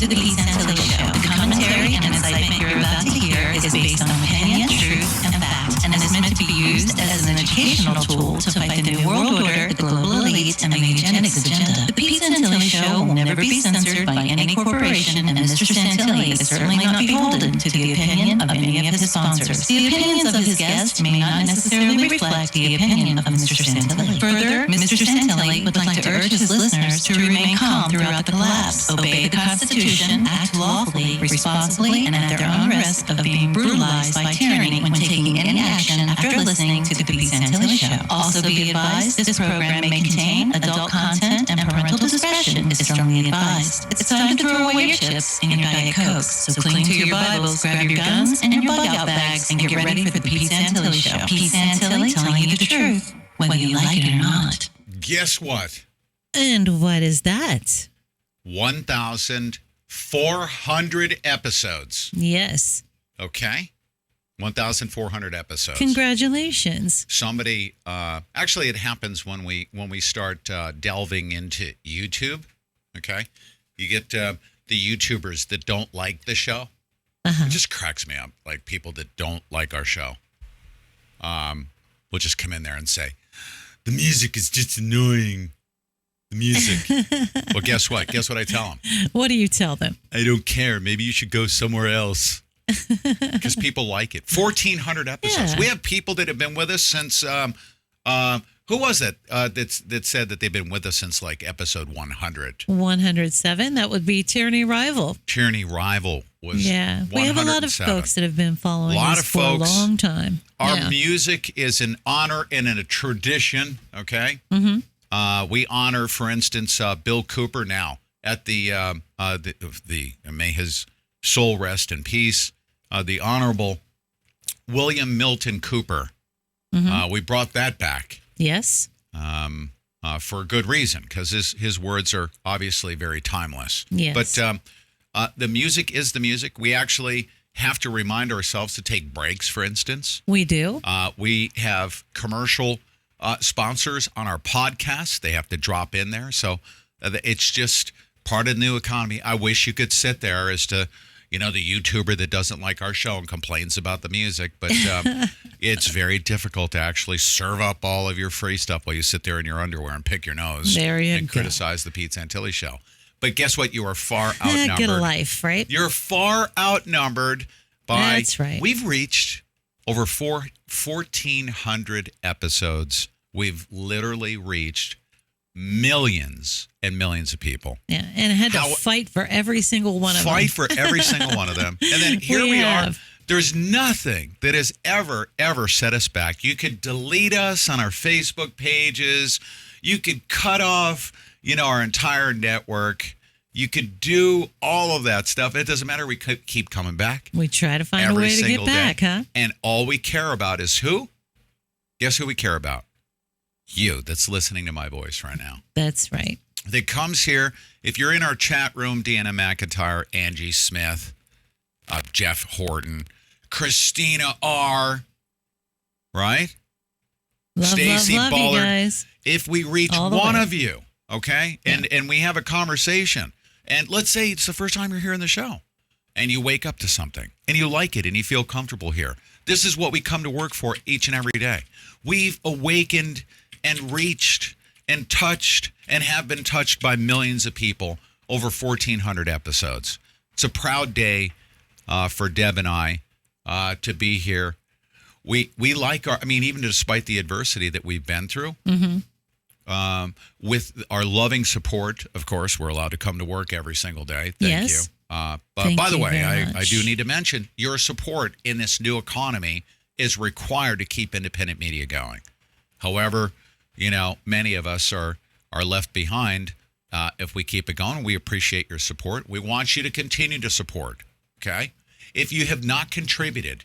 to the Bless and Semper Fi show. The commentary and incitement you're about to hear is based on opinion, truth, and fact, and is meant to be used as an educational tool to fight the New World Order, the global elite, and the eugenics agenda. The Bless and Semper Fi show will never be censored by any corporation, and Mr. Santilli is certainly not beholden to the opinion of any of his sponsors. The opinions of his guests may not necessarily reflect the opinion of Mr. Santilli. Further, Mr. Santilli would like to urge his listeners to remain calm throughout the collapse, obey the Constitution, act lawfully, responsibly, and at their own risk of being brutalized by tyranny when taking any action after listening to the Bless and Semper Fi show. Also be advised, this program may contain adult content and parental discretion is strongly advised. It's time to throw away your chips and your Diet Cokes, so cling to your Bibles, grab your guns and your bug-out bags, and get ready for the Bless and Semper Fi show. Bless and Semper Fi telling you the truth, whether you like it or not. Guess what? And what is that? 1,400 episodes. Yes. Okay? 1,400 episodes. Congratulations. Somebody, actually it happens when we start delving into YouTube, okay? You get the YouTubers that don't like the show. It just cracks me up, like people that don't like our show. Will just come in there and say, the music is just annoying. The music. Well, guess what? Guess what I tell them? What do you tell them? I don't care. Maybe you should go somewhere else. Because people like it. 1,400 episodes. Yeah. We have people that have been with us since, who was it that said that they've been with us since like episode 100? 107. That would be Tyranny Rival. Tyranny Rival was Yeah. We have a lot of 107. folks that have been following us for a long time. Our music is an honor and a tradition, okay? Mm-hmm. We honor, for instance, Bill Cooper now at the may his soul rest in peace, the Honorable William Milton Cooper. We brought that back. Yes. For a good reason, because his words are obviously very timeless. Yes. But the music is the music. We actually have to remind ourselves to take breaks, for instance. We do. We have commercial sponsors on our podcast. They have to drop in there. So it's just part of the new economy. I wish you could sit there as to, the YouTuber that doesn't like our show and complains about the music. But it's very difficult to actually serve up all of your free stuff while you sit there in your underwear and pick your nose and criticize the Pete Santilli show. But guess what? You are far outnumbered. Get a life, right? You're far outnumbered by... That's right. We've reached over 1,400 episodes. We've literally reached millions and millions of people. Yeah, and had to fight for every single one of them. Fight for every single one of them. And then here we are. There's nothing that has ever set us back. You could delete us on our Facebook pages. You could cut off, our entire network. You could do all of that stuff. It doesn't matter. We keep coming back. We try to find a way to get back, huh? And all we care about is who? Guess who we care about? You that's listening to my voice right now. That's right. That comes here. If you're in our chat room, Deanna McIntyre, Angie Smith, Jeff Horton, Christina R., right? Stacy love Bullard. you guys. If we reach one of you, okay, and we have a conversation, and let's say it's the first time you're hearing the show, and you wake up to something, and you like it, and you feel comfortable here. This is what we come to work for each and every day. We've awakened and reached and touched and have been touched by millions of people over 1,400 episodes. It's a proud day for Deb and I to be here. We like even despite the adversity that we've been through, with our loving support, of course, we're allowed to come to work every single day. Thank you. But by the way, I do need to mention your support in this new economy is required to keep independent media going. However, many of us are left behind if we keep it going. We appreciate your support. We want you to continue to support, okay? If you have not contributed,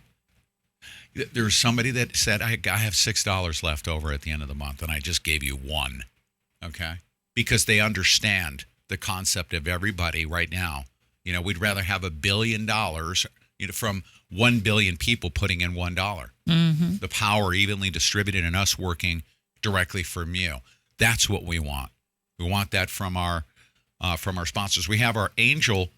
there's somebody that said, I have $6 left over at the end of the month, and I just gave you $1, okay? Because they understand the concept of everybody right now. We'd rather have $1 billion, from 1 billion people putting in $1. Mm-hmm. The power evenly distributed and us working directly from you. That's what we want. We want that from our sponsors. We have our angel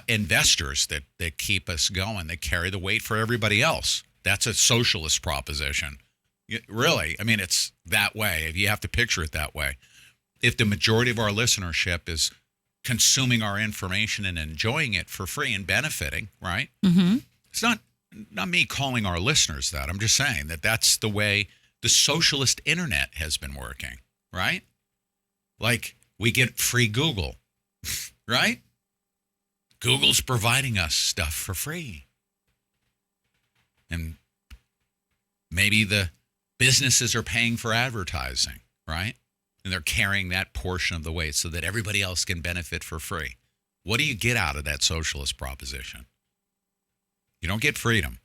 investors that keep us going, that carry the weight for everybody else. That's a socialist proposition. Really, I mean, it's that way. You have to picture it that way. If the majority of our listenership is consuming our information and enjoying it for free and benefiting, right? Mm-hmm. It's not me calling our listeners that. I'm just saying that that's the way the socialist internet has been working, right? Like we get free Google, right? Google's providing us stuff for free. And maybe the businesses are paying for advertising, right? And they're carrying that portion of the weight so that everybody else can benefit for free. What do you get out of that socialist proposition? You don't get freedom.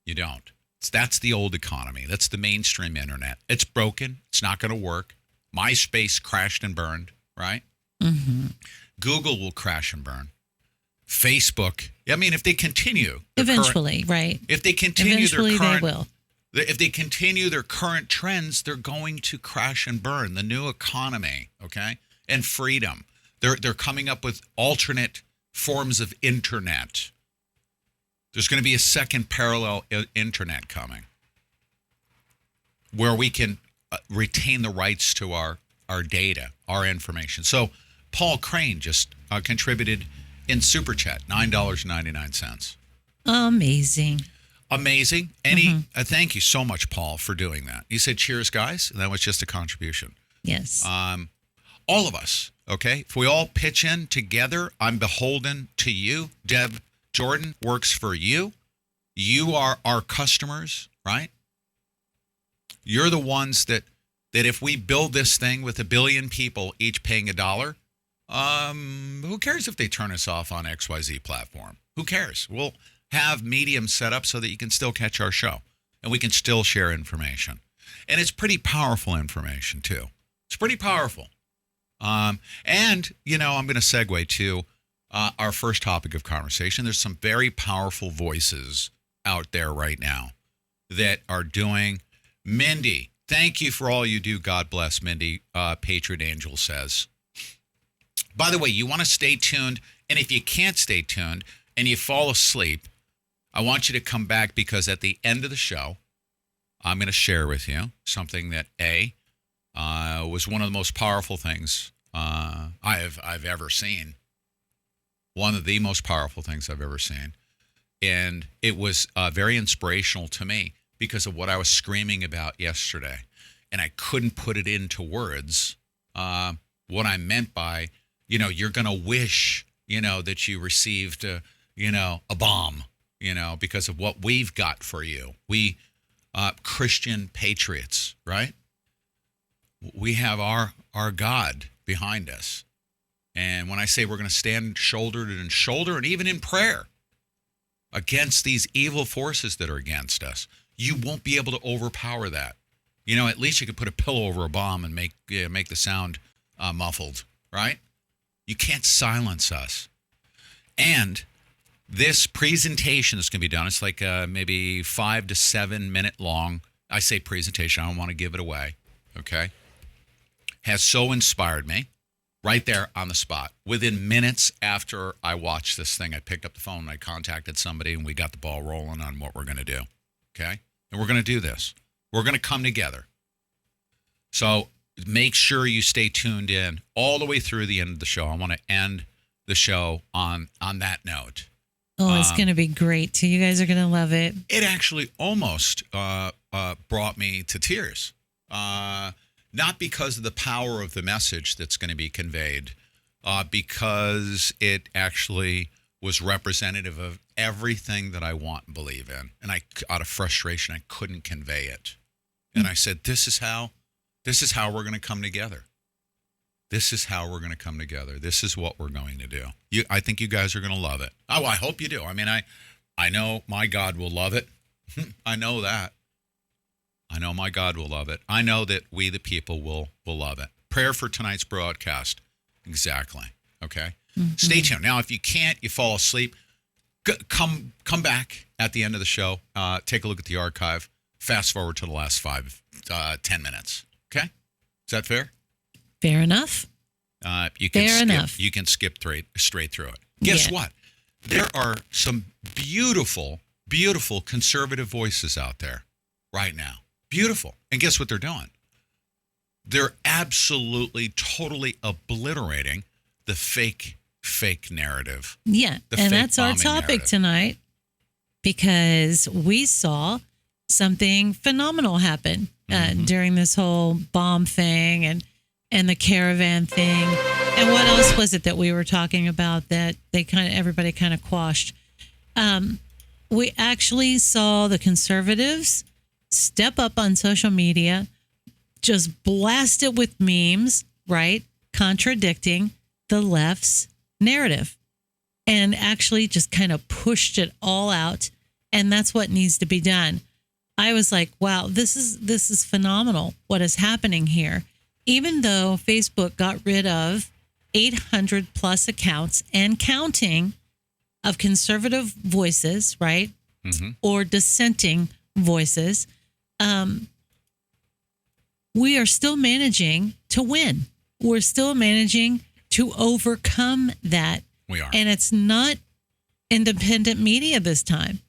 You don't. That's the old economy. That's the mainstream internet. It's broken. It's not going to work. MySpace crashed and burned, right? Mm-hmm. Google will crash and burn. Facebook, I mean, if they continue. Eventually, right. If they continue Eventually their current, they will. If they continue their current trends, they're going to crash and burn. The new economy, okay, and freedom. They're coming up with alternate forms of internet. There's going to be a second parallel internet coming where we can retain the rights to our data, our information. So Paul Crane just contributed in Super Chat, $9.99. Amazing. Amazing. And thank you so much, Paul, for doing that. He said, cheers, guys. And that was just a contribution. Yes. All of us, okay? If we all pitch in together, I'm beholden to you. Deb Jordan works for you. You are our customers, right? You're the ones that if we build this thing with 1 billion people each paying $1, who cares if they turn us off on XYZ platform? Who cares? We'll have Medium set up so that you can still catch our show and we can still share information. And it's pretty powerful information too. It's pretty powerful. And, you know, I'm going to segue to our first topic of conversation. There's some very powerful voices out there right now that are doing. Mindy, thank you for all you do. God bless, Mindy. Patriot Angel says. By the way, you want to stay tuned. And if you can't stay tuned and you fall asleep, I want you to come back because at the end of the show, I'm going to share with you something that was one of the most powerful things I've ever seen. One of the most powerful things I've ever seen. And it was very inspirational to me because of what I was screaming about yesterday. And I couldn't put it into words. What I meant by, you know, you're going to wish, you know, that you received, a bomb, you know, because of what we've got for you. We Christian patriots, right? We have our God behind us. And when I say we're going to stand shoulder to shoulder and even in prayer against these evil forces that are against us, you won't be able to overpower that. You know, at least you could put a pillow over a bomb and make the sound muffled, right? You can't silence us. And this presentation is going to be done. It's like maybe 5 to 7 minute long. I say presentation. I don't want to give it away. Okay. Has so inspired me right there on the spot. Within minutes after I watched this thing, I picked up the phone and I contacted somebody and we got the ball rolling on what we're going to do. Okay. And we're going to do this. We're going to come together. So make sure you stay tuned in all the way through the end of the show. I want to end the show on that note. Oh, it's going to be great too. You guys are going to love it. It actually almost brought me to tears. Not because of the power of the message that's going to be conveyed, because it actually was representative of everything that I want and believe in. And out of frustration, I couldn't convey it. And I said, this is how we're going to come together. This is how we're going to come together. This is what we're going to do. I think you guys are going to love it. Oh, I hope you do. I mean, I know my God will love it. I know that. I know my God will love it. I know that we, the people, will love it. Prayer for tonight's broadcast. Exactly. Okay? Mm-hmm. Stay tuned. Now, if you can't, you fall asleep, come back at the end of the show. Take a look at the archive. Fast forward to the last 10 minutes. Okay? Is that fair? Fair enough. You can skip straight through it. Guess what? There are some beautiful, beautiful conservative voices out there right now. Beautiful. And guess what they're doing? They're absolutely, totally obliterating the fake narrative. Yeah, and that's our topic tonight, because we saw something phenomenal happen during this whole bomb thing and the caravan thing. And what else was it that we were talking about that everybody kind of quashed? We actually saw the conservatives step up on social media, just blast it with memes, right? Contradicting the left's narrative, and actually just kind of pushed it all out. And that's what needs to be done. I was like, wow, this is phenomenal what is happening here. Even though Facebook got rid of 800 plus accounts and counting of conservative voices, right? Mm-hmm. Or dissenting voices, we are still managing to win. We're still managing to overcome that. We are. And it's not independent media this time.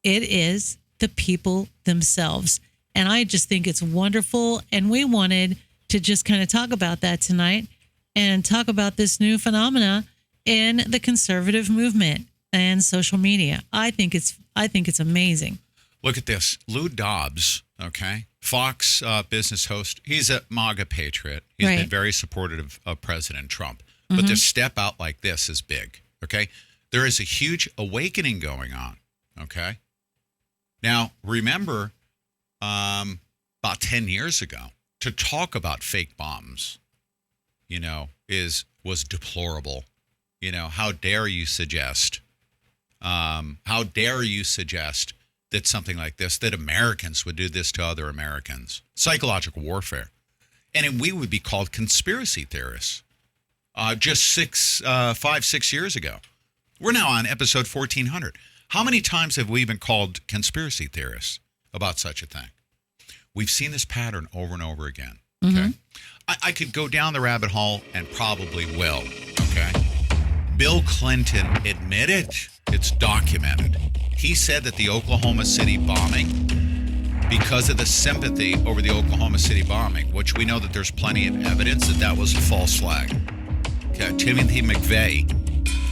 It is the people themselves. And I just think it's wonderful. And we wanted to just kind of talk about that tonight and talk about this new phenomena in the conservative movement and social media. I think it's amazing. Look at this. Lou Dobbs, okay, Fox business host. He's a MAGA patriot. He's been very supportive of President Trump. But to step out like this is big, okay? There is a huge awakening going on, okay? Now, remember, about 10 years ago, to talk about fake bombs, was deplorable. How dare you suggest? How dare you suggest that something like this, that Americans would do this to other Americans? Psychological warfare. And we would be called conspiracy theorists. Just 5-6 years ago. We're now on episode 1400. How many times have we been called conspiracy theorists about such a thing? We've seen this pattern over and over again. Okay. I could go down the rabbit hole and probably will. Okay. Bill Clinton admitted, it's documented. He said that the Oklahoma City bombing, because of the sympathy over the Oklahoma City bombing, which we know that there's plenty of evidence that was a false flag. Okay. Timothy McVeigh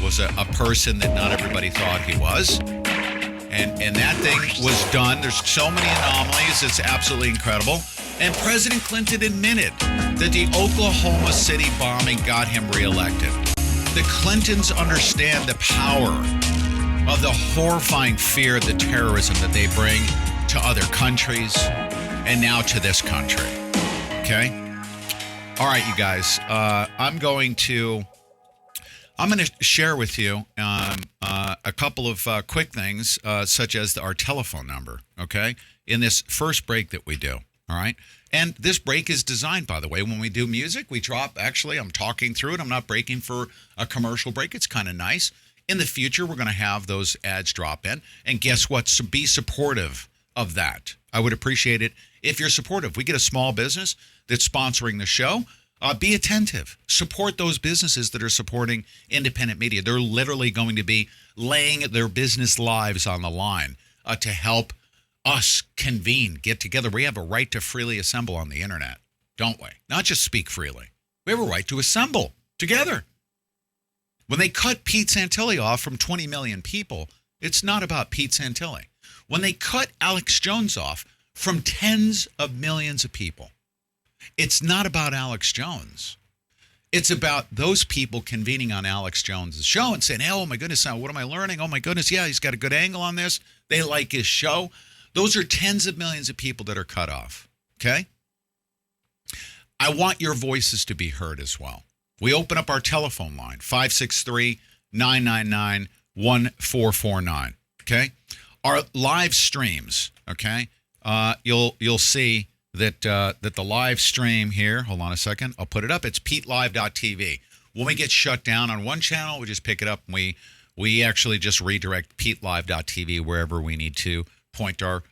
was a person that not everybody thought he was. And that thing was done. There's so many anomalies. It's absolutely incredible. And President Clinton admitted that the Oklahoma City bombing got him reelected. The Clintons understand the power of the horrifying fear of the terrorism that they bring to other countries and now to this country. Okay? All right, you guys. I'm going to share with you a couple of quick things, such as our telephone number, okay, in this first break that we do, all right? And this break is designed, by the way, when we do music, we drop, actually, I'm talking through it. I'm not breaking for a commercial break. It's kind of nice. In the future, we're going to have those ads drop in. And guess what? So be supportive of that. I would appreciate it if you're supportive. We get a small business that's sponsoring the show. Be attentive. Support those businesses that are supporting independent media. They're literally going to be laying their business lives on the line to help us convene, get together. We have a right to freely assemble on the internet, don't we? Not just speak freely. We have a right to assemble together. When they cut Pete Santilli off from 20 million people, it's not about Pete Santilli. When they cut Alex Jones off from tens of millions of people, it's not about Alex Jones. It's about those people convening on Alex Jones' show and saying, oh, my goodness, what am I learning? Oh, my goodness, yeah, he's got a good angle on this. They like his show. Those are tens of millions of people that are cut off, okay? I want your voices to be heard as well. We open up our telephone line, 563-999-1449, okay? Our live streams, okay? You'll see that the live stream here, hold on a second, I'll put it up. It's PeteLive.tv. When we get shut down on one channel, we just pick it up and we actually just redirect PeteLive.tv wherever we need to point our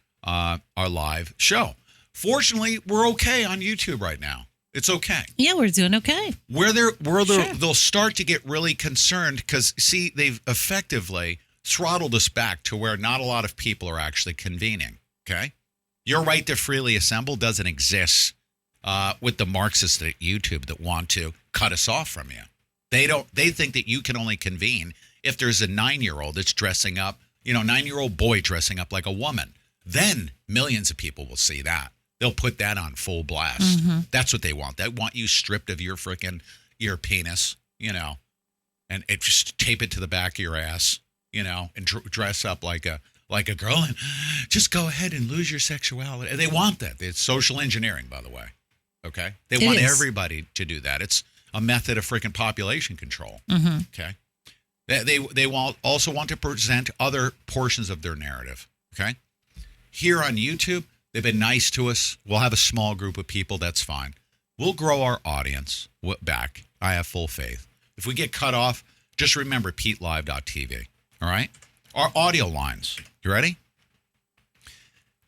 live show. Fortunately, we're okay on YouTube right now. It's okay. Yeah, we're doing okay. They'll start to get really concerned because, see, they've effectively throttled us back to where not a lot of people are actually convening, okay? Your right to freely assemble doesn't exist with the Marxists at YouTube that want to cut us off from you. They think that you can only convene if there's a 9-year-old that's dressing up, 9-year-old boy dressing up like a woman. Then millions of people will see that. They'll put that on full blast. Mm-hmm. That's what they want. They want you stripped of your penis, and just tape it to the back of your ass, and dress up like a girl and just go ahead and lose your sexuality. They want that. It's social engineering, by the way. Okay? They want everybody to do that. It's a method of freaking population control. Mm-hmm. Okay? They also want to present other portions of their narrative. Okay? Here on YouTube, they've been nice to us. We'll have a small group of people. That's fine. We'll grow our audience back. I have full faith. If we get cut off, just remember PeteLive.tv. All right? Our audio lines. You ready?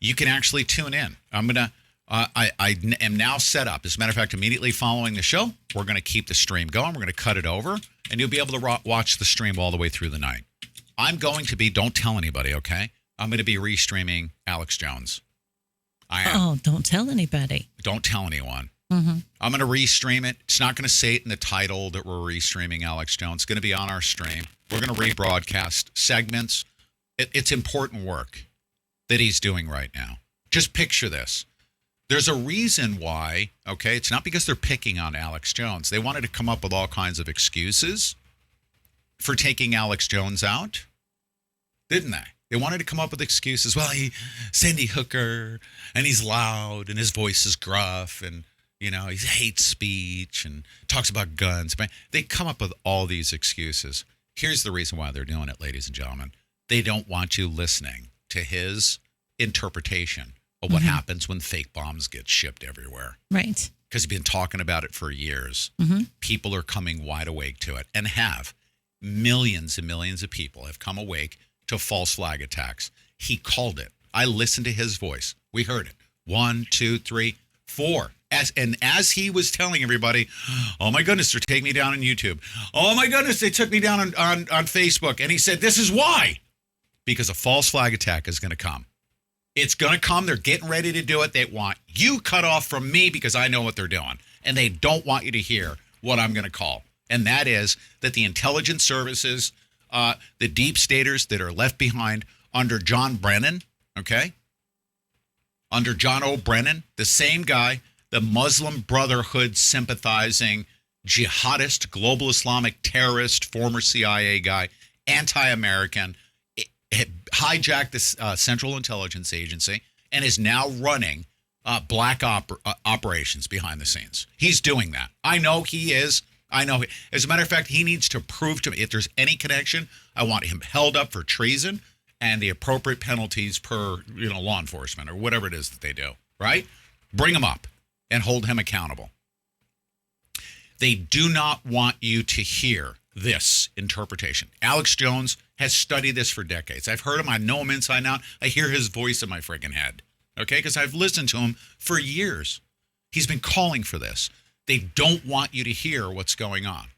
You can actually tune in. I am now set up. As a matter of fact, immediately following the show, we're going to keep the stream going. We're going to cut it over, and you'll be able to watch the stream all the way through the night. I'm going to be, don't tell anybody, okay? I'm going to be restreaming Alex Jones. I am. Oh, don't tell anybody. Don't tell anyone. Mm-hmm. I'm going to restream it. It's not going to say it in the title that we're restreaming Alex Jones. It's going to be on our stream. We're going to rebroadcast segments. It's important work that he's doing right now. Just picture this. There's a reason why, okay? It's not because they're picking on Alex Jones. They wanted to come up with all kinds of excuses for taking Alex Jones out, didn't they? They wanted to come up with excuses. Well, he's Sandy Hooker, and he's loud, and his voice is gruff, and, he hates speech and talks about guns. But they come up with all these excuses. Here's the reason why they're doing it, ladies and gentlemen. They don't want you listening to his interpretation of what happens when fake bombs get shipped everywhere. Right. Because he's been talking about it for years. People are coming wide awake to it, and millions and millions of people have come awake to false flag attacks. He called it. I listened to his voice. We heard it. 1, 2, 3, 4. As he was telling everybody, oh my goodness, they're taking me down on YouTube. Oh my goodness, they took me down on Facebook. And he said, this is why. Because a false flag attack is going to come. It's going to come. They're getting ready to do it. They want you cut off from me because I know what they're doing. And they don't want you to hear what I'm going to call. And that is that the intelligence services, the deep staters that are left behind under John Brennan, okay? Under John O. Brennan, the same guy, the Muslim Brotherhood sympathizing, jihadist, global Islamic terrorist, former CIA guy, anti-American, hijacked the Central Intelligence Agency and is now running black operations behind the scenes. He's doing that. I know he is. As a matter of fact, he needs to prove to me if there's any connection. I want him held up for treason and the appropriate penalties per law enforcement or whatever it is that they do. Right? Bring him up and hold him accountable. They do not want you to hear this interpretation. Alex Jones has studied this for decades. I've heard him. I know him inside and out. I hear his voice in my freaking head. Okay? Because I've listened to him for years. He's been calling for this. They don't want you to hear what's going on.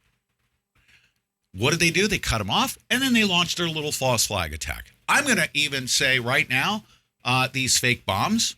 What did they do? They cut him off, and then they launched their little false flag attack. I'm going to even say right now, these fake bombs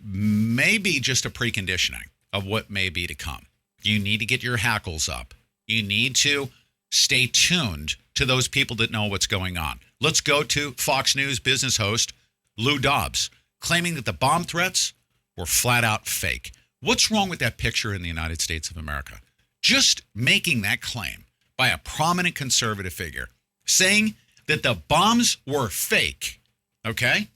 may be just a preconditioning of what may be to come. You need to get your hackles up. You need to stay tuned to those people that know what's going on. Let's go to Fox News business host Lou Dobbs, claiming that the bomb threats were flat out fake. What's wrong with that picture in the United States of America? Just making that claim by a prominent conservative figure, saying that the bombs were fake, okay?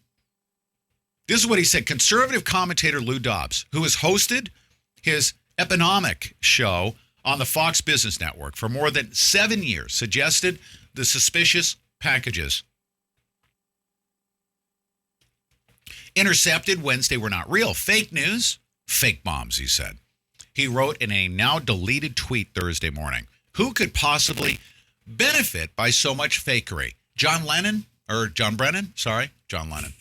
This is what he said. Conservative commentator Lou Dobbs, who has hosted his economic show on the Fox Business Network for more than 7 years, suggested the suspicious packages intercepted Wednesday were not real. Fake news, fake bombs, he said. He wrote in a now deleted tweet Thursday morning, who could possibly benefit by so much fakery? John Brennan. John Lennon.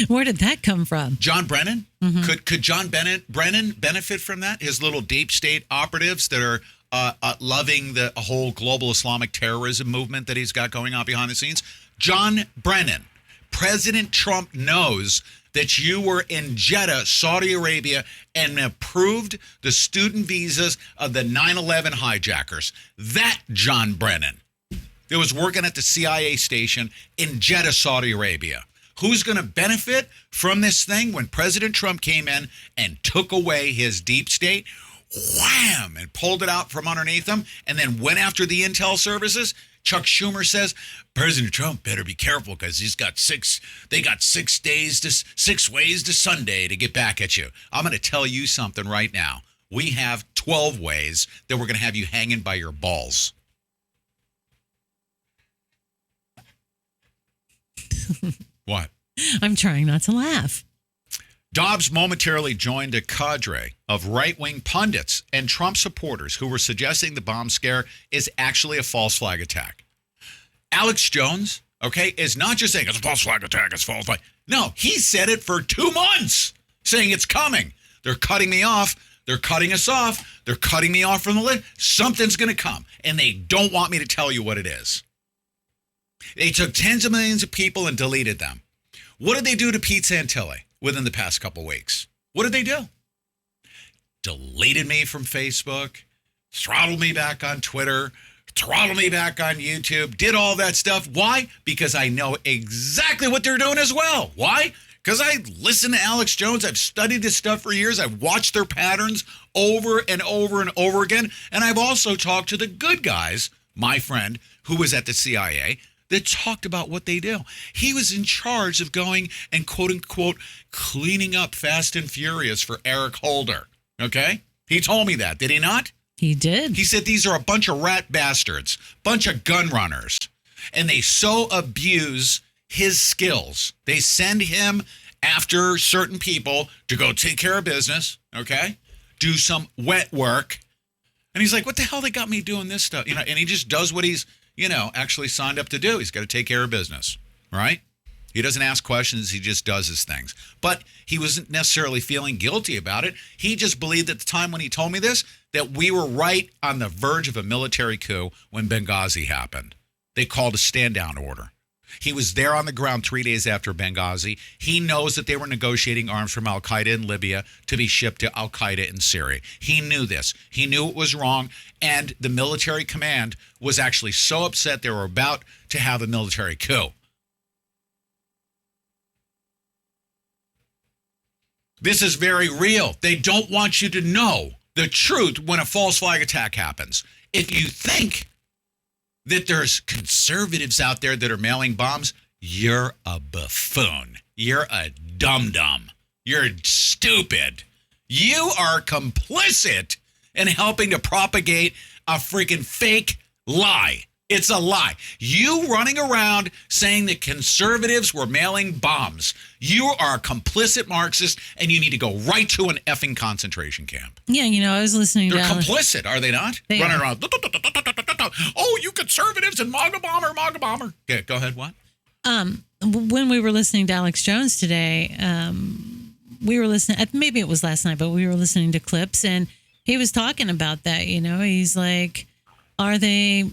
Where did that come from? John Brennan? Mm-hmm. Could John Brennan benefit from that? His little deep state operatives that are loving the whole global Islamic terrorism movement that he's got going on behind the scenes? John Brennan, President Trump knows that you were in Jeddah, Saudi Arabia, and approved the student visas of the 9/11 hijackers. That John Brennan that was working at the CIA station in Jeddah, Saudi Arabia. Who's going to benefit from this thing when President Trump came in and took away his deep state, wham, and pulled it out from underneath him, and then went after the intel services? Chuck Schumer says President Trump better be careful because they got 6 ways to Sunday to get back at you. I'm going to tell you something right now. We have 12 ways that we're going to have you hanging by your balls. What? I'm trying not to laugh. Dobbs momentarily joined a cadre of right-wing pundits and Trump supporters who were suggesting the bomb scare is actually a false flag attack. Alex Jones, okay, is not just saying it's a false flag attack, it's a false flag. No, he said it for 2 months, saying it's coming. They're cutting me off. They're cutting us off. They're cutting me off from the list. Something's going to come, and they don't want me to tell you what it is. They took tens of millions of people and deleted them. What did they do to Pete Santilli within the past couple weeks? What did they do? Deleted me from Facebook, throttled me back on Twitter, throttled me back on YouTube, did all that stuff. Why? Because I know exactly what they're doing as well. Why? Because I listen to Alex Jones. I've studied this stuff for years. I've watched their patterns over and over and over again. And I've also talked to the good guys, my friend, who was at the CIA, that talked about what they do. He was in charge of going and, quote unquote, cleaning up Fast and Furious for Eric Holder. Okay? He told me that, did he not? He did. He said these are a bunch of rat bastards, bunch of gun runners, and they so abuse his skills. They send him after certain people to go take care of business, okay? Do some wet work. And he's like, what the hell they got me doing this stuff? You know, and he just does what he's actually signed up to do. He's got to take care of business, right? He doesn't ask questions. He just does his things. But he wasn't necessarily feeling guilty about it. He just believed at the time when he told me this, that we were right on the verge of a military coup when Benghazi happened. They called a stand-down order. He was there on the ground 3 days after Benghazi. He knows that they were negotiating arms from Al-Qaeda in Libya to be shipped to Al-Qaeda in Syria. He knew this. He knew it was wrong. And the military command was actually so upset they were about to have a military coup. This is very real. They don't want you to know the truth when a false flag attack happens. If you think that there's conservatives out there that are mailing bombs, you're a buffoon. You're a dum-dum. You're stupid. You are complicit in helping to propagate a freaking fake lie. It's a lie. You running around saying that conservatives were mailing bombs. You are a complicit Marxist, and you need to go right to an effing concentration camp. Yeah, I was listening They're complicit, are they not? They running are. Around. Oh, you conservatives and MAGA bomber. Okay, go ahead, what? When we were listening to Alex Jones today, we were listening, maybe it was last night, but we were listening to clips, and he was talking about that. He's like, are they...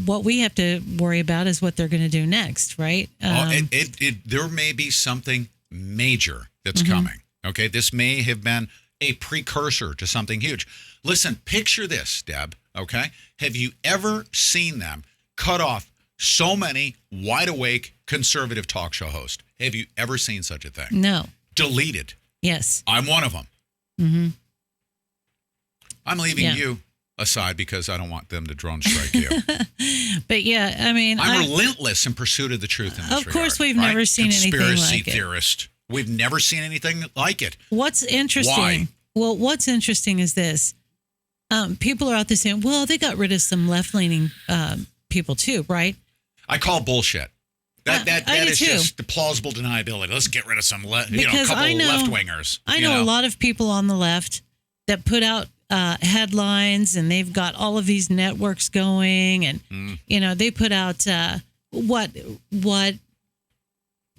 what we have to worry about is what they're going to do next, right? There may be something major that's coming. Okay, this may have been a precursor to something huge. Listen, picture this, Deb. Okay, have you ever seen them cut off so many wide awake conservative talk show hosts? Have you ever seen such a thing? No. Deleted. Yes. I'm one of them. Mm-hmm. I'm leaving you aside because I don't want them to drone strike you. But yeah, I mean, I'm relentless in pursuit of the truth in this regard. Of course, we've never seen anything like it. Conspiracy theorist. We've never seen anything like it. What's interesting? Why? Well, what's interesting is this. People are out there saying, well, they got rid of some left-leaning people too, right? I call bullshit. That is too. just the plausible deniability. Let's get rid of some couple left-wingers. I know a lot of people on the left that put out headlines, and they've got all of these networks going, and they put out what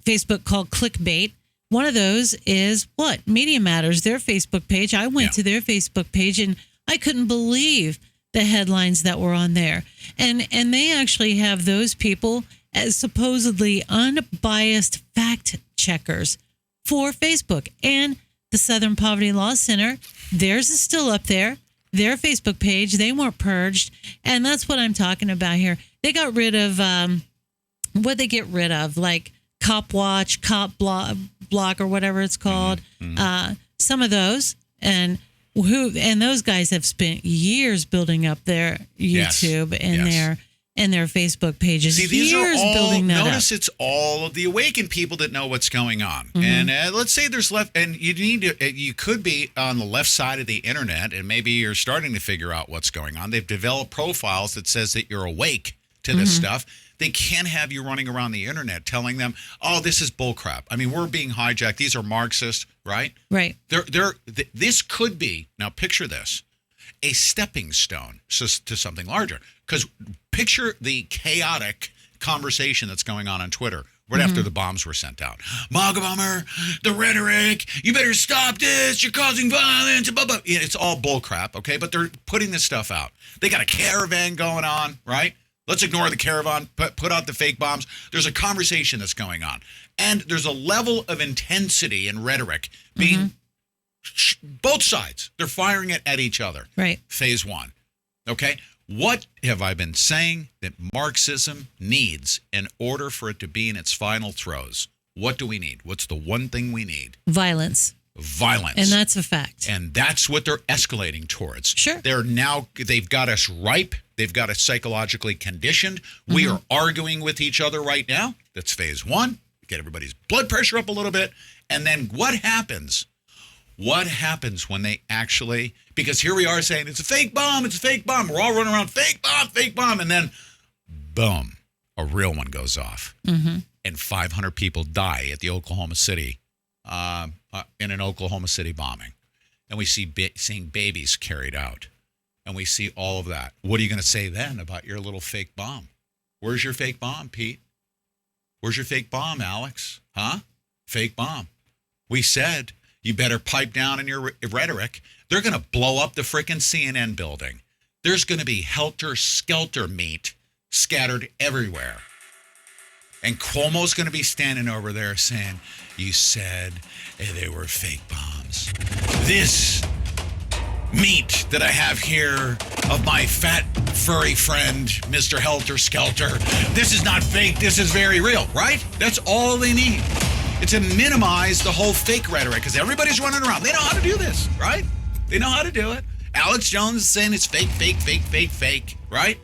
Facebook called clickbait. One of those is what? Media Matters, their Facebook page. I went to their Facebook page and I couldn't believe the headlines that were on there. And they actually have those people as supposedly unbiased fact checkers for Facebook. And the Southern Poverty Law Center, theirs is still up there. Their Facebook page, they weren't purged. And that's what I'm talking about here. They got rid of, what they get rid of? Like Cop Watch, Cop Block, or whatever it's called. Some of those. And those guys have spent years building up their YouTube and their Facebook pages. See, these years are all, building that notice up. it's all of the awakened people that know what's going on. And let's say there's left, and you could be on the left side of the internet, and maybe you're starting to figure out what's going on. They've developed profiles that says that you're awake to this stuff. They can't have you running around the internet telling them, "Oh, this is bullcrap." I mean, we're being hijacked. These are Marxists, right? Right. This could be, now picture this, a stepping stone to something larger. Because picture the chaotic conversation that's going on Twitter right after the bombs were sent out. MAGA bomber, the rhetoric, you better stop this, you're causing violence, blah, blah. It's all bullcrap, okay? But they're putting this stuff out. They got a caravan going on, right? Let's ignore the caravan, put out the fake bombs. There's a conversation that's going on. And there's a level of intensity and rhetoric being both sides. They're firing it at each other. Right. Phase one. Okay. What have I been saying that Marxism needs in order for it to be in its final throes? What do we need? What's the one thing we need? Violence. Violence. And that's a fact. And that's what they're escalating towards. Sure. They've got us ripe. They've got us psychologically conditioned. We are arguing with each other right now. That's phase one. Get everybody's blood pressure up a little bit. And then what happens? What happens when they actually, because here we are saying it's a fake bomb, it's a fake bomb. We're all running around, fake bomb. And then, boom, a real one goes off. And 500 people die at the Oklahoma City, in an Oklahoma City bombing. And we seeing babies carried out. And we see all of that. What are you going to say then about your little fake bomb? Where's your fake bomb, Pete? Where's your fake bomb, Alex? Huh? Fake bomb. We said you better pipe down in your rhetoric. They're going to blow up the frickin' CNN building. There's going to be helter-skelter meat scattered everywhere. And Cuomo's going to be standing over there saying, you said they were fake bombs. This meat that I have here of my fat, furry friend, Mr. Helter Skelter, this is not fake. This is very real, right? That's all they need. It's to minimize the whole fake rhetoric because everybody's running around. They know how to do this, right? They know how to do it. Alex Jones is saying it's fake, right?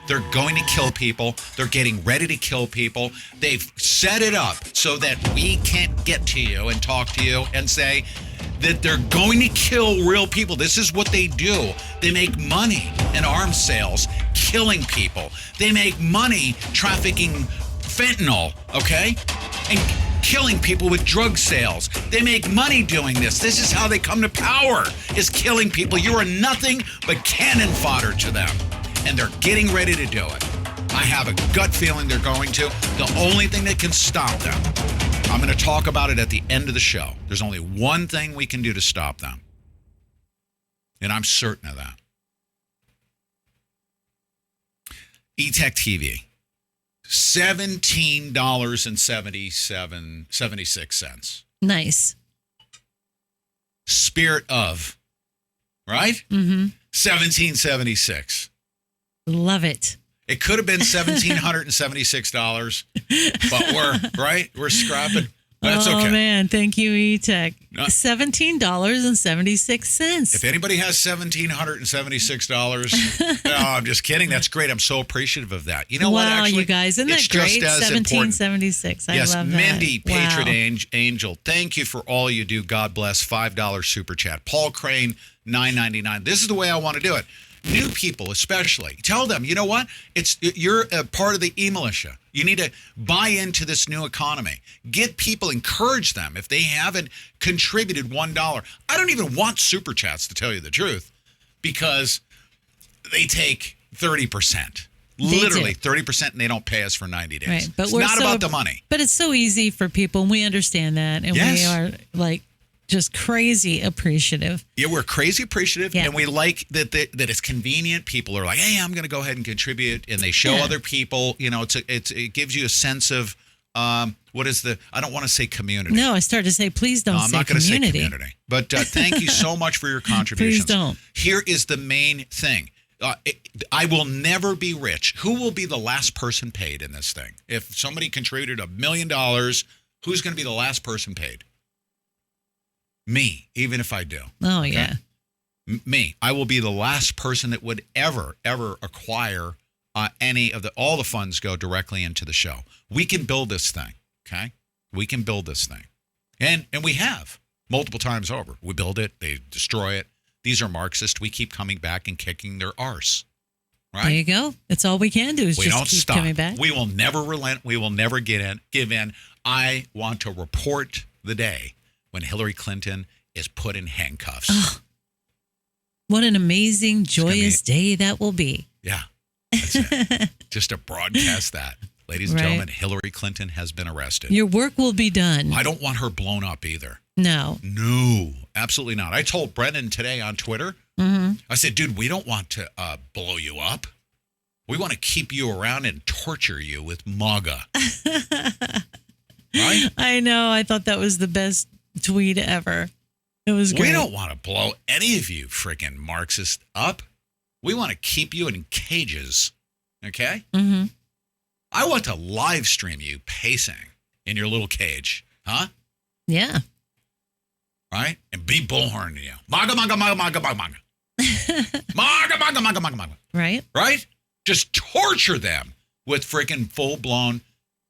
They're going to kill people. They're getting ready to kill people. They've set it up so that we can't get to you and talk to you and say that they're going to kill real people. This is what they do. They make money in arms sales, killing people. They make money trafficking fentanyl, okay? And killing people with drug sales. They make money doing this. This is how they come to power, is killing people. You are nothing but cannon fodder to them. And they're getting ready to do it. I have a gut feeling they're going to. The only thing that can stop them, I'm going to talk about it at the end of the show. There's only one thing we can do to stop them. And I'm certain of that. E-Tech TV, $17.76. Nice. Spirit of, right? Mm-hmm. $17.76. Love it. It could have been $1,776, but we're scrapping. That's okay. Oh man, thank you, E-Tech. $17.76. If anybody has $1,776, no, I'm just kidding. That's great. I'm so appreciative of that. You know what? Wow, Actually, you guys, isn't that great? $17.76. I love that. Mindy, Patron Angel, thank you for all you do. God bless. $5 super chat. Paul Crane, $9.99. This is the way I want to do it. New people, especially, tell them, you know what? You're a part of the e-militia. You need to buy into this new economy. Get people, encourage them if they haven't contributed $1. I don't even want super chats, to tell you the truth, because they take 30%. Literally 30%, and they don't pay us for 90 days. Right. But it's not about the money. But it's so easy for people, and we understand that. And we are like just crazy appreciative. Yeah, we're crazy appreciative, and we like that it's convenient. People are like, hey, I'm going to go ahead and contribute, and they show other people. You know, it gives you a sense of what is I don't want to say community. No, I started to say, please don't say community. I'm not going to say community. But thank you so much for your contributions. Please don't. Here is the main thing. I will never be rich. Who will be the last person paid in this thing? If somebody contributed $1 million, who's going to be the last person paid? Me, even if I do. Oh, okay? Yeah. Me. I will be the last person that would ever acquire any of all the funds go directly into the show. We can build this thing, okay? We can build this thing. And we have multiple times over. We build it, they destroy it. These are Marxist. We keep coming back and kicking their arse. Right? There you go. That's all we can do is just keep coming back. We will never relent. We will never give in. I want to report the day when Hillary Clinton is put in handcuffs. Oh, what an amazing, joyous day that will be. Yeah. That's it. Just to broadcast that. Ladies and gentlemen, Hillary Clinton has been arrested. Your work will be done. I don't want her blown up either. No, absolutely not. I told Brendan today on Twitter, I said, dude, we don't want to blow you up. We want to keep you around and torture you with MAGA. Right? I know. I thought that was the best tweet ever. It was great. We don't want to blow any of you freaking Marxists up. We want to keep you in cages. Okay? Mm-hmm. I want to live stream you pacing in your little cage. Huh? Yeah. Right? And be bullhorning you. MAGA, MAGA, MAGA, MAGA, MAGA, MAGA. MAGA, MAGA, MAGA, MAGA, MAGA. Right? Right? Just torture them with freaking full-blown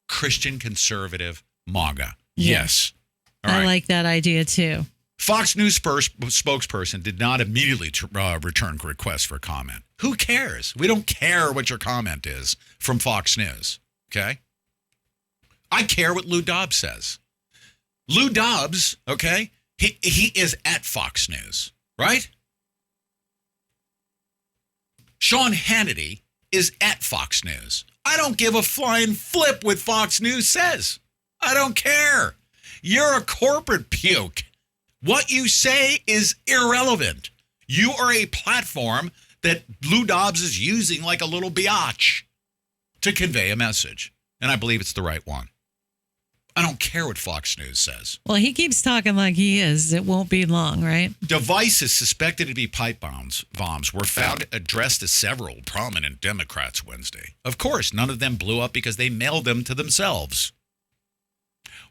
Christian conservative MAGA. Yes. All right. I like that idea too. Fox News spokesperson did not immediately return requests for comment. Who cares? We don't care what your comment is from Fox News. Okay? I care what Lou Dobbs says. Lou Dobbs, okay, he is at Fox News, right? Sean Hannity is at Fox News. I don't give a flying flip what Fox News says. I don't care. You're a corporate puke. What you say is irrelevant. You are a platform that Lou Dobbs is using like a little biatch to convey a message. And I believe it's the right one. I don't care what Fox News says. Well, he keeps talking like he is. It won't be long, right? Devices suspected to be pipe bombs were found addressed to several prominent Democrats Wednesday. Of course, none of them blew up because they mailed them to themselves.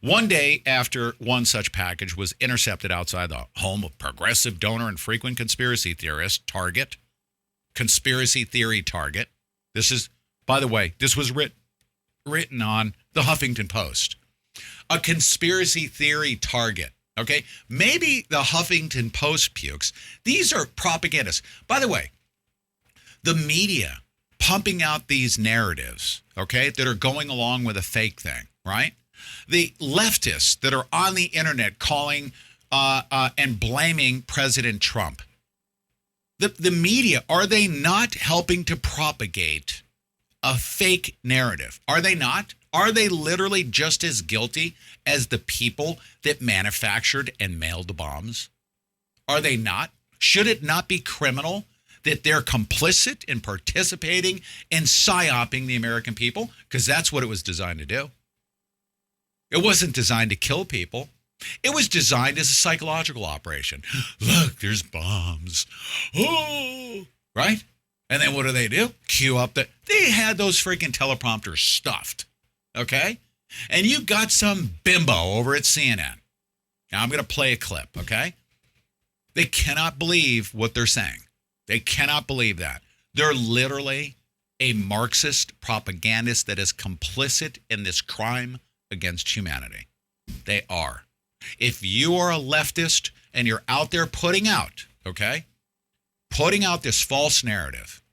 One day after one such package was intercepted outside the home of progressive donor and frequent conspiracy theorist Target. Conspiracy theory Target. This is, by the way, this was written on the Huffington Post. A conspiracy theory target. Okay? Maybe the Huffington Post pukes. These are propagandists. By the way, the media pumping out these narratives, okay, that are going along with a fake thing, right? The leftists that are on the internet calling and blaming President Trump. The media, are they not helping to propagate a fake narrative? Are they not? Are they literally just as guilty as the people that manufactured and mailed the bombs? Are they not? Should it not be criminal that they're complicit in participating in psyoping the American people? Because that's what it was designed to do. It wasn't designed to kill people. It was designed as a psychological operation. Look, there's bombs. Oh, right? And then what do? Cue up they had those freaking teleprompters stuffed. Okay? And you got some bimbo over at CNN. Now I'm going to play a clip, okay? They cannot believe what they're saying. They cannot believe that. They're literally a Marxist propagandist that is complicit in this crime against humanity. They are. If you are a leftist and you're out there putting out this false narrative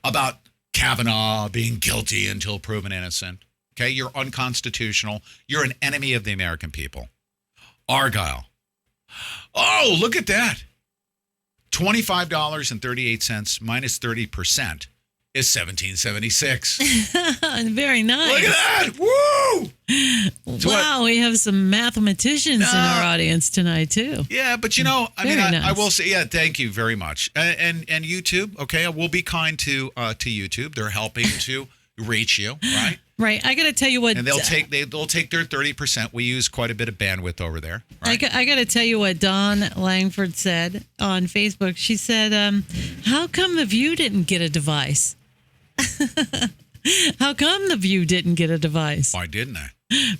about Kavanaugh being guilty until proven innocent, okay, you're unconstitutional. You're an enemy of the American people. Argyle. Oh, look at that. $25.38 minus 30%. is 1776. Very nice. Look at that. Woo! Wow, we have some mathematicians in our audience tonight, too. Yeah, but I mean, nice. I will say, thank you very much. And YouTube, okay, we'll be kind to YouTube. They're helping to reach you, right? Right. I got to tell you what. And they'll take their 30%. We use quite a bit of bandwidth over there. Right? I got to tell you what Dawn Langford said on Facebook. She said, how come the View didn't get a device? How come the View didn't get a device? Why didn't they?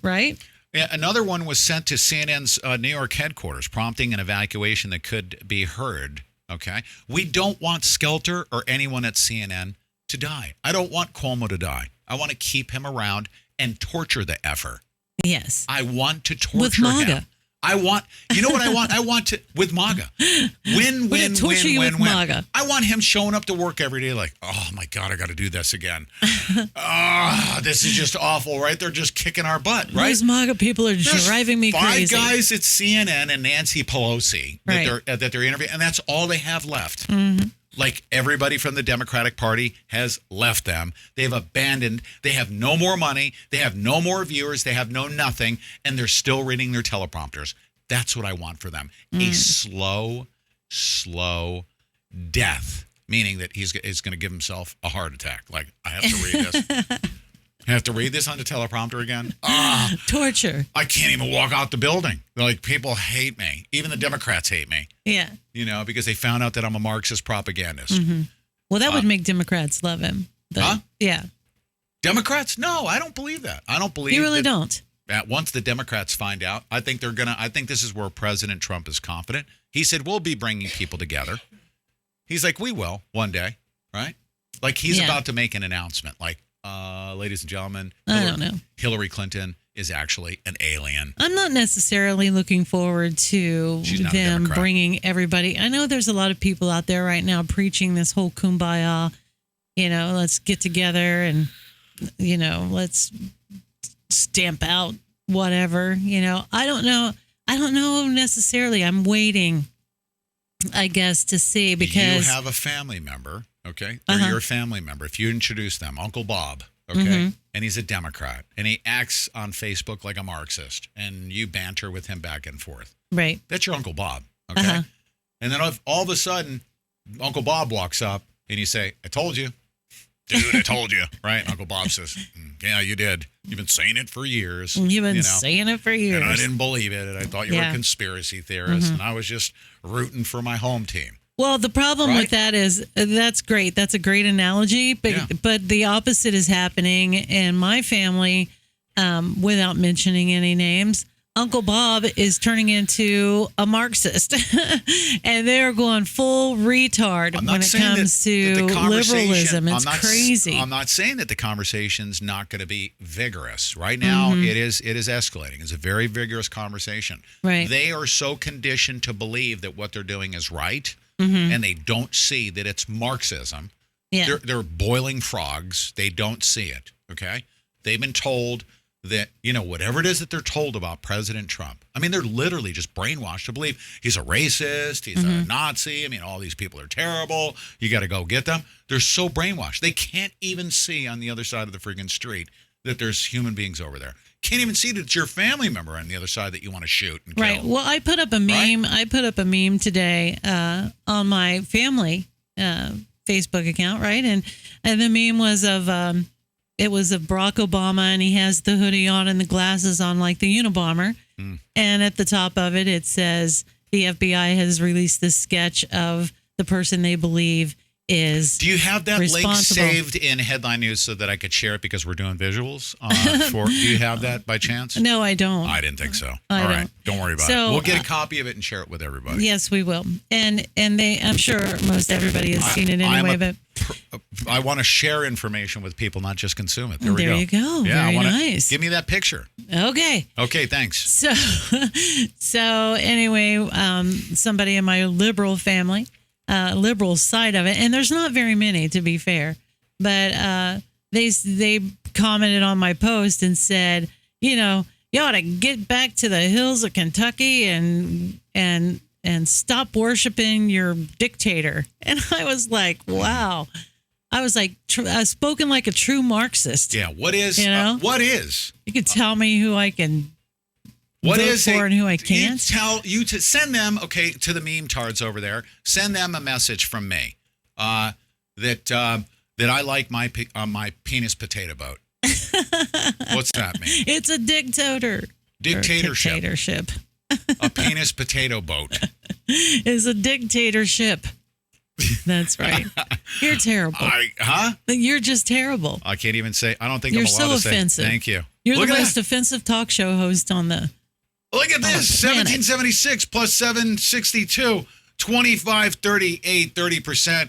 Right? Yeah, another one was sent to CNN's New York headquarters, prompting an evacuation that could be heard. Okay? We don't want Skelter or anyone at CNN to die. I don't want Cuomo to die. I want to keep him around and torture the effer. Yes. I want to torture with MAGA. him. I want, you know what I want? I want to, with MAGA. Win. MAGA. I want him showing up to work every day like, oh my God, I got to do this again. This is just awful, right? They're just kicking our butt, right? Those MAGA people are driving me crazy. 5 guys at CNN and Nancy Pelosi that they're interviewing, and that's all they have left. Mm-hmm. Like everybody from the Democratic Party has left them. They've abandoned. They have no more money. They have no more viewers. They have no nothing. And they're still reading their teleprompters. That's what I want for them. A slow death, meaning that he's going to give himself a heart attack. Like, I have to read this. I have to read this on the teleprompter again. Torture. I can't even walk out the building. Like, people hate me. Even the Democrats hate me. Yeah. Because they found out that I'm a Marxist propagandist. Mm-hmm. Well, that would make Democrats love him. Huh? Yeah. Democrats? No, I don't believe that. I don't believe You really don't. That once the Democrats find out, I think this is where President Trump is confident. He said, we'll be bringing people together. He's like, we will one day, right? Like, he's about to make an announcement. Like, ladies and gentlemen, I don't know. Hillary Clinton is actually an alien. I'm not necessarily looking forward to them bringing everybody. I know there's a lot of people out there right now preaching this whole kumbaya, let's get together and, let's stamp out whatever, I don't know. I don't know necessarily. I'm waiting, I guess, to see because you have a family member. Okay. They're your family member. If you introduce them, Uncle Bob. Okay. And he's a Democrat and he acts on Facebook like a Marxist and you banter with him back and forth. Right. That's your Uncle Bob. Okay. And then all of a sudden, Uncle Bob walks up and you say, I told you. Dude, I told you. Right. Uncle Bob says, yeah, you did. You've been saying it for years. You've been saying it for years. And I didn't believe it. And I thought you were a conspiracy theorist. And I was just rooting for my home team. Well, the problem with that is that's great. That's a great analogy. But the opposite is happening in my family, without mentioning any names. Uncle Bob is turning into a Marxist, and they're going full retard when it comes to liberalism. It's crazy. I'm not saying that the conversation's not going to be vigorous. Right now, it is escalating. It's a very vigorous conversation. Right. They are so conditioned to believe that what they're doing is right, and they don't see that it's Marxism. Yeah. They're boiling frogs. They don't see it, okay? They've been told that, whatever it is that they're told about President Trump. I mean, they're literally just brainwashed to believe he's a racist, he's a Nazi. I mean, all these people are terrible. You got to go get them. They're so brainwashed. They can't even see on the other side of the freaking street that there's human beings over there. Can't even see that it's your family member on the other side that you want to shoot and kill. Right. Well, I put up a meme. I put up a meme today on my family Facebook account, right? And the meme was of it was of Barack Obama, and he has the hoodie on and the glasses on like the Unabomber. And at the top of it, it says the FBI has released this sketch of the person they believe is Do you have that link saved in headline news so that I could share it because we're doing visuals? Do you have that by chance? No, I don't. I didn't think so. All right. Don't worry about it. We'll get a copy of it and share it with everybody. Yes, we will. And I'm sure most everybody has seen it anyway. But I want to share information with people, not just consume it. There we go. There you go. Yeah, Very nice. Give me that picture. Okay. Okay, thanks. So anyway, somebody in my liberal family, liberal side of it, and there's not very many, to be fair, but they commented on my post and said, you ought to get back to the hills of Kentucky and stop worshiping your dictator. And I was like, wow. I was like, spoken like a true Marxist. Yeah. What is? What is? You could tell me who I can. What vote is for it? and who I can't. You to send them, to the meme tards over there. Send them a message from me that I like my penis potato boat. What's that mean? It's a dictatorship. Dictatorship. A penis potato boat is a dictatorship. That's right. You're terrible. You're just terrible. I can't even say. I don't think you're I'm allowed so to offensive. say. Thank you. You're the most offensive talk show host on the. Look at this. 1776 plus 762, 25, 38, 30%.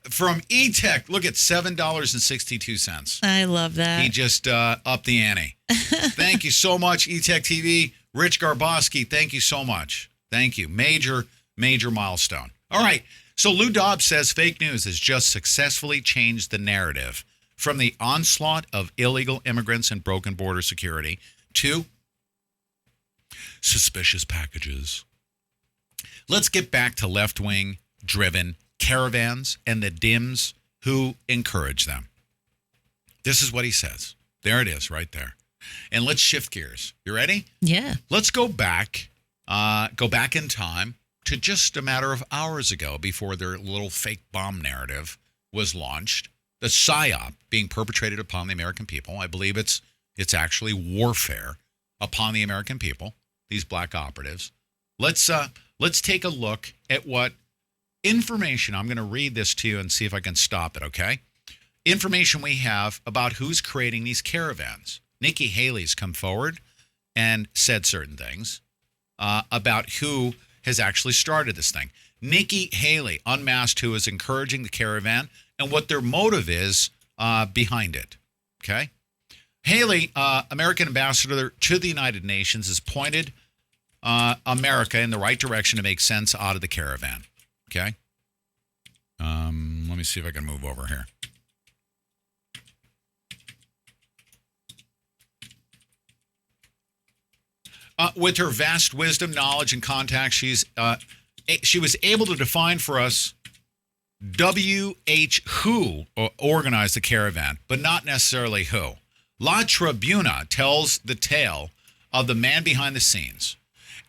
From E-Tech, look at $7.62. I love that. He just upped the ante. Thank you so much, E-Tech TV. Rich Garboski, thank you so much. Thank you. Major milestone. All right. So Lou Dobbs says fake news has just successfully changed the narrative from the onslaught of illegal immigrants and broken border security to suspicious packages. Let's get back to left-wing driven caravans and the Dims who encourage them. This is what he says. There it is right there. And let's shift gears. You ready? Yeah. Let's go back in time to just a matter of hours ago before their little fake bomb narrative was launched. The PSYOP being perpetrated upon the American people. I believe it's actually warfare upon the American people, these black operatives. Let's take a look at what information, I'm going to read this to you and see if I can stop it, okay? Information we have about who's creating these caravans. Nikki Haley's come forward and said certain things about who has actually started this thing. Nikki Haley, unmasked, who is encouraging the caravan and what their motive is behind it, okay? Haley, American ambassador to the United Nations, has pointed America in the right direction to make sense out of the caravan, okay? Let me see if I can move over here. With her vast wisdom, knowledge, and contacts, she was able to define for us who organized the caravan, but not necessarily who. La Tribuna tells the tale of the man behind the scenes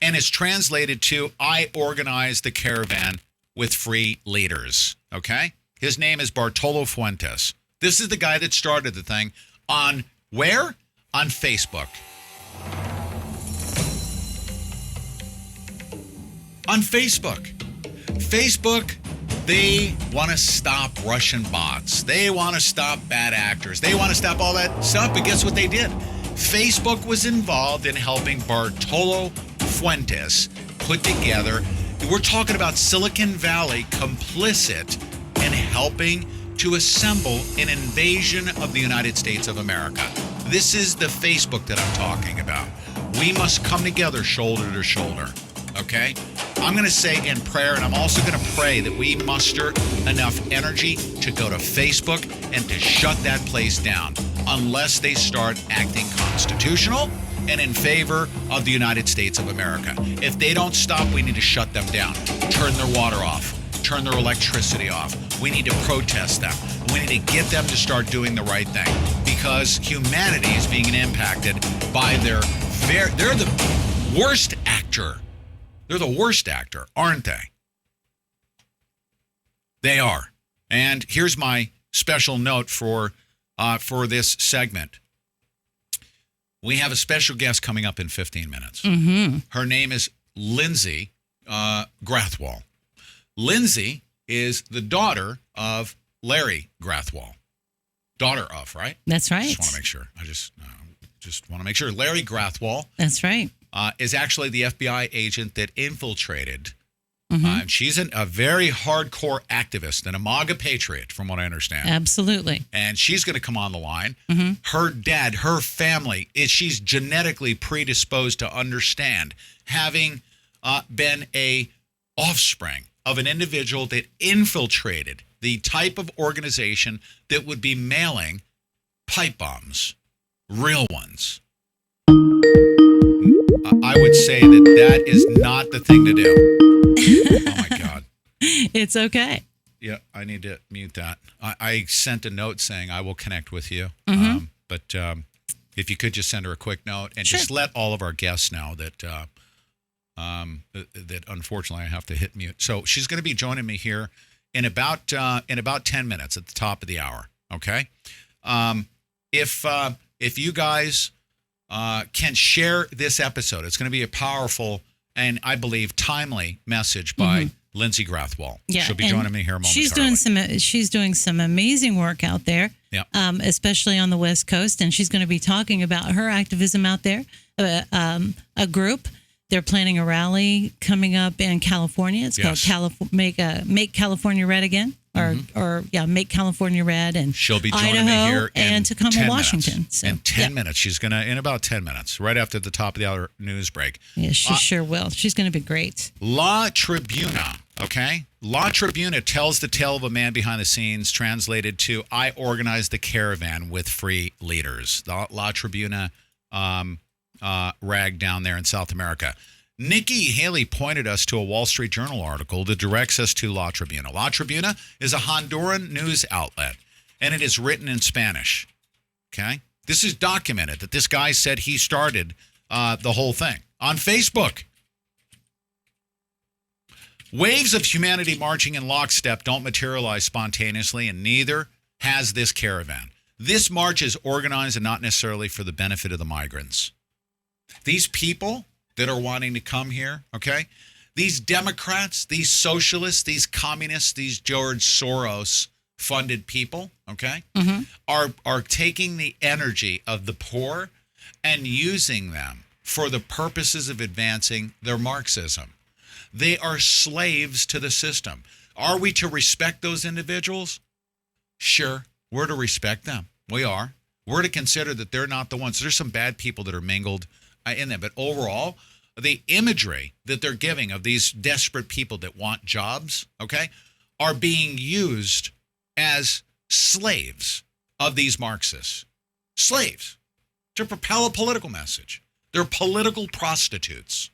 and is translated to I organized the caravan with free leaders, okay? His name is Bartolo Fuentes. This is the guy that started the thing on where? On Facebook. On Facebook. Facebook, they want to stop Russian bots. They want to stop bad actors. They want to stop all that stuff, but guess what they did? Facebook was involved in helping Bartolo Fuentes put together, we're talking about Silicon Valley complicit in helping to assemble an invasion of the United States of America. This is the Facebook that I'm talking about. We must come together shoulder to shoulder. Okay? I'm going to say in prayer, and I'm also going to pray that we muster enough energy to go to Facebook and to shut that place down unless they start acting constitutional and in favor of the United States of America. If they don't stop, we need to shut them down, turn their water off, turn their electricity off. We need to protest them. We need to get them to start doing the right thing because humanity is being impacted by they're the worst actor. They're the worst actor, aren't they? They are. And here's my special note for this segment. We have a special guest coming up in 15 minutes. Mm-hmm. Her name is Lindsay Grathwohl. Lindsay is the daughter of Larry Grathwohl. Daughter of, right? That's right. Just want to make sure. I just want to make sure. Larry Grathwohl. That's right. Is actually the FBI agent that infiltrated. Mm-hmm. She's a very hardcore activist and a MAGA patriot, from what I understand. Absolutely. And she's going to come on the line. Mm-hmm. Her dad, her family, she's genetically predisposed to understand, having been a offspring of an individual that infiltrated the type of organization that would be mailing pipe bombs, real ones. I would say that is not the thing to do. Oh, my God. It's okay. I need to mute that. I sent a note saying I will connect with you. But if you could just send her a quick note and just let all of our guests know that that unfortunately I have to hit mute. So she's going to be joining me here in about 10 minutes at the top of the hour. Okay. If you guys can share this episode, it's going to be a powerful and I believe timely message by Lindsay Grathwall. Yeah, she'll be joining me here momentarily. She's doing some amazing work out there, especially on the West Coast, and she's going to be talking about her activism out there. A group, they're planning a rally coming up in California. It's called Make California Red Again, or Make California Red, and she'll be joining Idaho me here and Tacoma, Washington. So, in 10 minutes, she's gonna in about 10 minutes, right after the top of the hour news break. Yeah, she sure will. She's going to be great. La Tribuna, okay? La Tribuna tells the tale of a man behind the scenes, translated to I organized the caravan with free leaders. The La Tribuna rag down there in South America. Nikki Haley pointed us to a Wall Street Journal article that directs us to La Tribuna. La Tribuna is a Honduran news outlet, and it is written in Spanish. Okay? This is documented that this guy said he started the whole thing on Facebook. Waves of humanity marching in lockstep don't materialize spontaneously, and neither has this caravan. This march is organized and not necessarily for the benefit of the migrants. These people that are wanting to come here, okay? These Democrats, these socialists, these communists, these George Soros-funded people, okay, are taking the energy of the poor and using them for the purposes of advancing their Marxism. They are slaves to the system. Are we to respect those individuals? Sure, we're to respect them. We are. We're to consider that they're not the ones. There's some bad people that are mingled in them. But overall, the imagery that they're giving of these desperate people that want jobs, okay, are being used as slaves of these Marxists. Slaves to propel a political message. They're political prostitutes.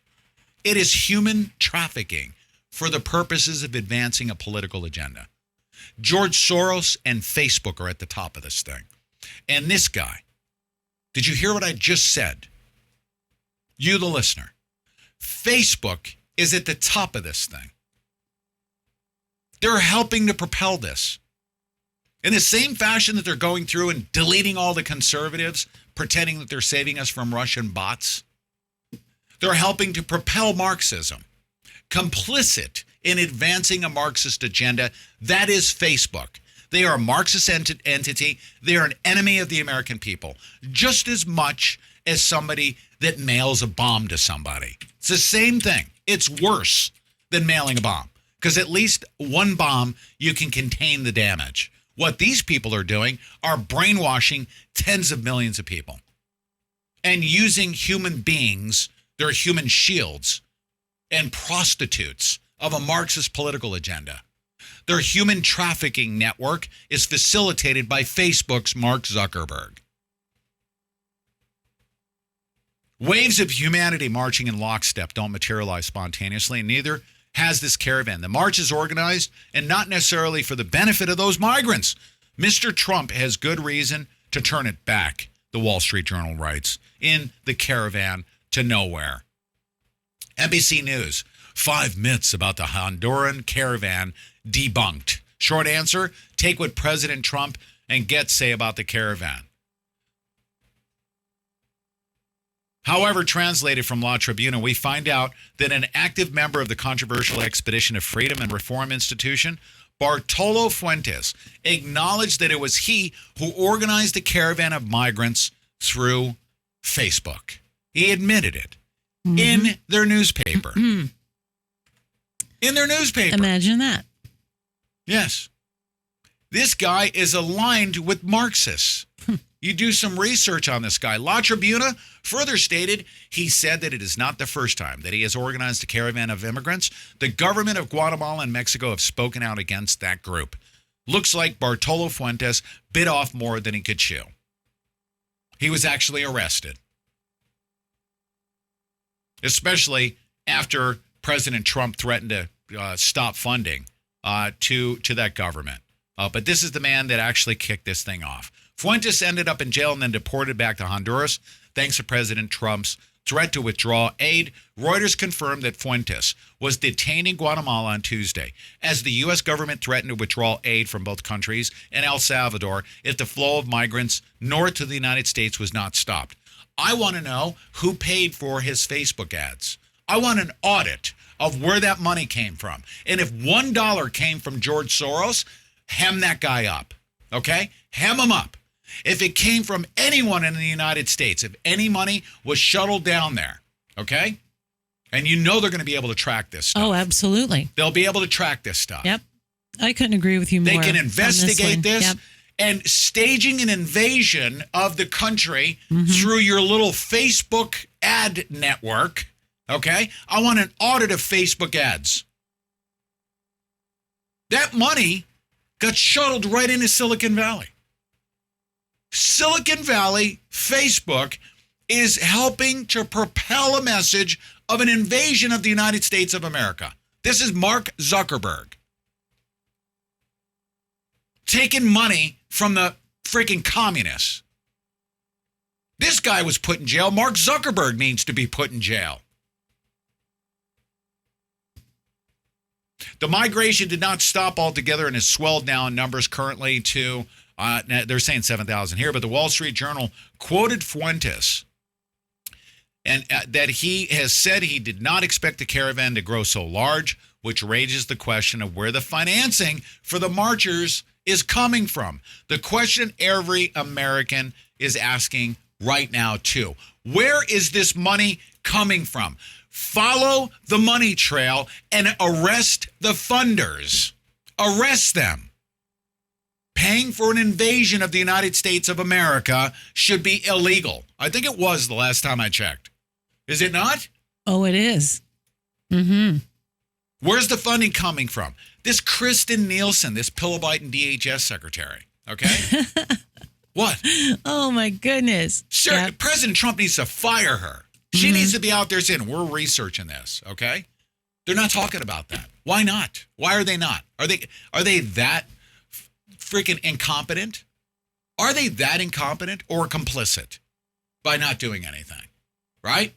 It is human trafficking for the purposes of advancing a political agenda. George Soros and Facebook are at the top of this thing. And this guy, did you hear what I just said? You, the listener. Facebook is at the top of this thing. They're helping to propel this. In the same fashion that they're going through and deleting all the conservatives, pretending that they're saving us from Russian bots, they're helping to propel Marxism. Complicit in advancing a Marxist agenda, that is Facebook. They are a Marxist entity. They are an enemy of the American people, just as much as somebody that mails a bomb to somebody. It's the same thing. It's worse than mailing a bomb because at least one bomb, you can contain the damage. What these people are doing are brainwashing tens of millions of people and using human beings, their human shields and prostitutes of a Marxist political agenda. Their human trafficking network is facilitated by Facebook's Mark Zuckerberg. Waves of humanity marching in lockstep don't materialize spontaneously, and neither has this caravan. The march is organized and not necessarily for the benefit of those migrants. Mr. Trump has good reason to turn it back, the Wall Street Journal writes, in the caravan to nowhere. NBC News, 5 myths about the Honduran caravan debunked. Short answer, take what President Trump and Getz say about the caravan. However, translated from La Tribuna, we find out that an active member of the controversial Expedition of Freedom and Reform Institution, Bartolo Fuentes, acknowledged that it was he who organized the caravan of migrants through Facebook. He admitted it in their newspaper. In their newspaper. Imagine that. Yes. This guy is aligned with Marxists. You do some research on this guy. La Tribuna further stated, he said that it is not the first time that he has organized a caravan of immigrants. The government of Guatemala and Mexico have spoken out against that group. Looks like Bartolo Fuentes bit off more than he could chew. He was actually arrested. Especially after President Trump threatened to stop funding to that government. But this is the man that actually kicked this thing off. Fuentes ended up in jail and then deported back to Honduras thanks to President Trump's threat to withdraw aid. Reuters confirmed that Fuentes was detained in Guatemala on Tuesday as the U.S. government threatened to withdraw aid from both countries and El Salvador if the flow of migrants north to the United States was not stopped. I want to know who paid for his Facebook ads. I want an audit of where that money came from. And if $1 came from George Soros, hem that guy up, okay? Hem him up. If it came from anyone in the United States, if any money was shuttled down there, okay? And you know they're going to be able to track this stuff. Oh, absolutely. They'll be able to track this stuff. Yep. I couldn't agree with you more. They can investigate this. Yep. And staging an invasion of the country through your little Facebook ad network, okay? I want an audit of Facebook ads. That money got shuttled right into Silicon Valley. Silicon Valley, Facebook, is helping to propel a message of an invasion of the United States of America. This is Mark Zuckerberg taking money from the freaking communists. This guy was put in jail. Mark Zuckerberg needs to be put in jail. The migration did not stop altogether and has swelled now in numbers currently to, they're saying 7,000 here, but the Wall Street Journal quoted Fuentes and that he has said he did not expect the caravan to grow so large, which raises the question of where the financing for the marchers is coming from. The question every American is asking right now, too. Where is this money coming from? Follow the money trail and arrest the funders. Arrest them. Paying for an invasion of the United States of America should be illegal. I think it was the last time I checked. Is it not? Oh, it is. Mm-hmm. Where's the funding coming from? This Kristen Nielsen, this pillow-biting DHS secretary, okay? What? Oh, my goodness. Sir, yep. President Trump needs to fire her. She needs to be out there saying, we're researching this, okay? They're not talking about that. Why not? Why are they not? Are they that freaking incompetent? Are they that incompetent or complicit by not doing anything, right?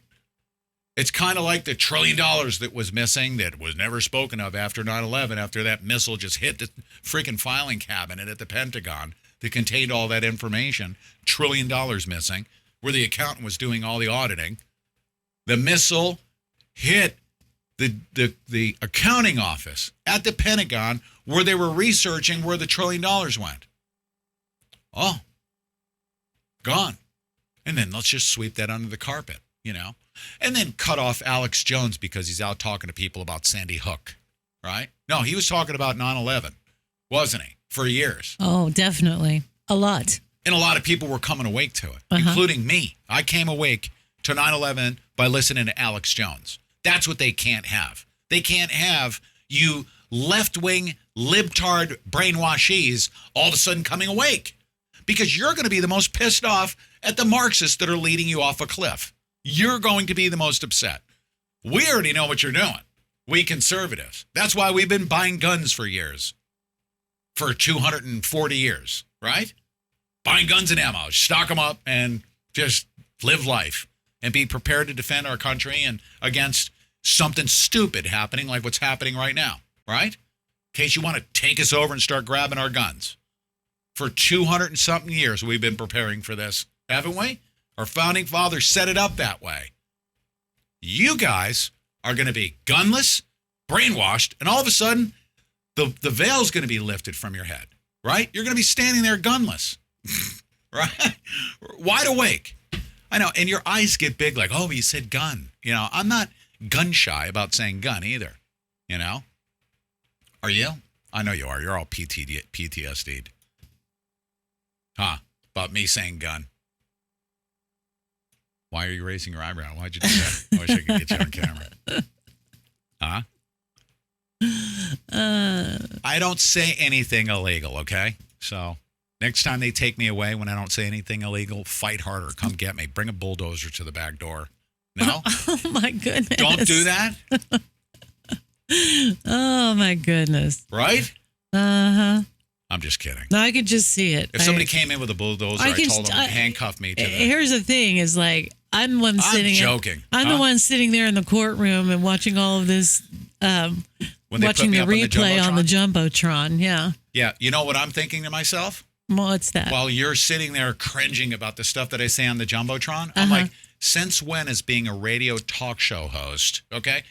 It's kind of like the $1 trillion that was missing that was never spoken of after 9/11, after that missile just hit the freaking filing cabinet at the Pentagon that contained all that information. $1 trillion missing, where the accountant was doing all the auditing. The missile hit the accounting office at the Pentagon where they were researching where the $1 trillion went. Oh, gone. And then let's just sweep that under the carpet, you know? And then cut off Alex Jones because he's out talking to people about Sandy Hook, right? No, he was talking about 9/11, wasn't he? For years. Oh, definitely. A lot. And a lot of people were coming awake to it, including me. I came awake to 9/11 by listening to Alex Jones. That's what they can't have. They can't have you left-wing libtard brainwashees all of a sudden coming awake, because you're going to be the most pissed off at the Marxists that are leading you off a cliff. You're going to be the most upset. We already know what you're doing. We conservatives. That's why we've been buying guns for years. For 240 years, right? Buying guns and ammo, stock them up, and just live life and be prepared to defend our country and against something stupid happening like what's happening right now, right? In case you want to take us over and start grabbing our guns. For 200 and something years, we've been preparing for this, haven't we? Our founding fathers set it up that way. You guys are going to be gunless, brainwashed, and all of a sudden, the veil's going to be lifted from your head, right? You're going to be standing there gunless, right? Wide awake. I know, and your eyes get big like, oh, you said gun. You know, I'm not gun shy about saying gun either, you know? Are you? I know you are. You're all PTSD'd. Huh? About me saying gun. Why are you raising your eyebrow? Why'd you do that? I wish I could get you on camera. Huh? I don't say anything illegal, okay? So next time they take me away when I don't say anything illegal, fight harder. Come get me. Bring a bulldozer to the back door. No? Oh, my goodness. Don't do that? Oh, my goodness. Right? Uh-huh. I'm just kidding. No, I could just see it. If somebody came in with a bulldozer, I told them to handcuff me to the... Here's the thing is like, I'm the one sitting... I'm joking. I'm the one sitting there in the courtroom and watching all of this, watching the replay on the Jumbotron. Yeah. Yeah. You know what I'm thinking to myself? Well, what's that? While you're sitting there cringing about the stuff that I say on the Jumbotron, I'm like, since when is being a radio talk show host, okay?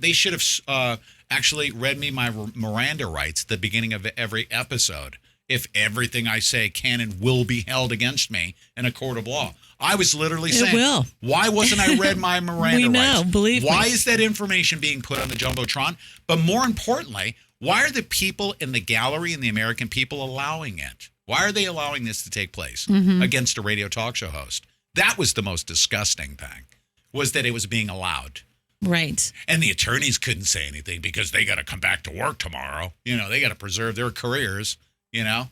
They should have actually read me my Miranda rights at the beginning of every episode. If everything I say can and will be held against me in a court of law. I was literally saying, why wasn't I read my Miranda rights? Believe me. Why is that information being put on the Jumbotron? But more importantly, why are the people in the gallery and the American people allowing it? Why are they allowing this to take place against a radio talk show host? That was the most disgusting thing, was that it was being allowed. Right. And the attorneys couldn't say anything because they got to come back to work tomorrow. You know, they got to preserve their careers, you know.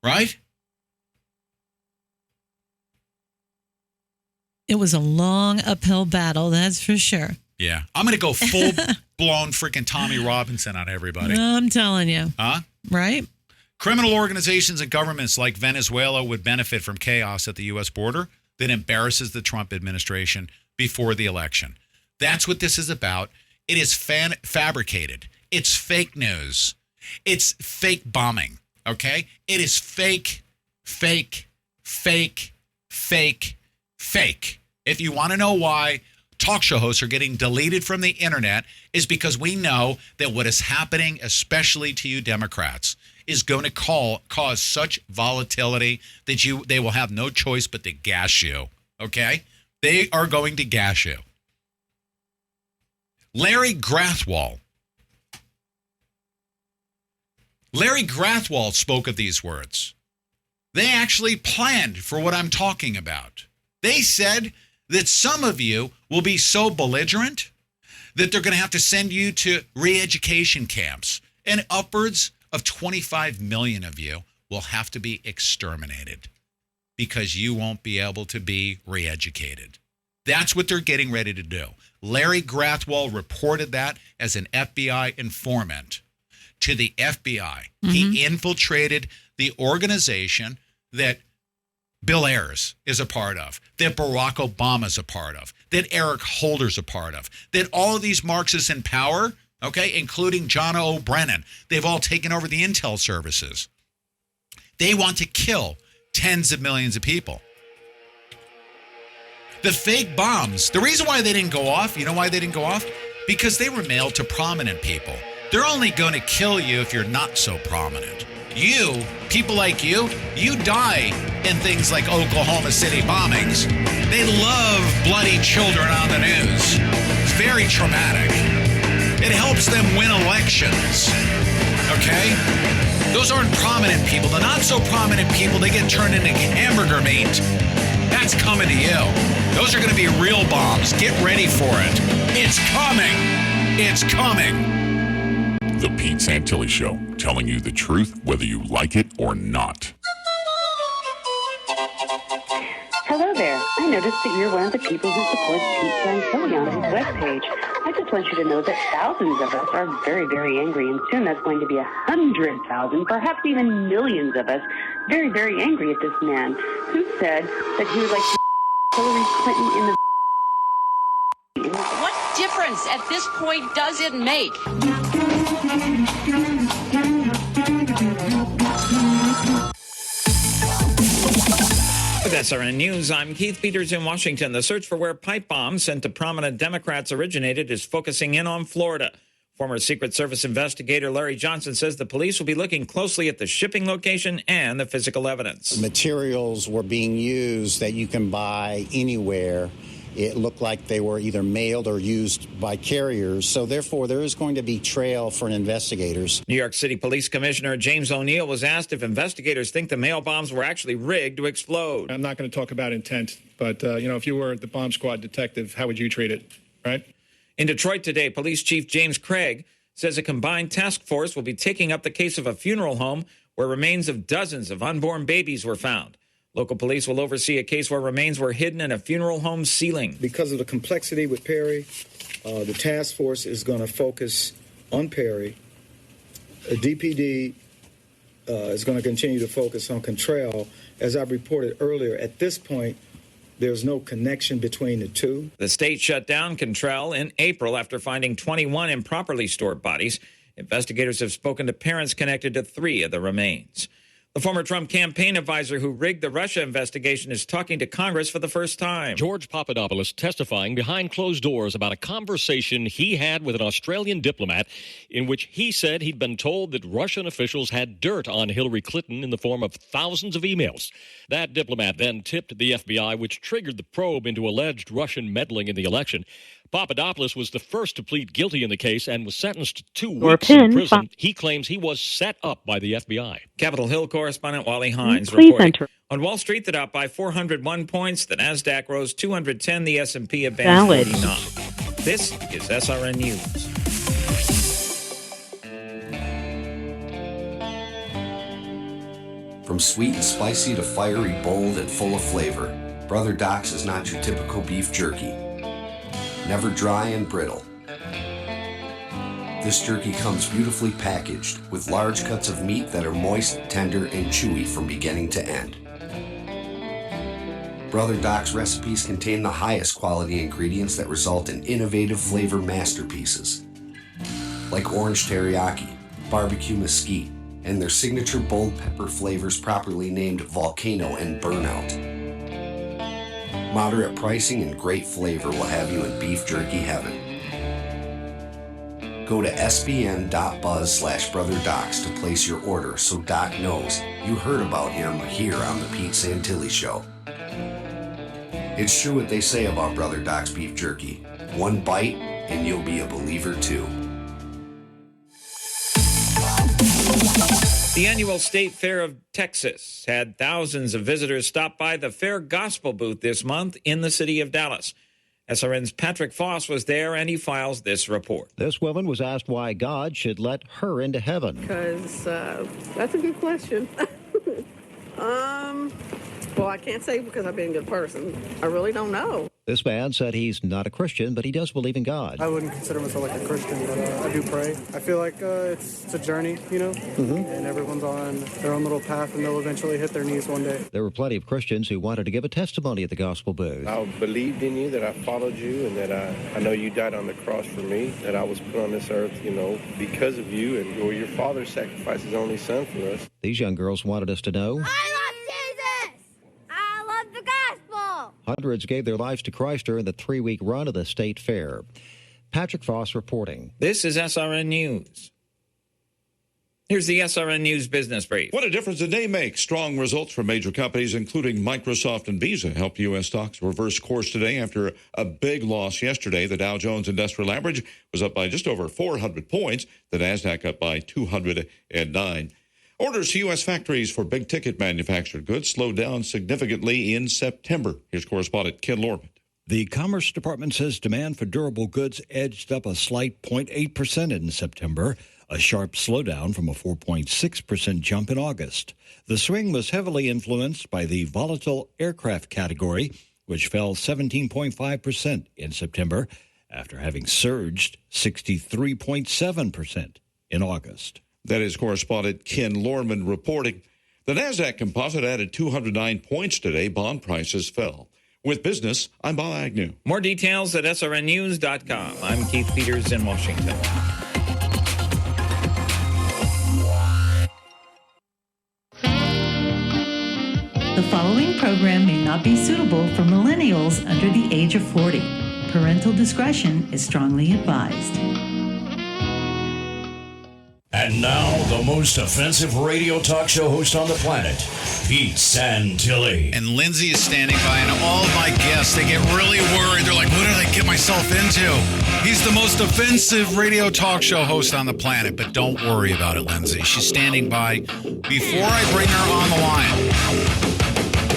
Right? It was a long uphill battle, that's for sure. Yeah. I'm going to go full-blown freaking Tommy Robinson on everybody. I'm telling you. Huh? Right? Criminal organizations and governments like Venezuela would benefit from chaos at the U.S. border that embarrasses the Trump administration before the election. That's what this is about. It is fabricated. It's fake news. It's fake bombing, okay? It is fake, fake, fake, fake, fake. If you want to know why talk show hosts are getting deleted from the internet, is because we know that what is happening, especially to you Democrats, is going to cause such volatility that they will have no choice but to gash you, okay? They are going to gash you. Larry Grathwohl spoke of these words. They actually planned for what I'm talking about. They said that some of you will be so belligerent that they're going to have to send you to re-education camps, and upwards of 25 million of you will have to be exterminated because you won't be able to be re-educated. That's what they're getting ready to do. Larry Grathwohl reported that as an FBI informant to the FBI. He infiltrated the organization that Bill Ayers is a part of, that Barack Obama is a part of, that Eric Holder's a part of, that all of these Marxists in power, okay, including John O'Brien, they've all taken over the intel services. They want to kill tens of millions of people. The fake bombs, the reason why they didn't go off, you know why they didn't go off? Because they were mailed to prominent people. They're only going to kill you if you're not so prominent. You, people like you die in things like Oklahoma City bombings. They love bloody children on the news. It's very traumatic. It helps them win elections. Okay? Those aren't prominent people. The not so prominent people, they get turned into hamburger meat. That's coming to you. Those are going to be real bombs. Get ready for it. It's coming. It's coming. The Pete Santilli Show, telling you the truth whether you like it or not. Hello there. I noticed that you're one of the people who supports Pete Santilli on his webpage. I just want you to know that thousands of us are very, very angry, and soon that's going to be 100,000, perhaps even millions of us, very, very angry at this man who said that he would like to Hillary Clinton in the... What difference at this point does it make? With SRN News, I'm Keith Peters in Washington. The search for where pipe bombs sent to prominent Democrats originated is focusing in on Florida. Former Secret Service investigator Larry Johnson says the police will be looking closely at the shipping location and the physical evidence. Materials were being used that you can buy anywhere. It looked like they were either mailed or used by carriers. So therefore, there is going to be trail for investigators. New York City Police Commissioner James O'Neill was asked if investigators think the mail bombs were actually rigged to explode. I'm not going to talk about intent, but, if you were the bomb squad detective, how would you treat it, right? In Detroit today, Police Chief James Craig says a combined task force will be taking up the case of a funeral home where remains of dozens of unborn babies were found. Local police will oversee a case where remains were hidden in a funeral home ceiling. Because of the complexity with Perry, the task force is going to focus on Perry. DPD is going to continue to focus on Cantrell. As I reported earlier, at this point, there's no connection between the two. The state shut down Cantrell in April after finding 21 improperly stored bodies. Investigators have spoken to parents connected to 3 of the remains. The former Trump campaign advisor who rigged the Russia investigation is talking to Congress for the first time. George Papadopoulos testifying behind closed doors about a conversation he had with an Australian diplomat in which he said he'd been told that Russian officials had dirt on Hillary Clinton in the form of thousands of emails. That diplomat then tipped the FBI, which triggered the probe into alleged Russian meddling in the election. Papadopoulos was the first to plead guilty in the case and was sentenced to 2 weeks in prison. He claims he was set up by the FBI. Capitol Hill correspondent Wally Hines reporting. On Wall Street, the Dow by 401 points. The Nasdaq rose 210. The S&P advanced 49. This is SRN News. From sweet and spicy to fiery, bold, and full of flavor, Brother Doc's is not your typical beef jerky. Never dry and brittle. This jerky comes beautifully packaged with large cuts of meat that are moist, tender, and chewy from beginning to end. Brother Doc's recipes contain the highest quality ingredients that result in innovative flavor masterpieces, like orange teriyaki, barbecue mesquite, and their signature bold pepper flavors properly named Volcano and Burnout. Moderate pricing and great flavor will have you in beef jerky heaven. Go to sbn.buzz/brotherdocs to place your order so Doc knows you heard about him here on the Pete Santilli Show. It's true what they say about Brother Doc's beef jerky. One bite and you'll be a believer too. The annual State Fair of Texas had thousands of visitors stop by the Fair Gospel booth this month in the city of Dallas. SRN's Patrick Foss was there, and he files this report. This woman was asked why God should let her into heaven. Because that's a good question. Well, I can't say because I've been a good person. I really don't know. This man said he's not a Christian, but he does believe in God. I wouldn't consider myself like a Christian, but I do pray. I feel like it's a journey, you know, and everyone's on their own little path, and they'll eventually hit their knees one day. There were plenty of Christians who wanted to give a testimony at the gospel booth. I believed in you, that I followed you, and that I know you died on the cross for me, that I was put on this earth, you know, because of you, and your father sacrificed his only son for us. These young girls wanted us to know. Hundreds gave their lives to Christ during the 3-week run of the state fair. Patrick Foss reporting. This is SRN News. Here's the SRN News Business Brief. What a difference a day makes. Strong results from major companies, including Microsoft and Visa, helped U.S. stocks reverse course today after a big loss yesterday. The Dow Jones Industrial Average was up by just over 400 points. The Nasdaq up by 209. Orders to U.S. factories for big-ticket manufactured goods slowed down significantly in September. Here's correspondent Ken Lorman. The Commerce Department says demand for durable goods edged up a slight 0.8% in September, a sharp slowdown from a 4.6% jump in August. The swing was heavily influenced by the volatile aircraft category, which fell 17.5% in September after having surged 63.7% in August. That is correspondent Ken Lorman reporting. The Nasdaq Composite added 209 points today. Bond prices fell. With business, I'm Bob Agnew. More details at srnnews.com. I'm Keith Peters in Washington. The following program may not be suitable for millennials under the age of 40. Parental discretion is strongly advised. And now, the most offensive radio talk show host on the planet, Pete Santilli. And Lindsay is standing by, and all of my guests, they get really worried. They're like, what did I get myself into? He's the most offensive radio talk show host on the planet, but don't worry about it, Lindsay. She's standing by. Before I bring her on the line,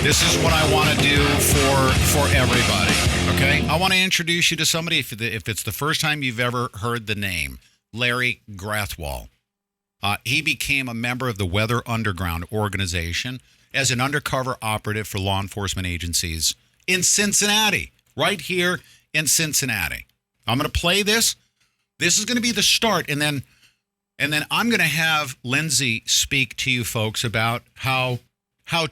this is what I want to do for everybody, okay? I want to introduce you to somebody, if it's the first time you've ever heard the name, Larry Grathwohl. He became a member of the Weather Underground organization, as an undercover operative for law enforcement agencies in Cincinnati, right here in Cincinnati. I'm going to play this. This is going to be the start, and then I'm going to have Lindsay speak to you folks about how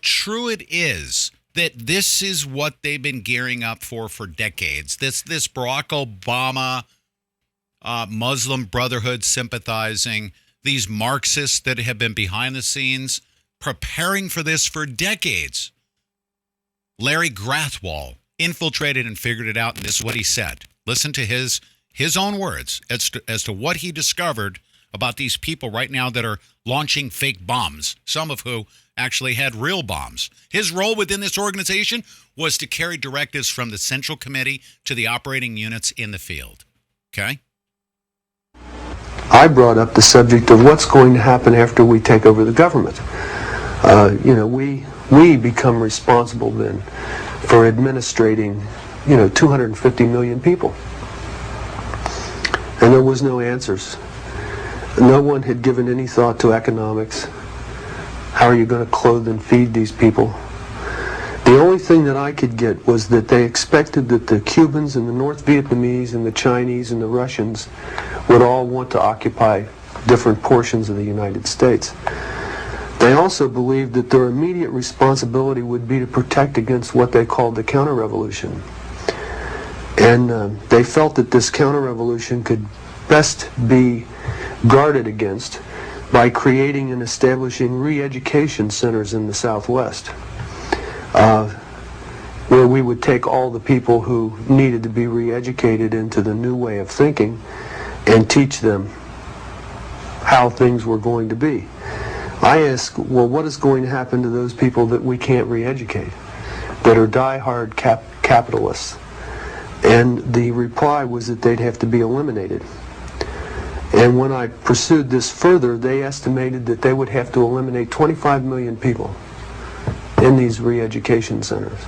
true it is that this is what they've been gearing up for decades. This Barack Obama Muslim Brotherhood sympathizing, these Marxists that have been behind the scenes preparing for this for decades. Larry Grathwohl infiltrated and figured it out, and this is what he said. Listen to his own words as to what he discovered about these people right now that are launching fake bombs, some of who actually had real bombs. His role within this organization was to carry directives from the Central Committee to the operating units in the field. Okay? I brought up the subject of what's going to happen after we take over the government. We become responsible then for administrating, 250 million people. And there was no answers. No one had given any thought to economics. How are you going to clothe and feed these people? The only thing that I could get was that they expected that the Cubans and the North Vietnamese and the Chinese and the Russians would all want to occupy different portions of the United States. They also believed that their immediate responsibility would be to protect against what they called the counter-revolution. And they felt that this counter-revolution could best be guarded against by creating and establishing re-education centers in the Southwest, where we would take all the people who needed to be re-educated into the new way of thinking and teach them how things were going to be. I ask, well, what is going to happen to those people that we can't re-educate, that are die-hard capitalists? And the reply was that they'd have to be eliminated. And when I pursued this further, they estimated that they would have to eliminate 25 million people in these re-education centers.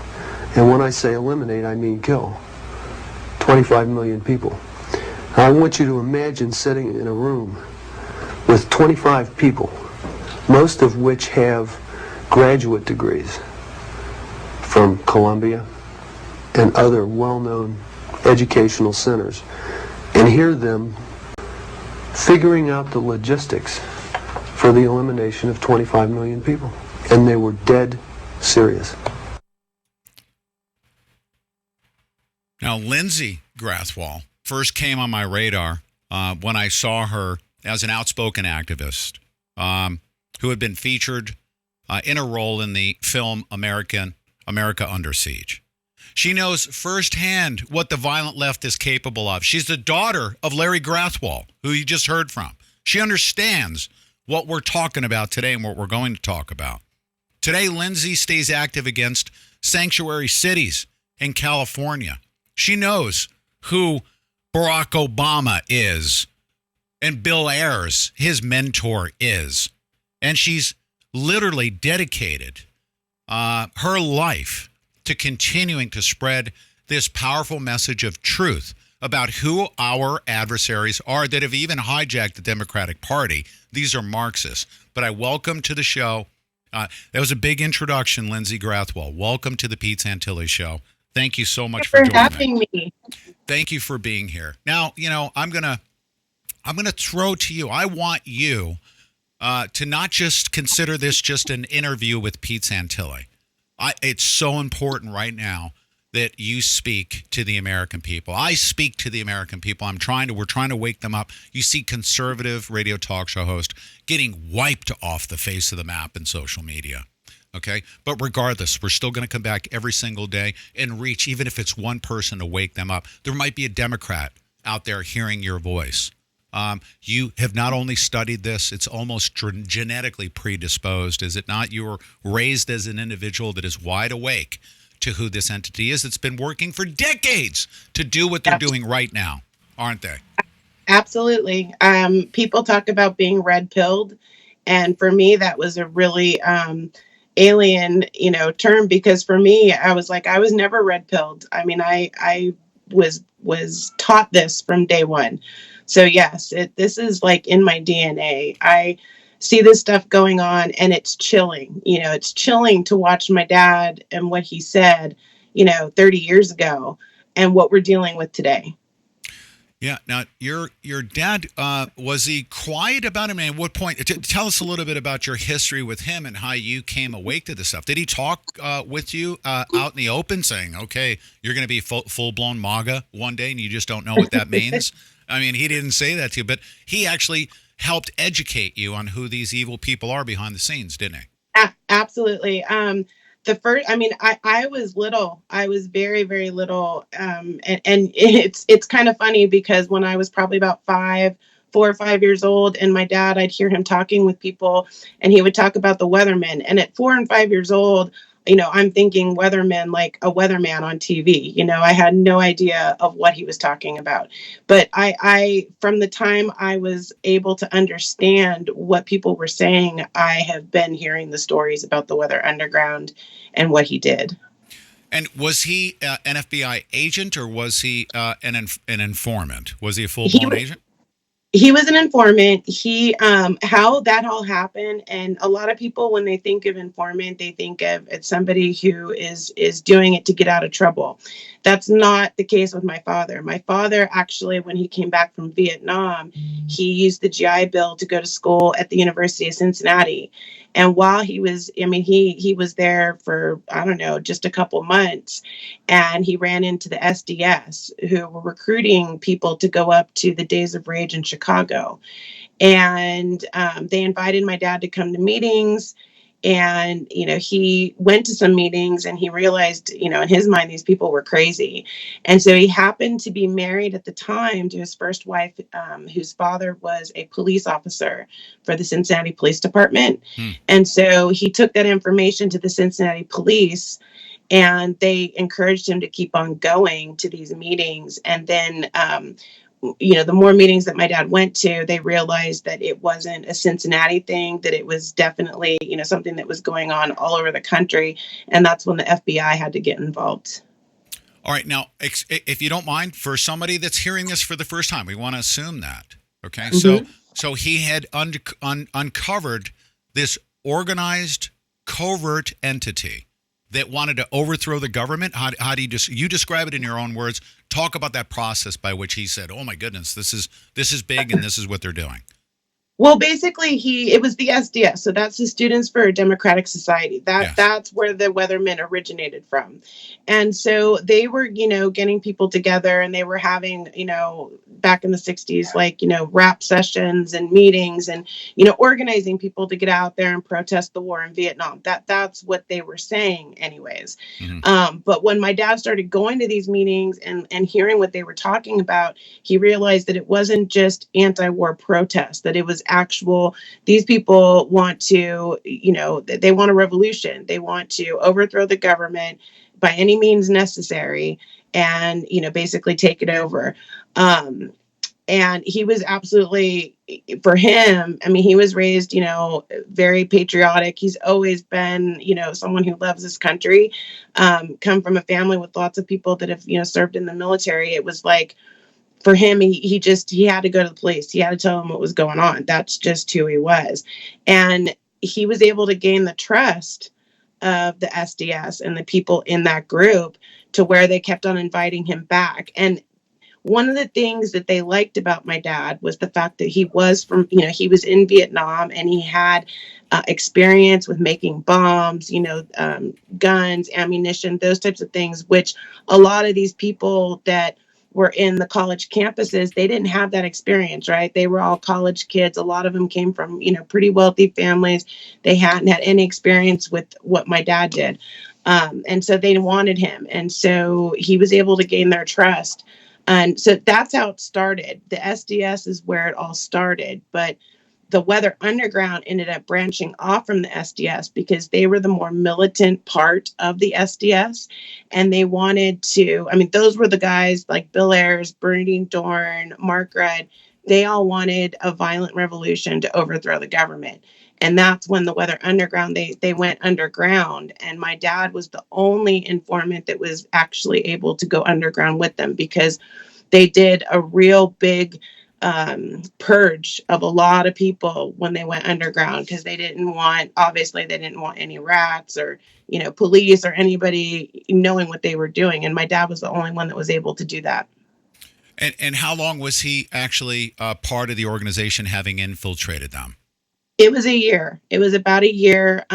And when I say eliminate, I mean kill. 25 million people. I want you to imagine sitting in a room with 25 people, most of which have graduate degrees from Columbia and other well-known educational centers, and hear them figuring out the logistics for the elimination of 25 million people. And they were dead serious. Now, Lindsay Grathwohl first came on my radar when I saw her as an outspoken activist who had been featured in a role in the film America Under Siege. She knows firsthand what the violent left is capable of. She's the daughter of Larry Grathwohl, who you just heard from. She understands what we're talking about today and what we're going to talk about. Today, Lindsay stays active against sanctuary cities in California. She knows who Barack Obama is and Bill Ayers, his mentor, is. And she's literally dedicated her life to continuing to spread this powerful message of truth about who our adversaries are that have even hijacked the Democratic Party. These are Marxists. But I welcome to the show. That was a big introduction, Lindsay Grathwohl. Welcome to the Pete Santilli Show. Thank you so much for having me. Thank you for being here. Now, I'm gonna throw to you. I want you to not just consider this just an interview with Pete Santilli. It's so important right now that you speak to the American people. I speak to the American people. We're trying to wake them up. You see conservative radio talk show host getting wiped off the face of the map in social media. Okay? But regardless, we're still going to come back every single day and reach, even if it's one person, to wake them up. There might be a Democrat out there hearing your voice. You have not only studied this, it's almost genetically predisposed, is it not? You were raised as an individual that is wide awake to who this entity is. It's been working for decades to do what they're doing right now, aren't they? Absolutely. People talk about being red-pilled, and for me, that was a really alien, term, because for me, I was never red-pilled. I mean, I was taught this from day one. So yes, this is like in my DNA. see this stuff going on, and it's chilling. It's chilling to watch my dad and what he said, 30 years ago and what we're dealing with today. Yeah. Now, your dad, was he quiet about him? And at what point? Tell us a little bit about your history with him and how you came awake to this stuff. Did he talk with you out in the open, saying, "Okay, you're going to be full blown MAGA one day, and you just don't know what that means"? I mean, he didn't say that to you, but he actually helped educate you on who these evil people are behind the scenes, didn't he? Absolutely. I was little. I was very, very little. And it's kind of funny because when I was probably about 4 or 5 years old, and my dad, I'd hear him talking with people, and he would talk about the weathermen. And at 4 and 5 years old, I'm thinking weatherman, like a weatherman on TV. I had no idea of what he was talking about. But I from the time I was able to understand what people were saying, I have been hearing the stories about the Weather Underground and what he did. And was he an FBI agent, or was he an informant? Was he a full-blown agent? He was an informant. How that all happened, and a lot of people, when they think of informant, they think of it's somebody who is doing it to get out of trouble. That's not the case with my father. My father, actually, when he came back from Vietnam, he used the GI Bill to go to school at the University of Cincinnati. And while he was, he was there for, I don't know, just a couple months, and he ran into the SDS, who were recruiting people to go up to the Days of Rage in Chicago. And they invited my dad to come to meetings. And, he went to some meetings, and he realized, in his mind, these people were crazy. And so he happened to be married at the time to his first wife, whose father was a police officer for the Cincinnati Police Department. And so he took that information to the Cincinnati police, and they encouraged him to keep on going to these meetings. And then, the more meetings that my dad went to, they realized that it wasn't a Cincinnati thing, that it was definitely, something that was going on all over the country. And that's when the FBI had to get involved. All right. Now, if you don't mind, for somebody that's hearing this for the first time, we want to assume that. Okay. Mm-hmm. So he had uncovered this organized, covert entity that wanted to overthrow the government. How do you describe it in your own words? Talk about that process by which he said, "Oh my goodness, this is big, and this is what they're doing." Well, basically, it was the SDS. So that's the Students for a Democratic Society. That's where the Weathermen originated from. And so they were, getting people together, and they were having, back in the 60s, like, rap sessions and meetings, and, organizing people to get out there and protest the war in Vietnam. That's what they were saying anyways. Mm-hmm. But when my dad started going to these meetings and hearing what they were talking about, he realized that it wasn't just anti-war protest, that it was actual, these people want to, they want a revolution. They want to overthrow the government by any means necessary and, basically take it over. And he was absolutely, for him, he was raised, very patriotic. He's always been, someone who loves his country, come from a family with lots of people that have, served in the military. It was like, for him, he had to go to the police. He had to tell them what was going on. That's just who he was. And he was able to gain the trust of the SDS and the people in that group to where they kept on inviting him back. And one of the things that they liked about my dad was the fact that he was he was in Vietnam, and he had experience with making bombs, guns, ammunition, those types of things, which a lot of these people that were in the college campuses, they didn't have that experience, right? They were all college kids. A lot of them came from, pretty wealthy families. They hadn't had any experience with what my dad did. And so they wanted him. And so he was able to gain their trust. And so that's how it started. The SDS is where it all started. But the Weather Underground ended up branching off from the SDS because they were the more militant part of the SDS. And they wanted to, those were the guys like Bill Ayers, Bernadine Dorn, Mark Rudd. They all wanted a violent revolution to overthrow the government. And that's when the Weather Underground, they went underground. And my dad was the only informant that was actually able to go underground with them, because they did a real big purge of a lot of people when they went underground, because obviously they didn't want any rats or, police or anybody knowing what they were doing. And my dad was the only one that was able to do that. And how long was he actually part of the organization, having infiltrated them? It was a year. It was about a year.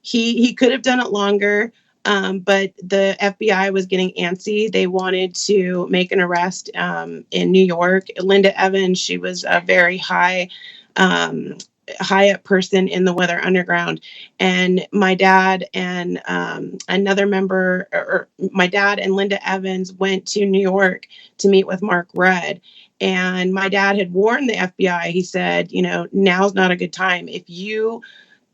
He could have done it longer, but the FBI was getting antsy. They wanted to make an arrest in New York. Linda Evans, she was a very high up person in the Weather Underground, and my dad and another member, or my dad and Linda Evans, went to New York to meet with Mark Rudd. And my dad had warned the FBI. He said, now's not a good time. If you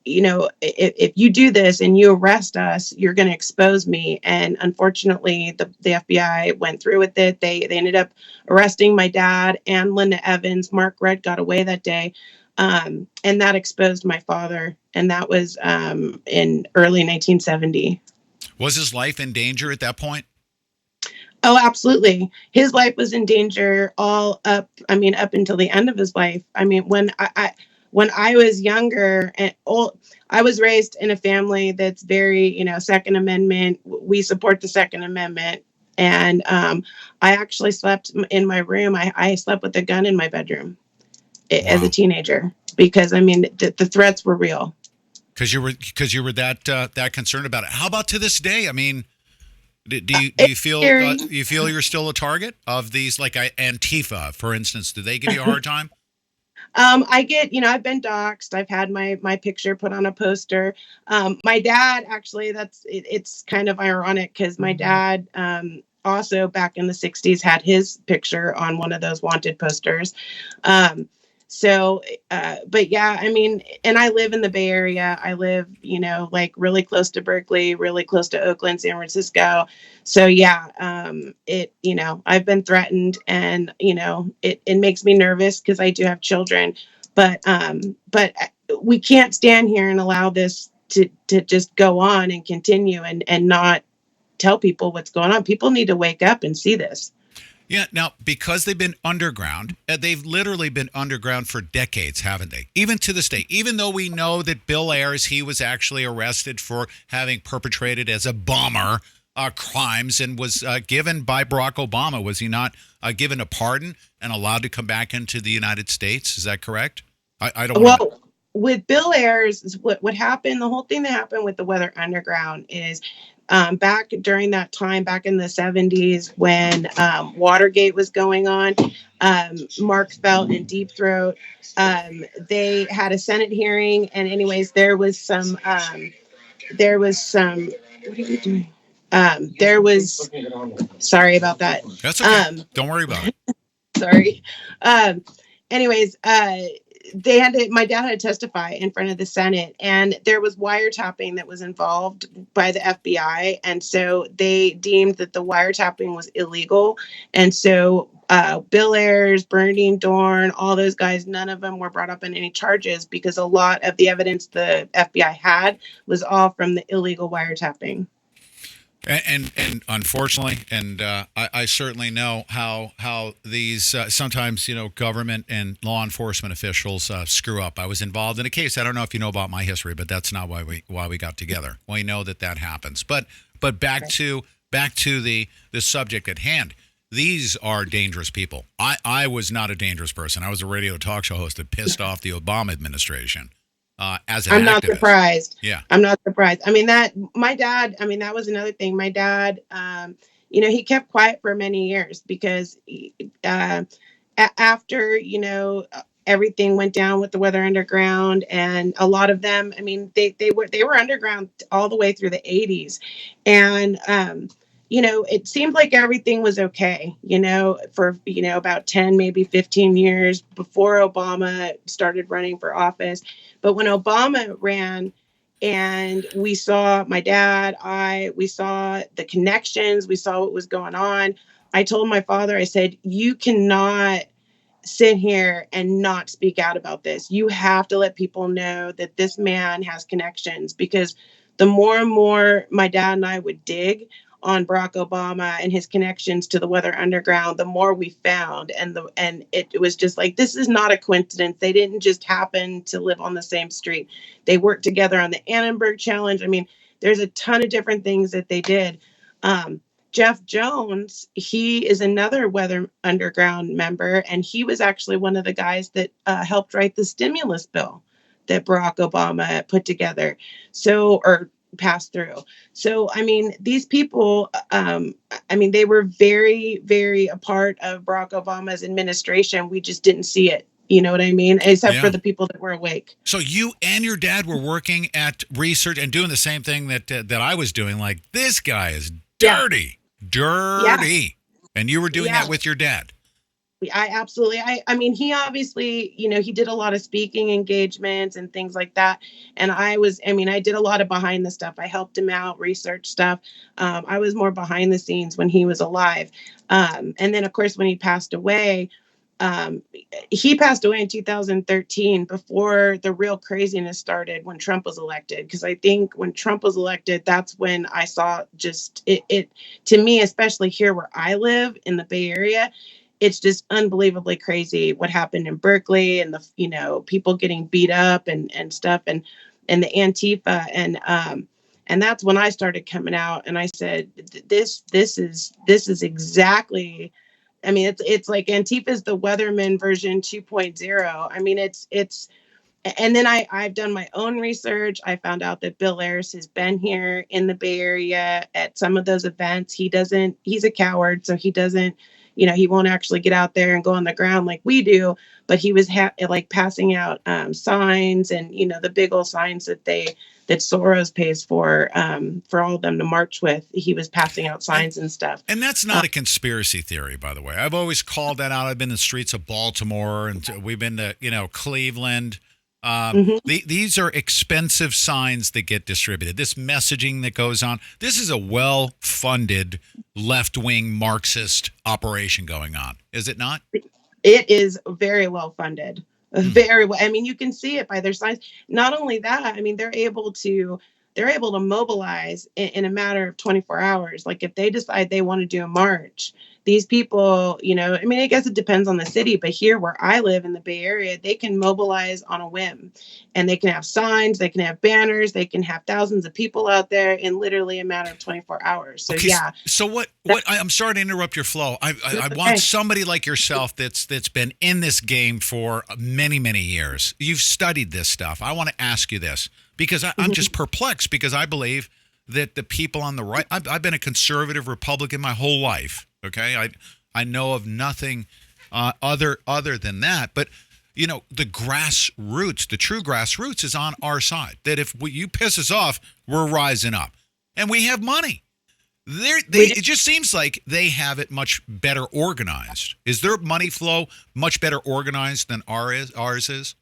do this and you arrest us, you're going to expose me. And unfortunately, the FBI went through with it. They ended up arresting my dad and Linda Evans. Mark Rudd got away that day. And that exposed my father. And that was in early 1970. Was his life in danger at that point? Oh, absolutely. His life was in danger up until the end of his life. I mean, when I was younger and old, I was raised in a family that's very, Second Amendment. We support the Second Amendment. And I actually slept in my room. I slept with a gun in my bedroom as a teenager, because, the threats were real. Because you were that concerned about it. How about to this day? I mean, do you feel you're still a target of these, like Antifa, for instance? Do they give you a hard time? I've been doxxed. I've had my picture put on a poster. My dad, actually, it's kind of ironic, because my dad also back in the 60s had his picture on one of those wanted posters. But yeah, and I live in the Bay Area. I live, really close to Berkeley, really close to Oakland, San Francisco. So yeah, I've been threatened, and, it makes me nervous, because I do have children, but we can't stand here and allow this to just go on and continue and not tell people what's going on. People need to wake up and see this. Yeah. Now, because they've been underground, they've literally been underground for decades, haven't they? Even to this day, even though we know that Bill Ayers, he was actually arrested for having perpetrated as a bomber crimes and was given by Barack Obama. Was he not given a pardon and allowed to come back into the United States? Is that correct? I don't know. Well, with Bill Ayers, what happened, the whole thing that happened with the Weather Underground is back during that time, back in the 70s, when Watergate was going on, Mark Felt and Deep Throat, they had a Senate hearing. And anyways, there was some, what are you doing? Sorry about that. That's okay. Don't worry about it. Sorry. My dad had to testify in front of the Senate, and there was wiretapping that was involved by the FBI. And so they deemed that the wiretapping was illegal. And so Bill Ayers, Bernardine Dorn, all those guys, none of them were brought up in any charges, because a lot of the evidence the FBI had was all from the illegal wiretapping. And unfortunately, and I certainly know how these sometimes, government and law enforcement officials screw up. I was involved in a case. I don't know if you know about my history, but that's not why we got together. We know that happens. But back to the subject at hand. These are dangerous people. I was not a dangerous person. I was a radio talk show host that pissed off the Obama administration. As an I'm activist. not surprised. Yeah. I'm not surprised. My dad, that was another thing. My dad, he kept quiet for many years, because after, everything went down with the Weather Underground, and a lot of them, they were underground all the way through the 80s. And, it seemed like everything was okay, for, about 10, maybe 15 years before Obama started running for office. But when Obama ran, and we saw my dad, we saw the connections, we saw what was going on. I told my father, I said, you cannot sit here and not speak out about this. You have to let people know that this man has connections, because the more and more my dad and I would dig on Barack Obama and his connections to the Weather Underground, the more we found. And it was just like, this is not a coincidence. They didn't just happen to live on the same street. They worked together on the Annenberg Challenge. I mean, there's a ton of different things that they did. Jeff Jones, he is another Weather Underground member, and he was actually one of the guys that helped write the stimulus bill that Barack Obama put together, or passed through. So, I mean, these people, they were very, very a part of Barack Obama's administration. We just didn't see it. You know what I mean? Except for the people that were awake. So you and your dad were working at research and doing the same thing that I was doing. Like, this guy is dirty. Yeah. And you were doing that with your dad. I absolutely. I mean, he obviously, he did a lot of speaking engagements and things like that. And I did a lot of behind the stuff. I helped him out, research stuff. I was more behind the scenes when he was alive. And then, of course, when he passed away in 2013, before the real craziness started when Trump was elected. Because I think when Trump was elected, that's when I saw just it to me, especially here where I live in the Bay Area, it's just unbelievably crazy what happened in Berkeley and the, people getting beat up and stuff and the Antifa. And that's when I started coming out and I said, this is exactly, I mean, it's like Antifa is the Weatherman version 2.0. I mean, it's, and then I've done my own research. I found out that Bill Ayers has been here in the Bay Area at some of those events. He's a coward. So he doesn't, he won't actually get out there and go on the ground like we do, but he was passing out signs and, the big old signs that Soros pays for all of them to march with. He was passing out signs and stuff. And that's not a conspiracy theory, by the way. I've always called that out. I've been in the streets of Baltimore and we've been to, Cleveland. These are expensive signs that get distributed. This messaging that goes on. This is a well-funded left-wing Marxist operation going on, is it not? It is very well-funded. Very well. I mean, you can see it by their signs. Not only that, I mean, they're able to mobilize in a matter of 24 hours. Like if they decide they want to do a march, these people, I guess it depends on the city, but here where I live in the Bay Area, they can mobilize on a whim and they can have signs, they can have banners, they can have thousands of people out there in literally a matter of 24 hours. So, okay, yeah. So what I'm sorry to interrupt your flow. I want somebody like yourself that's been in this game for many, many years. You've studied this stuff. I want to ask you this because I'm just perplexed because I believe that the people on the right, I've been a conservative Republican my whole life. Okay, I know of nothing other than that. But, the grassroots, the true grassroots is on our side. That if you piss us off, we're rising up. And we have money. It just seems like they have it much better organized. Is their money flow much better organized than ours is?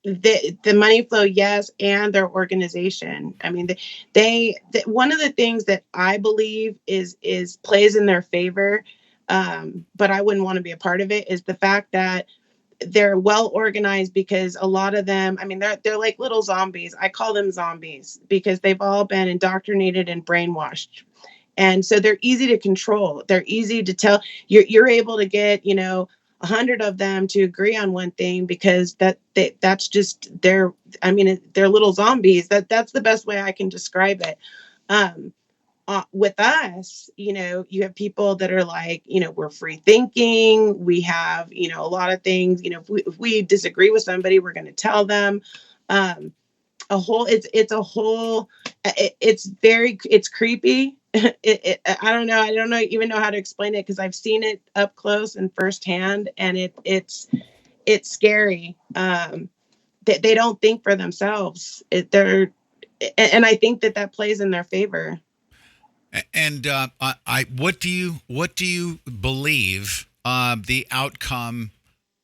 The money flow, yes, and their organization. I mean, they one of the things that I believe is plays in their favor, but I wouldn't want to be a part of it, is the fact that they're well organized because a lot of them, I mean, they're like little zombies. I call them zombies because they've all been indoctrinated and brainwashed. And so they're easy to control. They're easy to tell. You're able to get, 100 of them to agree on one thing because that's just they're little zombies. That's the best way I can describe it. With us, you have people that are like, we're free thinking. We have, a lot of things, if we disagree with somebody, we're going to tell them. It's creepy. I don't know even know how to explain it because I've seen it up close and firsthand, and it's scary. They don't think for themselves. And I think that plays in their favor. And what do you believe the outcome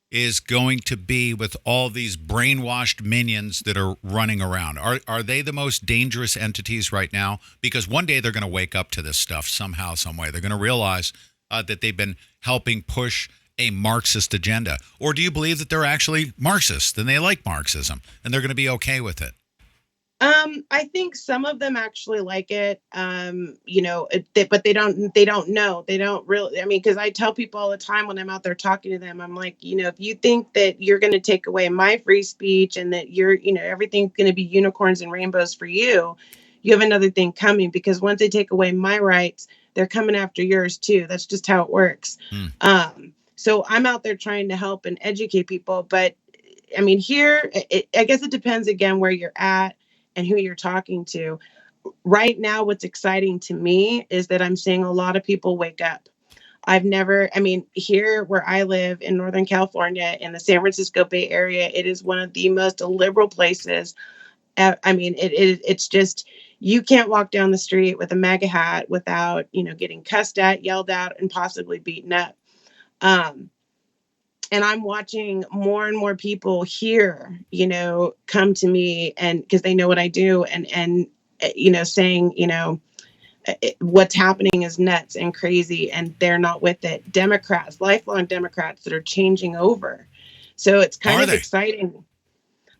is going to be with all these brainwashed minions that are running around? Are they the most dangerous entities right now? Because one day they're going to wake up to this stuff somehow, some way. They're going to realize that they've been helping push a Marxist agenda. Or do you believe that they're actually Marxists and they like Marxism and they're going to be okay with it? I think some of them actually like it. But they don't know. They don't really, I mean, because I tell people all the time when I'm out there talking to them, I'm like, if you think that you're going to take away my free speech and that everything's going to be unicorns and rainbows for you, you have another thing coming, because once they take away my rights, they're coming after yours too. That's just how it works. So I'm out there trying to help and educate people. But I mean, here, I guess it depends again where you're at and who you're talking to. Right now, what's exciting to me is that I'm seeing a lot of people wake up. Here where I live in Northern California, in the San Francisco Bay Area, it is one of the most liberal places. It's just, you can't walk down the street with a MAGA hat without, getting cussed at, yelled at, and possibly beaten up. And I'm watching more and more people here, come to me, and because they know what I do, and saying, what's happening is nuts and crazy, and they're not with it. Democrats, lifelong Democrats that are changing over. So it's kind of exciting.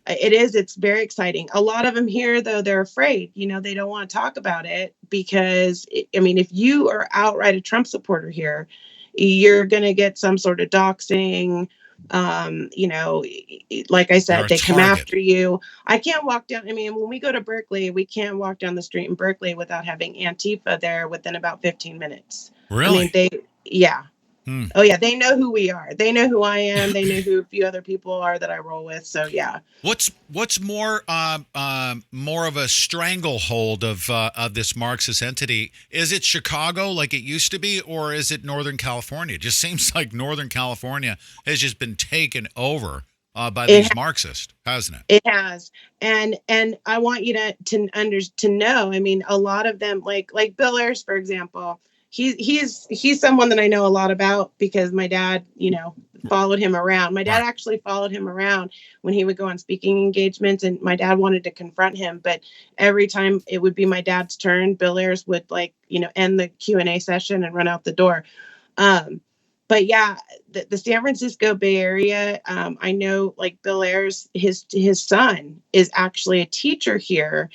It is. It's very exciting. A lot of them here, though, they're afraid. They don't want to talk about it because, if you are outright a Trump supporter here, you're going to get some sort of doxing. Like I said, they come after you. I can't walk down. When we go to Berkeley, we can't walk down the street in Berkeley without having Antifa there within about 15 minutes. Really? Yeah. Oh yeah, they know who we are. They know who I am. They know who a few other people are that I roll with. So yeah. What's more of a stranglehold of this Marxist entity? Is it Chicago like it used to be, or is it Northern California? It just seems like Northern California has just been taken over by these Marxists, hasn't it? It has, and I want you to know. A lot of them, like Bill Ayers, for example. He's someone that I know a lot about because my dad, followed him around. My dad actually followed him around when he would go on speaking engagements, and my dad wanted to confront him. But every time it would be my dad's turn, Bill Ayers would end the Q&A session and run out the door. But yeah, the San Francisco Bay Area, I know Bill Ayers, his son is actually a teacher here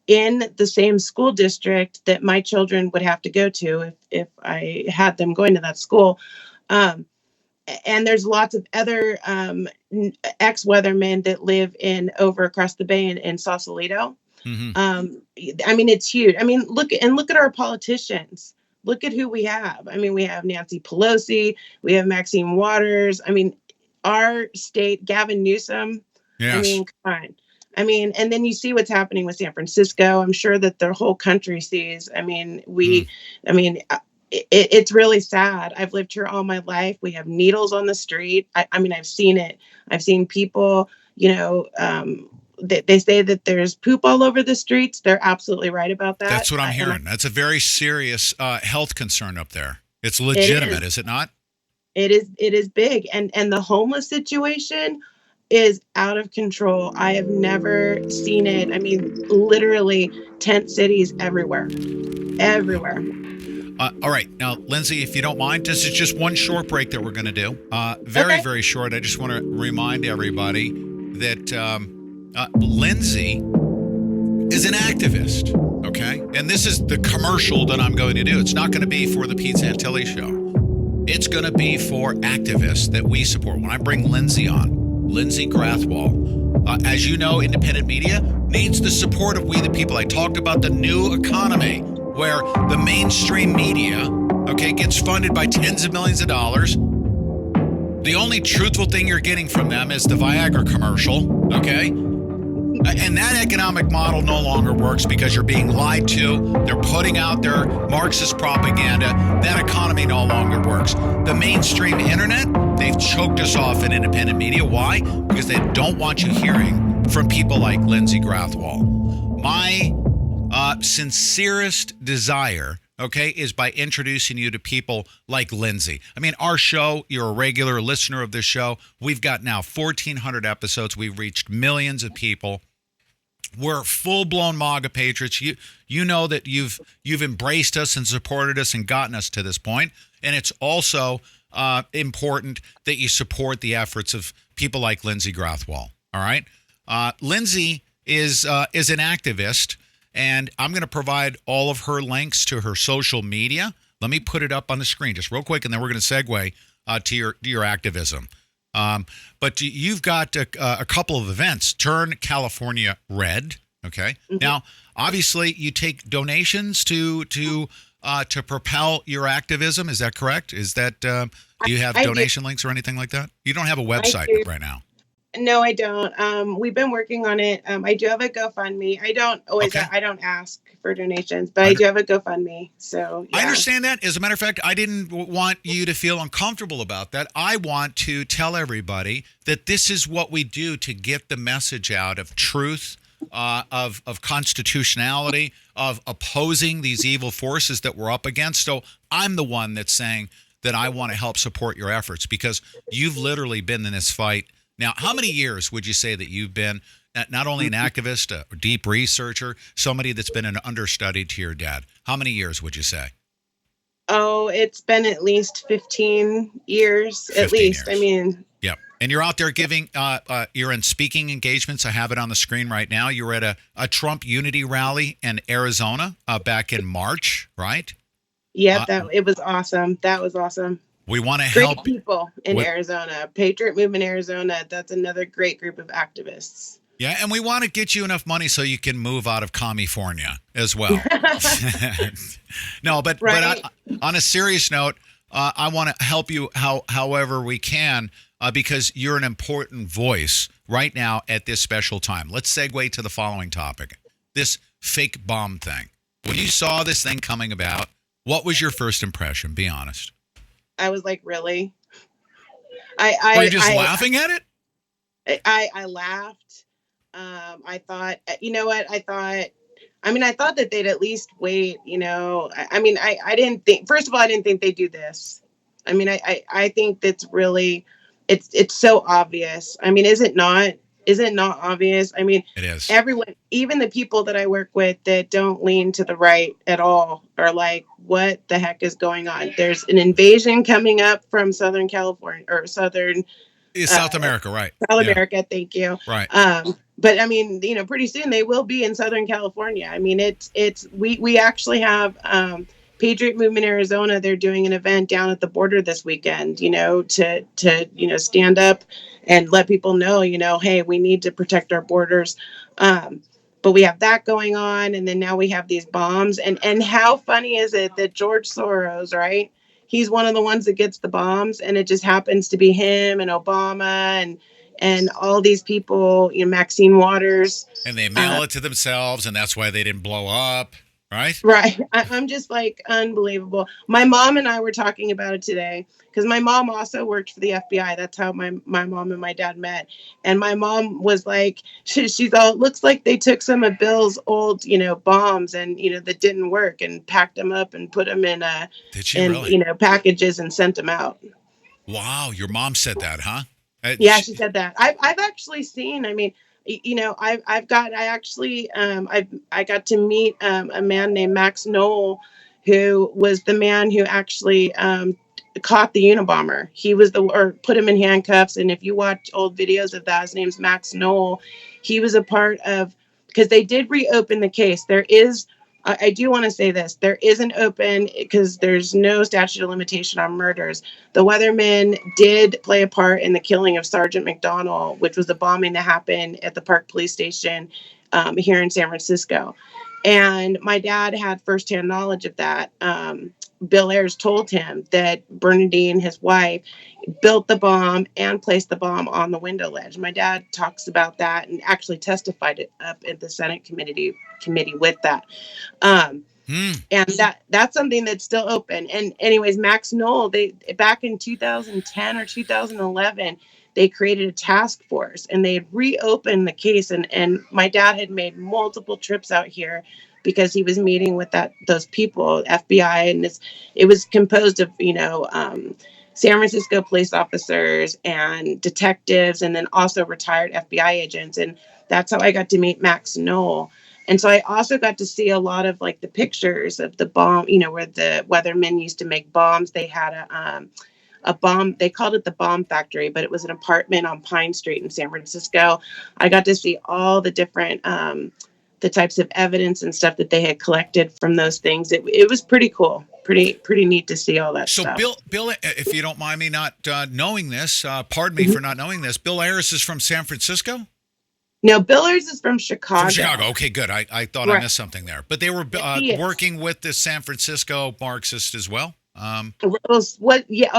in the same school district that my children would have to go to if I had them going to that school. And there's lots of other ex-weathermen that live over across the bay in Sausalito. Mm-hmm. It's huge. Look at our politicians. Look at who we have. We have Nancy Pelosi. We have Maxine Waters. Our state, Gavin Newsom. Yes. Come on. And then you see what's happening with San Francisco. I'm sure that the whole country sees. It's really sad. I've lived here all my life. We have needles on the street. I've seen it. I've seen people, they say that there's poop all over the streets. They're absolutely right about that. That's what I'm hearing. That's a very serious health concern up there. It's legitimate, is it not? It is big. And the homeless situation is out of control. I have never seen it. Literally tent cities everywhere. All right. Now, Lindsay, if you don't mind, this is just one short break that we're going to do. Very short. I just want to remind everybody that Lindsay is an activist, okay? And this is the commercial that I'm going to do. It's not going to be for the Pete Santilli show. It's going to be for activists that we support. When I bring Lindsay on, Lindsay Grathwohl. As you know, independent media needs the support of we the people. I talked about the new economy where the mainstream media, gets funded by tens of millions of dollars. The only truthful thing you're getting from them is the Viagra commercial, okay? And that economic model no longer works because you're being lied to. They're putting out their Marxist propaganda. That economy no longer works. The mainstream internet, they've choked us off in independent media. Why? Because they don't want you hearing from people like Lindsay Grathwohl. My sincerest desire, is by introducing you to people like Lindsay. Our show, you're a regular listener of this show. We've got now 1,400 episodes. We've reached millions of people. We're full-blown MAGA patriots. You know that you've embraced us and supported us and gotten us to this point. And it's also important that you support the efforts of people like Lindsay Grathwohl. All right? Lindsay is an activist, and I'm going to provide all of her links to her social media. Let me put it up on the screen just real quick, and then we're going to segue to your activism. But you've got a couple of events. Turn California Red. Okay. Mm-hmm. Now, obviously, you take donations to propel your activism. Is that correct? Is that do you have donation links or anything like that? You don't have a website right now. No, I don't. We've been working on it. I do have a GoFundMe. I don't always. Okay. I don't ask for donations, but I do have a GoFundMe. So yeah. I understand that. As a matter of fact, I didn't want you to feel uncomfortable about that. I want to tell everybody that this is what we do to get the message out of truth, of constitutionality, of opposing these evil forces that we're up against. So I'm the one that's saying that I want to help support your efforts because you've literally been in this fight. Now, how many years would you say that you've been not only an activist, a deep researcher, somebody that's been an understudy to your dad? How many years would you say? Oh, it's been at least 15 years, 15 at least. Years. I mean. Yeah. And you're out there giving, you're in speaking engagements. I have it on the screen right now. You were at a Trump unity rally in Arizona back in March, right? Yeah, it was awesome. That was awesome. We want to help. Great people in Arizona. Patriot Movement Arizona. That's another great group of activists. Yeah, and we want to get you enough money so you can move out of California as well. No, but on a serious note, I want to help you however we can because you're an important voice right now at this special time. Let's segue to the following topic, this fake bomb thing. When you saw this thing coming about, what was your first impression? Be honest. I was like, really? Were you just laughing at it? I laughed. I thought, you know what? I thought that they'd at least wait, I didn't think, first of all, I didn't think they'd do this. I think that's really, it's so obvious. Is it not? Is it not obvious? It is. Everyone, even the people that I work with that don't lean to the right at all are like, what the heck is going on? There's an invasion coming up from Southern California or South America, right? South America, thank you. Right. But pretty soon they will be in Southern California. We actually have Patriot Movement Arizona. They're doing an event down at the border this weekend, to stand up and let people know, hey, we need to protect our borders. But we have that going on. And then now we have these bombs. And how funny is it that George Soros, right? He's one of the ones that gets the bombs, and it just happens to be him and Obama and all these people, Maxine Waters. And they mail it to themselves, and that's why they didn't blow up, right? Right. I'm just like, unbelievable. My mom and I were talking about it today because my mom also worked for the FBI. That's how my mom and my dad met. And my mom was like, she's all, it looks like they took some of Bill's old, bombs and, that didn't work and packed them up and put them in, really? Packages and sent them out. Wow. Your mom said that, huh? Yeah, she said that. I've actually seen, I got to meet a man named Max Knoll, who was the man who actually caught the Unabomber. He was or put him in handcuffs. And if you watch old videos of that, his name's Max Knoll. He was a part of, because they did reopen the case. There is, I do want to say this, there is an open, because there's no statute of limitation on murders. The Weathermen did play a part in the killing of Sergeant McDonald, which was the bombing that happened at the Park Police Station here in San Francisco. And my dad had firsthand knowledge of that. Bill Ayers told him that Bernadine, his wife, built the bomb and placed the bomb on the window ledge. My dad talks about that and actually testified it up at the Senate committee with that. And that's something that's still open. And anyways, Max Knoll, they back in 2010 or 2011, they created a task force and they had reopened the case. And my dad had made multiple trips out here because he was meeting with those people, FBI, and it was composed of, San Francisco police officers and detectives, and then also retired FBI agents. And that's how I got to meet Max Knoll. And so I also got to see a lot of like the pictures of the bomb, where the Weathermen used to make bombs. They had a bomb. They called it the bomb factory, but it was an apartment on Pine Street in San Francisco. I got to see all the different, the types of evidence and stuff that they had collected from those things. It was pretty cool. Pretty neat to see all that stuff. So Bill, if you don't mind me not knowing this, pardon me for not knowing this, Bill Ayers is from San Francisco? No, Billers is from Chicago. From Chicago. Okay, good. I thought I missed something there. But they were working with the San Francisco Marxist as well? Absolutely.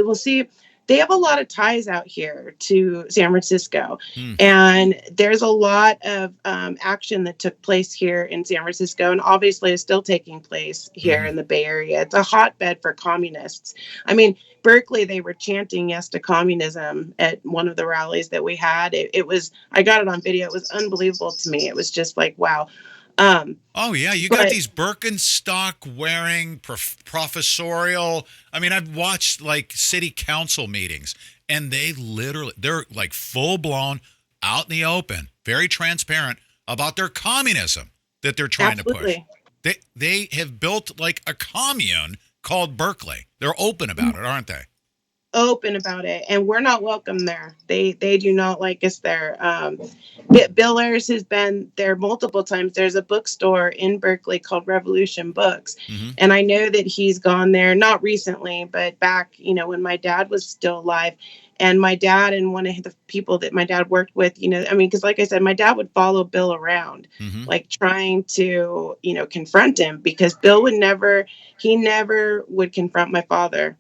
Well, see, they have a lot of ties out here to San Francisco. And there's a lot of action that took place here in San Francisco, and obviously is still taking place here in the Bay Area. It's a hotbed for communists. I mean, Berkeley, they were chanting yes to communism at one of the rallies that we had. It was, I got it on video. It was unbelievable to me. It was just like, wow. You got these Birkenstock wearing professorial. I mean, I've watched like city council meetings, and they're like full blown out in the open, very transparent about their communism that they're trying to push. They have built like a commune called Berkeley. They're open about it, aren't they? Open about it, and we're not welcome there. They do not like us there. Bill Ayers has been there multiple times. There's a bookstore in Berkeley called Revolution Books, and I know that he's gone there, not recently, but back, when my dad was still alive. And my dad and one of the people that my dad worked with, because like I said, my dad would follow Bill around, like trying to, confront him, because Bill would never would confront my father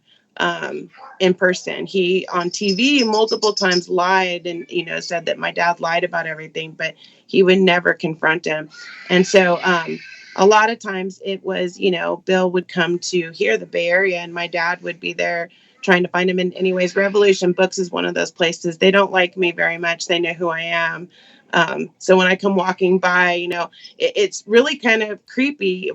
in person. He on TV multiple times lied and, said that my dad lied about everything, but he would never confront him. And so a lot of times it was, Bill would come to here, the Bay Area, and my dad would be there trying to find him. And anyways, Revolution Books is one of those places. They don't like me very much. They know who I am. So when I come walking by, it's really kind of creepy.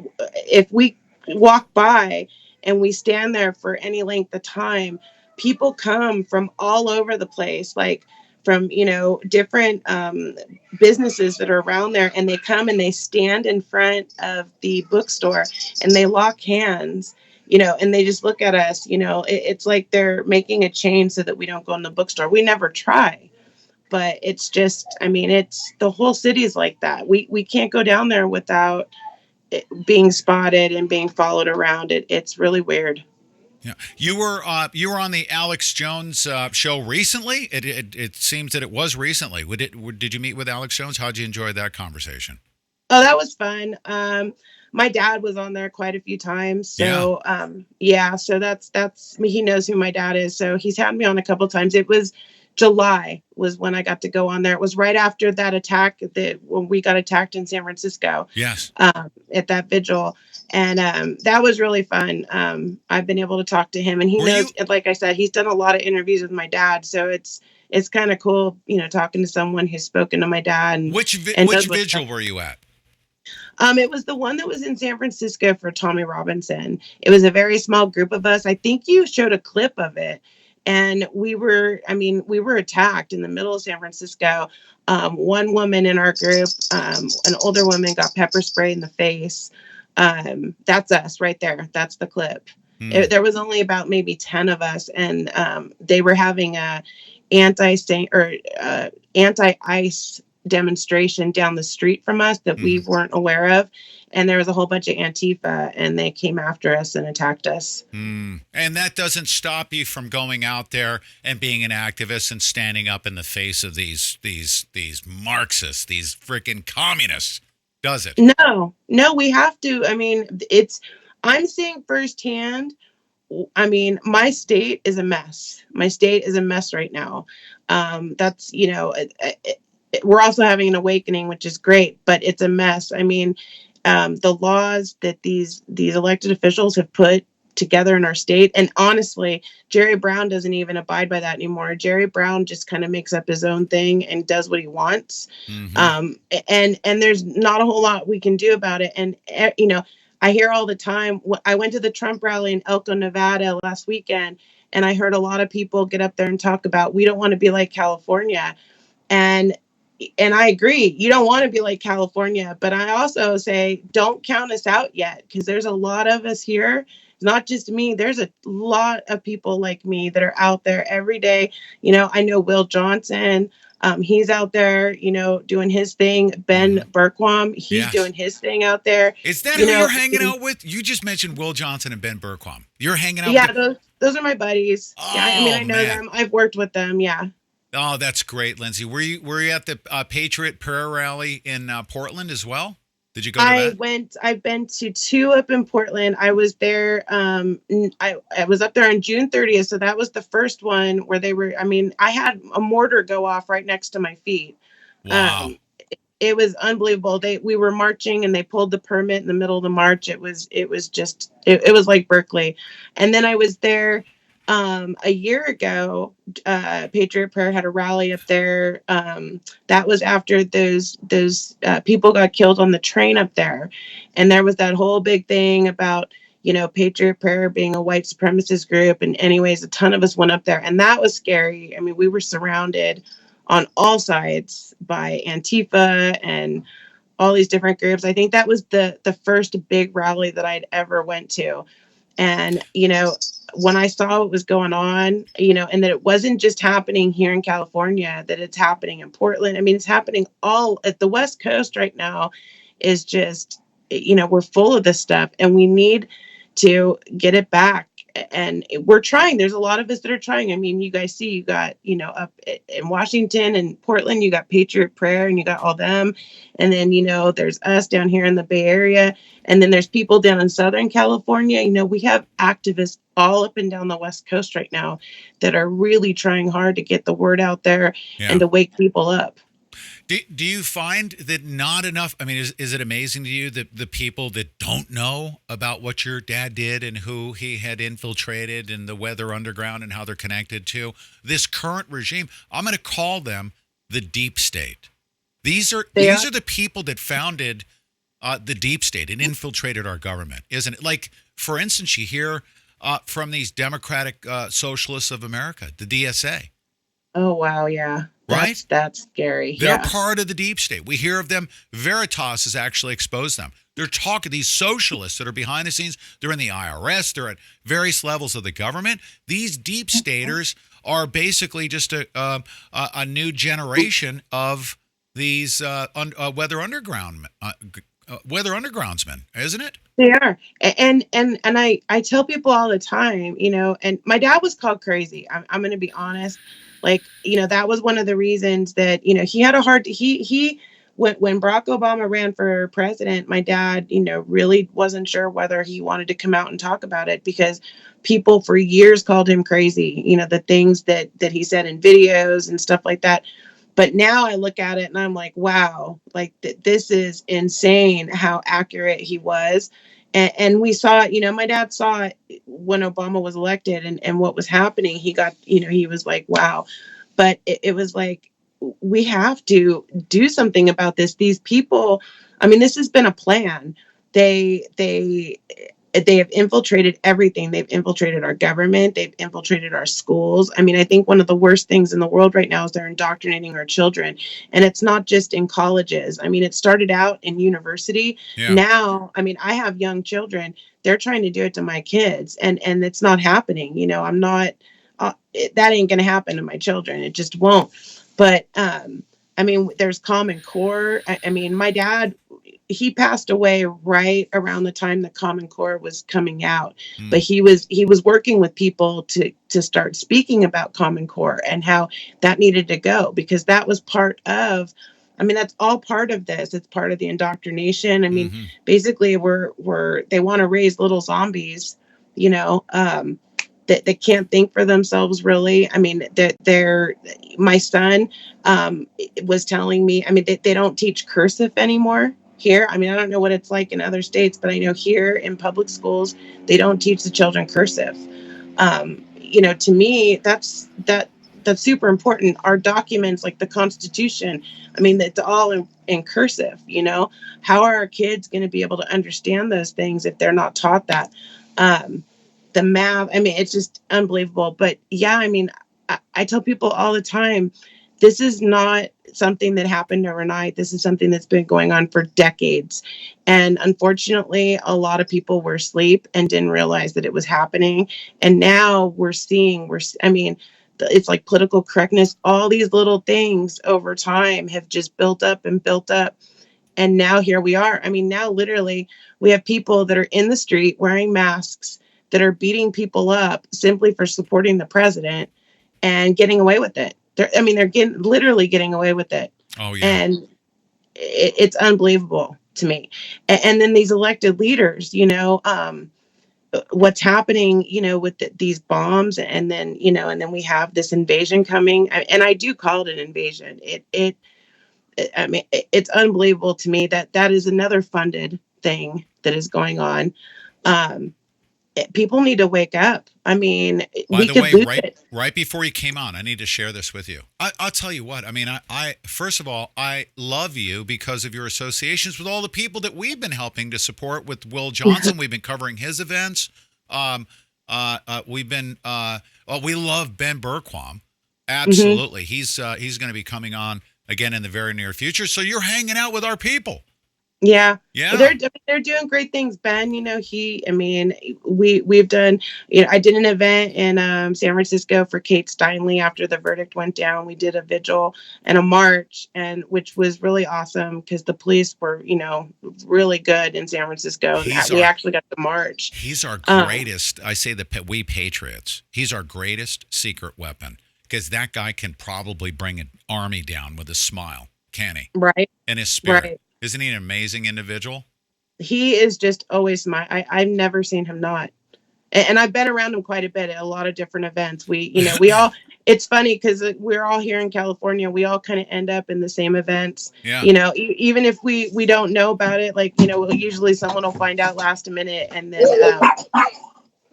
If we walk by and we stand there for any length of time, people come from all over the place, like from, different businesses that are around there. And they come and they stand in front of the bookstore and they lock hands, and they just look at us, it's like they're making a chain so that we don't go in the bookstore. We never try, but it's just, it's the whole city is like that. We can't go down there without being spotted and being followed around. It's really weird. Yeah, you were on the Alex Jones show recently. It seems that it was recently. Did you meet with Alex Jones? How'd you enjoy that conversation? Oh, that was fun. My dad was on there quite a few times. So so that's me. He knows who my dad is. So he's had me on a couple times. It was July was when I got to go on there. It was right after that attack when we got attacked in San Francisco. Yes. At that vigil. And that was really fun. I've been able to talk to him, and he knows, like I said, he's done a lot of interviews with my dad. So it's kind of cool, talking to someone who's spoken to my dad. And, which vigil were you at? It was the one that was in San Francisco for Tommy Robinson. It was a very small group of us. I think you showed a clip of it. And we were attacked in the middle of San Francisco. One woman in our group, an older woman, got pepper spray in the face. That's us right there. That's the clip. There was only about maybe 10 of us, and they were having a anti-ICE demonstration down the street from us that we weren't aware of. And there was a whole bunch of Antifa, and they came after us and attacked us. And that doesn't stop you from going out there and being an activist and standing up in the face of these Marxists, these freaking communists, does it? No, we have to. I'm seeing firsthand. My state is a mess. My state is a mess right now. That's, we're also having an awakening, which is great, but it's a mess. The laws that these elected officials have put together in our state, and honestly, Jerry Brown doesn't even abide by that anymore. Jerry Brown just kind of makes up his own thing and does what he wants. And there's not a whole lot we can do about it. And I hear all the time. I went to the Trump rally in Elko, Nevada last weekend, and I heard a lot of people get up there and talk about, we don't want to be like California. And I agree, you don't want to be like California, but I also say, don't count us out yet, because there's a lot of us here not just me. There's a lot of people like me that are out there every day. I know Will Johnson. He's out there, doing his thing. Ben Berquam, he's doing his thing out there. Is that who you're hanging out with? You just mentioned Will Johnson and Ben Berquam. You're hanging out with those are my buddies. Oh, yeah, I know them. I've worked with them, yeah. Oh, that's great, Lindsay. Were you at the Patriot Prayer Rally in Portland as well? Did you go to that? I've been to 2 up in Portland. I was there. I was up there on June 30th. So that was the first one where I had a mortar go off right next to my feet. Wow. It was unbelievable. We were marching and they pulled the permit in the middle of the march. It was like Berkeley. And then I was there a year ago. Patriot Prayer had a rally up there. That was after those people got killed on the train up there. And there was that whole big thing about, Patriot Prayer being a white supremacist group. And anyways, a ton of us went up there and that was scary. I mean, we were surrounded on all sides by Antifa and all these different groups. I think that was the first big rally that I'd ever went to. And, when I saw what was going on, and that it wasn't just happening here in California, that it's happening in Portland. I mean, it's happening all at the West Coast right now is just, we're full of this stuff and we need to get it back. And we're trying. There's a lot of us that are trying. I mean, you guys see, you got, up in Washington and Portland, you got Patriot Prayer and you got all them. And then, there's us down here in the Bay Area. And then there's people down in Southern California. We have activists all up and down the West Coast right now that are really trying hard to get the word out there and to wake people up. Do you find that not enough? I mean, is it amazing to you that the people that don't know about what your dad did and who he had infiltrated and the Weather Underground and how they're connected to this current regime? I'm going to call them the deep state. These are the people that founded the deep state and infiltrated our government, isn't it? Like, for instance, you hear from these Democratic Socialists of America, the DSA. Oh, wow. Yeah. Right? That's scary. They're part of the deep state. We hear of them. Veritas has actually exposed them. They're talking, these socialists that are behind the scenes, they're in the IRS, they're at various levels of the government. These deep staters are basically just a new generation of these Weather Undergroundsmen, isn't it? They are. And I tell people all the time, and my dad was called crazy. I'm going to be honest. Like, that was one of the reasons that, he had a hard, when Barack Obama ran for president, my dad, really wasn't sure whether he wanted to come out and talk about it because people for years called him crazy, the things that he said in videos and stuff like that. But now I look at it and I'm like, wow, like this is insane how accurate he was. And we saw it, my dad saw it when Obama was elected and what was happening. He got, he was like, wow. But it was like, we have to do something about this. These people, I mean, this has been a plan. They have infiltrated everything. They've infiltrated our government. They've infiltrated our schools. I mean, I think one of the worst things in the world right now is they're indoctrinating our children. And it's not just in colleges. I mean, it started out in university. Yeah. Now, I mean, I have young children. They're trying to do it to my kids. And it's not happening. I'm not, that ain't going to happen to my children. It just won't. But, I mean, there's Common Core. I mean, my dad, he passed away right around the time the Common Core was coming out, but he was working with people to start speaking about Common Core and how that needed to go, because that was part of, I mean, that's all part of this. It's part of the indoctrination. I mean, basically they want to raise little zombies, that can't think for themselves, really. I mean, my son was telling me, I mean, they don't teach cursive anymore here. I mean, I don't know what it's like in other states, but I know here in public schools, they don't teach the children cursive. To me, that's super important. Our documents, like the Constitution, I mean, it's all in cursive, How are our kids going to be able to understand those things if they're not taught that? The math, I mean, it's just unbelievable. But yeah, I mean, I tell people all the time, This is not something that happened overnight. This is something that's been going on for decades. And unfortunately, a lot of people were asleep and didn't realize that it was happening. And now it's like political correctness. All these little things over time have just built up and built up. And now here we are. I mean, now literally we have people that are in the street wearing masks that are beating people up simply for supporting the president and getting away with it. They're literally getting away with it. Oh, yeah. And it's unbelievable to me. And then these elected leaders, what's happening, with these bombs, and then we have this invasion coming. And I do call it an invasion. It's unbelievable to me that is another funded thing that is going on. People need to wake up. I mean, by the way, right before you came on, I need to share this with you. I'll tell you what. I mean, I first of all, I love you because of your associations with all the people that we've been helping to support with Will Johnson. We've been covering his events. We love Ben Berquam. Absolutely. He's going to be coming on again in the very near future. So you're hanging out with our people. Yeah. Yeah. They're doing great things. Ben, we've done, I did an event in San Francisco for Kate Steinle after the verdict went down. We did a vigil and a march, and which was really awesome because the police were, really good in San Francisco. We actually got to march. He's our greatest, I say we Patriots, he's our greatest secret weapon because that guy can probably bring an army down with a smile, can he? Right. And his spirit. Right. Isn't he an amazing individual? He is just always I've never seen him not. And I've been around him quite a bit at a lot of different events. We all, it's funny because we're all here in California. We all kind of end up in the same events. Yeah. Even if we don't know about it, usually someone will find out last minute and then,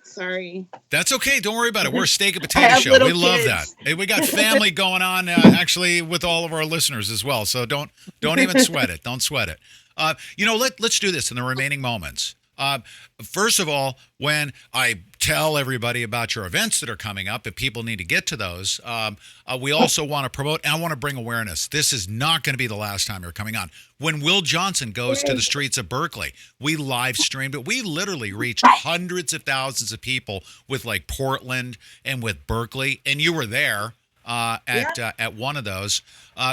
sorry. That's okay. Don't worry about it. We're a steak and potato show. We love that. Hey, we got family going on actually with all of our listeners as well. So don't even sweat it. Don't sweat it. Let's do this in the remaining moments. First of all, when I tell everybody about your events that are coming up, if people need to get to those, we also want to promote, and I want to bring awareness. This is not going to be the last time you're coming on. When Will Johnson goes to the streets of Berkeley, we live streamed it. We literally reached hundreds of thousands of people with like Portland and with Berkeley, and you were there. At one of those.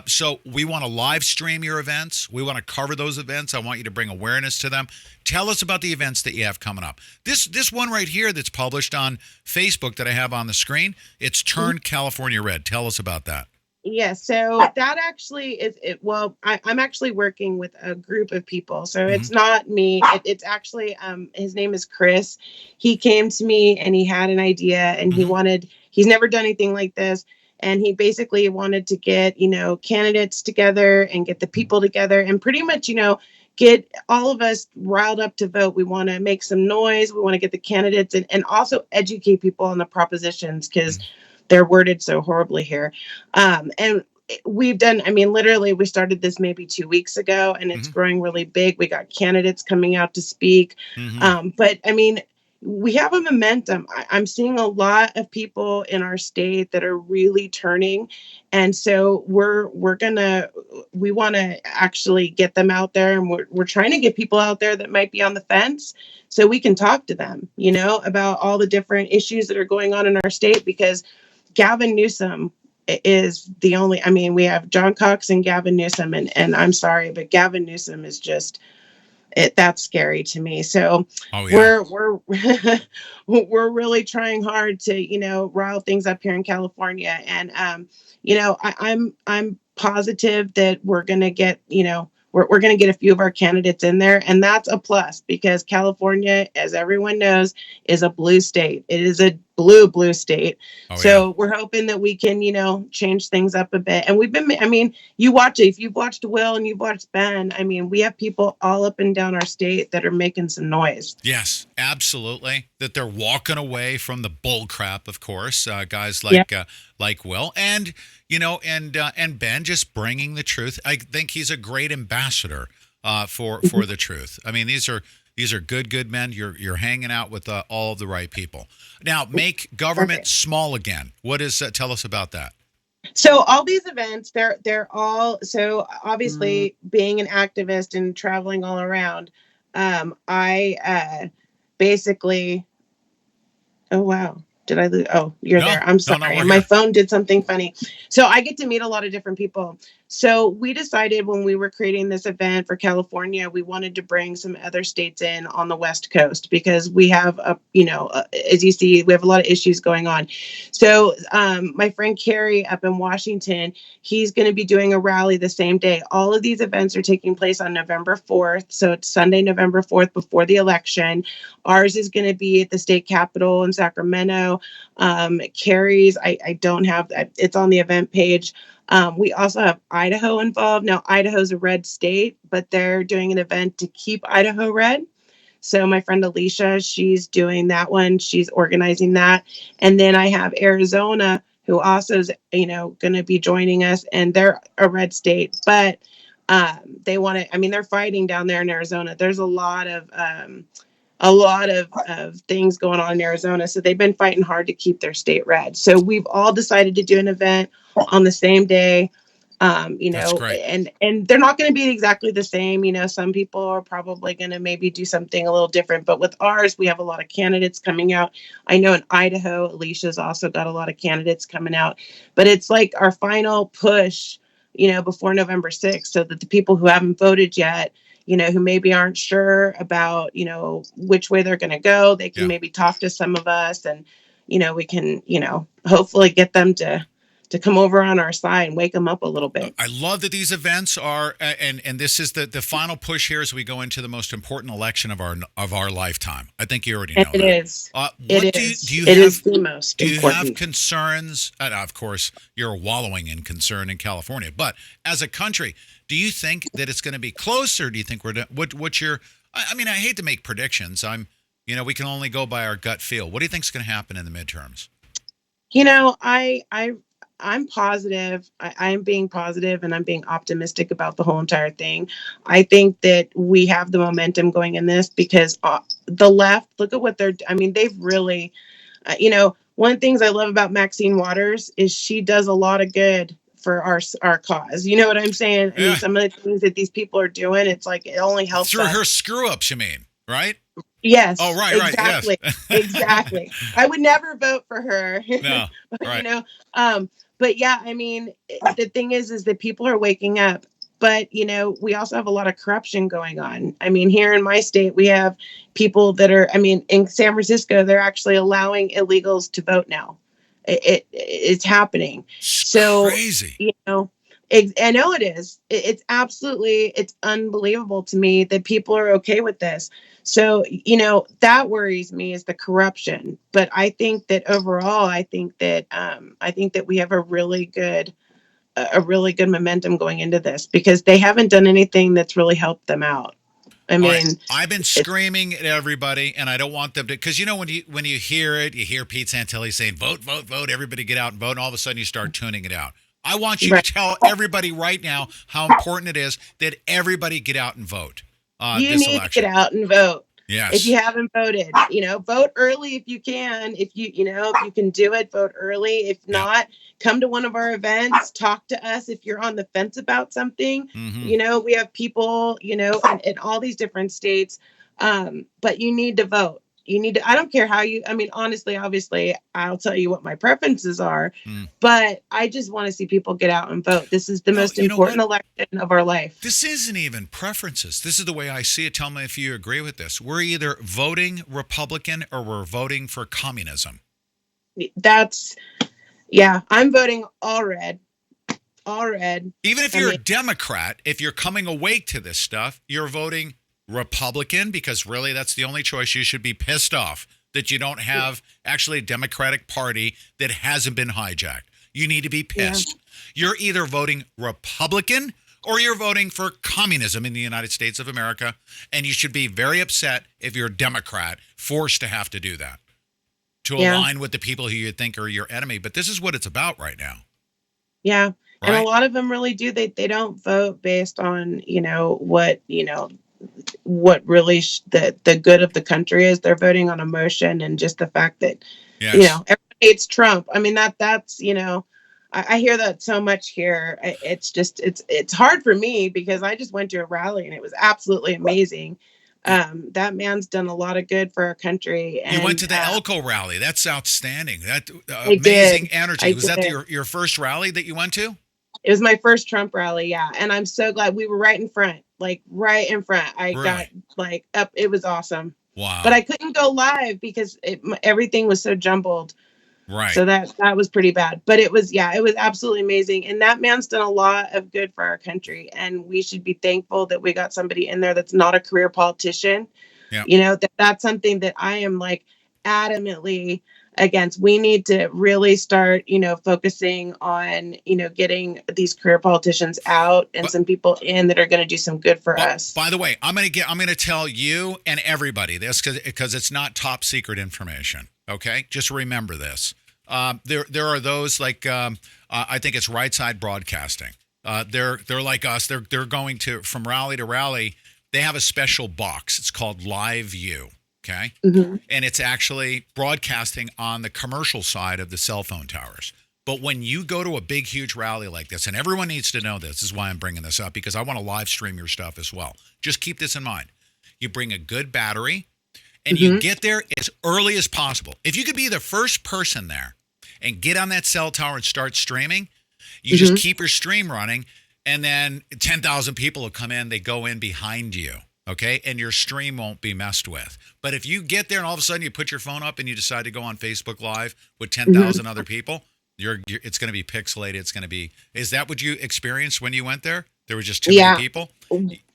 So we want to live stream your events. We want to cover those events. I want you to bring awareness to them. Tell us about the events that you have coming up. This one right here that's published on Facebook that I have on the screen, it's Turn California Red. Tell us about that. Yeah, so that actually is it. Well, I'm actually working with a group of people, so it's not me. It's actually his name is Chris. He came to me and he had an idea, and he's never done anything like this. And he basically wanted to get, candidates together and get the people together and pretty much, get all of us riled up to vote. We want to make some noise. We want to get the candidates and also educate people on the propositions because they're worded so horribly here. And we've done, literally we started this maybe 2 weeks ago and it's growing really big. We got candidates coming out to speak. But we have a momentum. I'm seeing a lot of people in our state that are really turning. And so we want to actually get them out there. And we're trying to get people out there that might be on the fence so we can talk to them, about all the different issues that are going on in our state, because Gavin Newsom is the only, we have John Cox and Gavin Newsom, and I'm sorry, but Gavin Newsom is just, that's scary to me. So we're really trying hard to, rile things up here in California. And, I'm positive that we're going to get, we're going to get a few of our candidates in there. And that's a plus because California, as everyone knows, is a blue state. It is a blue state. So we're hoping that we can, change things up a bit. And we've been, you watch it. If you've watched Will and you've watched Ben, we have people all up and down our state that are making some noise. Yes, absolutely. That they're walking away from the bull crap, of course. Guys like Will and, and Ben just bringing the truth. I think he's a great ambassador for the truth. These are good men. You're hanging out with all of the right people. Now, make government small again. What is? Tell us about that. So all these events, they're all, so obviously being an activist and traveling all around, I basically, oh wow. Did I lose? Oh, you're there. I'm sorry. My phone did something funny. So I get to meet a lot of different people. So we decided when we were creating this event for California, we wanted to bring some other states in on the West Coast because we have as you see, we have a lot of issues going on. So my friend Carrie up in Washington, he's going to be doing a rally the same day. All of these events are taking place on November 4th. So it's Sunday, November 4th before the election. Ours is going to be at the state capitol in Sacramento. Carrie's, I don't have, it's on the event page. We also have Idaho involved. Now, Idaho's a red state, but they're doing an event to keep Idaho red. So my friend Alicia, she's doing that one. She's organizing that. And then I have Arizona, who also is, going to be joining us, and they're a red state, but they want to, they're fighting down there in Arizona. There's a lot of things going on in Arizona. So they've been fighting hard to keep their state red. So we've all decided to do an event on the same day. That's great. And they're not going to be exactly the same. Some people are probably going to maybe do something a little different, but with ours, we have a lot of candidates coming out. I know in Idaho, Alicia's also got a lot of candidates coming out, but it's like our final push, before November 6th, so that the people who haven't voted yet, who maybe aren't sure about, which way they're going to go, they can maybe talk to some of us, and, we can, hopefully get them to come over on our side and wake them up a little bit. I love that these events are, and this is the final push here as we go into the most important election of our lifetime. I think you already know it that. Is. It is the most important. Do you have concerns? Of course, you're wallowing in concern in California, but as a country, do you think that it's going to be close, or do you think what's your? I hate to make predictions. We can only go by our gut feel. What do you think is going to happen in the midterms? I'm positive. I'm being positive, and I'm being optimistic about the whole entire thing. I think that we have the momentum going in this because the left, look at what they've really, one of the things I love about Maxine Waters is she does a lot of good for our cause. You know what I'm saying? Yeah. Some of the things that these people are doing, it's like it only helps through us. Her screw ups, you mean, right? Yes. Oh, right, exactly. Yes. Exactly. I would never vote for her. No, right. But yeah, the thing is that people are waking up, but we also have a lot of corruption going on. Here in my state, we have people that are, in San Francisco, they're actually allowing illegals to vote now. It's happening. So crazy. I know it is. It's unbelievable to me that people are okay with this. So, that worries me is the corruption. But I think that overall, I think that we have a really good momentum going into this because they haven't done anything that's really helped them out. I've been screaming at everybody, and I don't want them to, because when you hear it, you hear Pete Santilli saying, vote, vote, vote, everybody get out and vote, and all of a sudden you start tuning it out. I want you to tell everybody right now how important it is that everybody get out and vote. You need to get out and vote. Yes. If you haven't voted, vote early if you can. If you can do it, vote early. If not, come to one of our events. Talk to us if you're on the fence about something. Mm-hmm. We have people, in all these different states. But you need to vote. I don't care how honestly, obviously, I'll tell you what my preferences are, but I just want to see people get out and vote. This is the most important election of our life. This isn't even preferences. This is the way I see it. Tell me if you agree with this. We're either voting Republican or we're voting for communism. I'm voting all red. All red. Even if you're a Democrat, if you're coming awake to this stuff, you're voting Republican, because really that's the only choice. You should be pissed off that you don't have actually a Democratic Party that hasn't been hijacked. You need to be pissed. Yeah. You're either voting Republican or you're voting for communism in the United States of America, and you should be very upset if you're a Democrat forced to have to do that to align with the people who you think are your enemy. But this is what it's about right now. Yeah. Right? And a lot of them really do. They don't vote based on, what really the good of the country is. They're voting on emotion and just the fact that everybody hates Trump. That's I hear that so much here. It's just, it's hard for me because I just went to a rally and it was absolutely amazing. That man's done a lot of good for our country. And, you went to the Elko rally. That's outstanding. That amazing energy. Was that your first rally that you went to? It was my first Trump rally. Yeah. And I'm so glad we were right in front, like right in front. I got like up. It was awesome. Wow. But I couldn't go live because everything was so jumbled. Right. So that was pretty bad, but it was absolutely amazing. And that man's done a lot of good for our country. And we should be thankful that we got somebody in there that's not a career politician. Yeah. You know, that's something that I am like adamantly against. We need to really start, focusing on, getting these career politicians out and some people in that are going to do some good for us. By the way, I'm going to tell you and everybody this because it's not top secret information. Okay, just remember this. There are those like I think it's Right Side Broadcasting. They're like us. They're going to from rally to rally. They have a special box. It's called Live View. Okay, and it's actually broadcasting on the commercial side of the cell phone towers. But when you go to a big, huge rally like this, and everyone needs to know this is why I'm bringing this up because I want to live stream your stuff as well. Just keep this in mind. You bring a good battery. And you get there as early as possible. If you could be the first person there and get on that cell tower and start streaming, you just keep your stream running, and then 10,000 people will come in. They go in behind you, okay? And your stream won't be messed with. But if you get there and all of a sudden you put your phone up and you decide to go on Facebook Live with 10,000 other people, it's going to be pixelated. It's going to be – is that what you experienced when you went there? There were just too many people?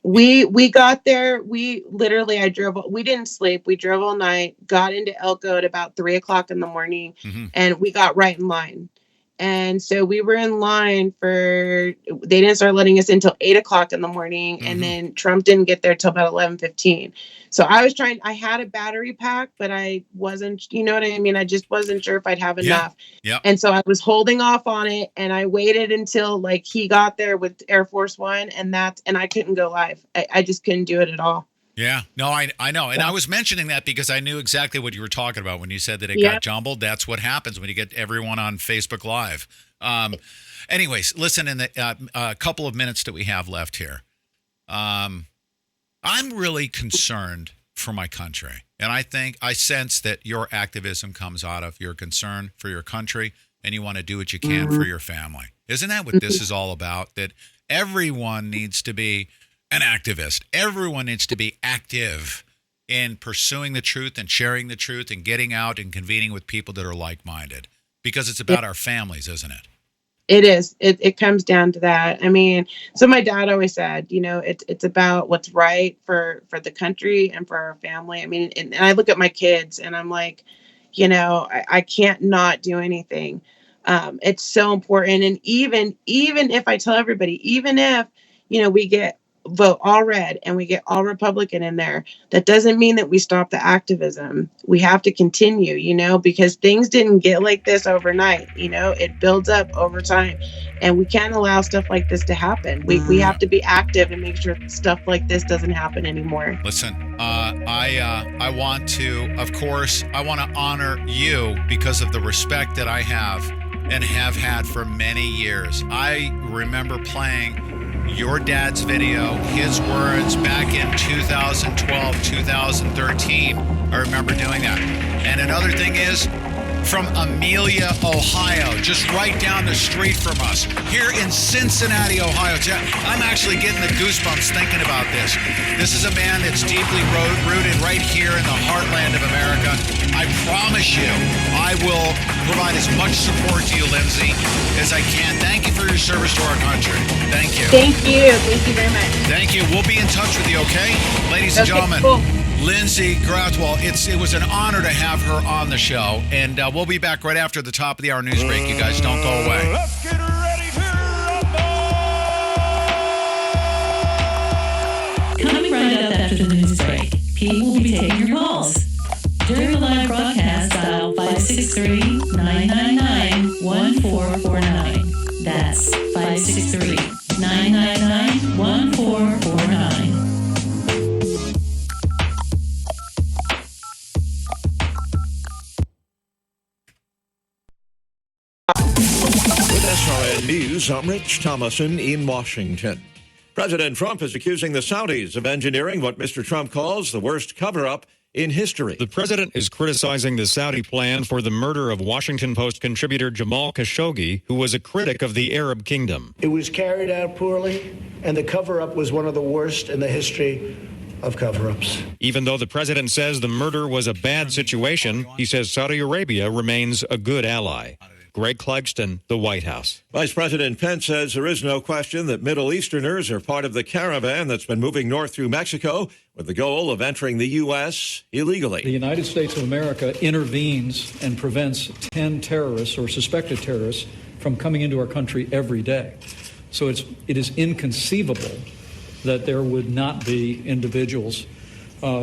We got there. We didn't sleep. We drove all night, got into Elko at about 3:00 in the morning, and we got right in line. And so we were in line they didn't start letting us in until 8:00 in the morning. And then Trump didn't get there till about 11:15. So I had a battery pack, but I wasn't, you know what I mean? I just wasn't sure if I'd have enough. Yeah. And so I was holding off on it, and I waited until like he got there with Air Force One and I couldn't go live. I just couldn't do it at all. Yeah, no, I know. And I was mentioning that because I knew exactly what you were talking about when you said that it got jumbled. That's what happens when you get everyone on Facebook Live. Anyways, listen, in the couple of minutes that we have left here, I'm really concerned for my country. And I sense that your activism comes out of your concern for your country, and you want to do what you can for your family. Isn't that what this is all about? That everyone needs to be an activist. Everyone needs to be active in pursuing the truth and sharing the truth and getting out and convening with people that are like-minded, because it's about our families, isn't it? It is. It comes down to that. I mean, so my dad always said, it's about what's right for the country and for our family. I mean, and I look at my kids and I'm like, I can't not do anything. It's so important. And even if I tell everybody, even if, we vote all red and we get all Republican in there, that doesn't mean that we stop the activism. We have to continue, because things didn't get like this overnight. It builds up over time, and we can't allow stuff like this to happen. We have to be active and make sure stuff like this doesn't happen anymore. Listen, I want to honor you because of the respect that I have and have had for many years. I remember playing your dad's video, his words back in 2012, 2013. I remember doing that. And another thing is, from Amelia, Ohio, just right down the street from us, here in Cincinnati, Ohio. I'm actually getting the goosebumps thinking about this. This is a man that's deeply rooted right here in the heartland of America. I promise you, I will provide as much support to you, Lindsay, as I can. Thank you for your service to our country. Thank you. Thank you. Thank you very much. Thank you. We'll be in touch with you, okay? Ladies and gentlemen. Cool. Lindsay Grathwohl, it was an honor to have her on the show, and we'll be back right after the top of the hour news break. You guys don't go away. Let's get ready to rumble! Coming right up after the news break, Pete will be taking your calls. During the live broadcast, dial 563-999-1449. That's 563-999-1449. With SRN News, I'm Rich Thomason in Washington. President Trump is accusing the Saudis of engineering what Mr. Trump calls the worst cover-up in history. The president is criticizing the Saudi plan for the murder of Washington Post contributor Jamal Khashoggi, who was a critic of the Arab kingdom. It was carried out poorly, and the cover-up was one of the worst in the history of cover-ups. Even though the president says the murder was a bad situation, he says Saudi Arabia remains a good ally. Greg Clugston, the White House. Vice President Pence says there is no question that Middle Easterners are part of the caravan that's been moving north through Mexico with the goal of entering the U.S. illegally. The United States of America intervenes and prevents 10 terrorists or suspected terrorists from coming into our country every day. So it is inconceivable that there would not be individuals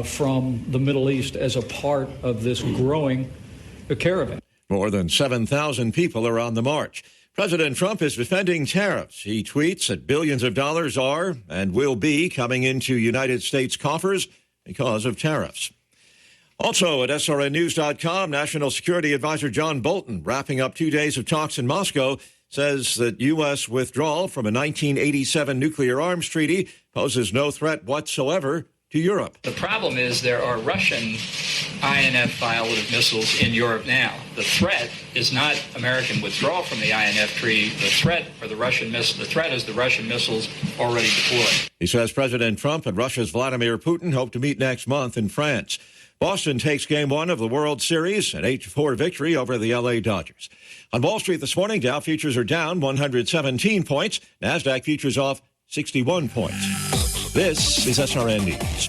from the Middle East as a part of this growing caravan. More than 7,000 people are on the march. President Trump is defending tariffs. He tweets that billions of dollars are and will be coming into United States coffers because of tariffs. Also at SRNnews.com, National Security Advisor John Bolton, wrapping up 2 days of talks in Moscow, says that U.S. withdrawal from a 1987 nuclear arms treaty poses no threat whatsoever to Europe. The problem is there are Russian INF violative missiles in Europe now. The threat is not American withdrawal from the INF treaty. The threat is the Russian missiles already deployed. He says President Trump and Russia's Vladimir Putin hope to meet next month in France. Boston takes Game 1 of the World Series, an 8-4 victory over the L.A. Dodgers. On Wall Street this morning, Dow futures are down 117 points. NASDAQ futures off 61 points. This is SRN News.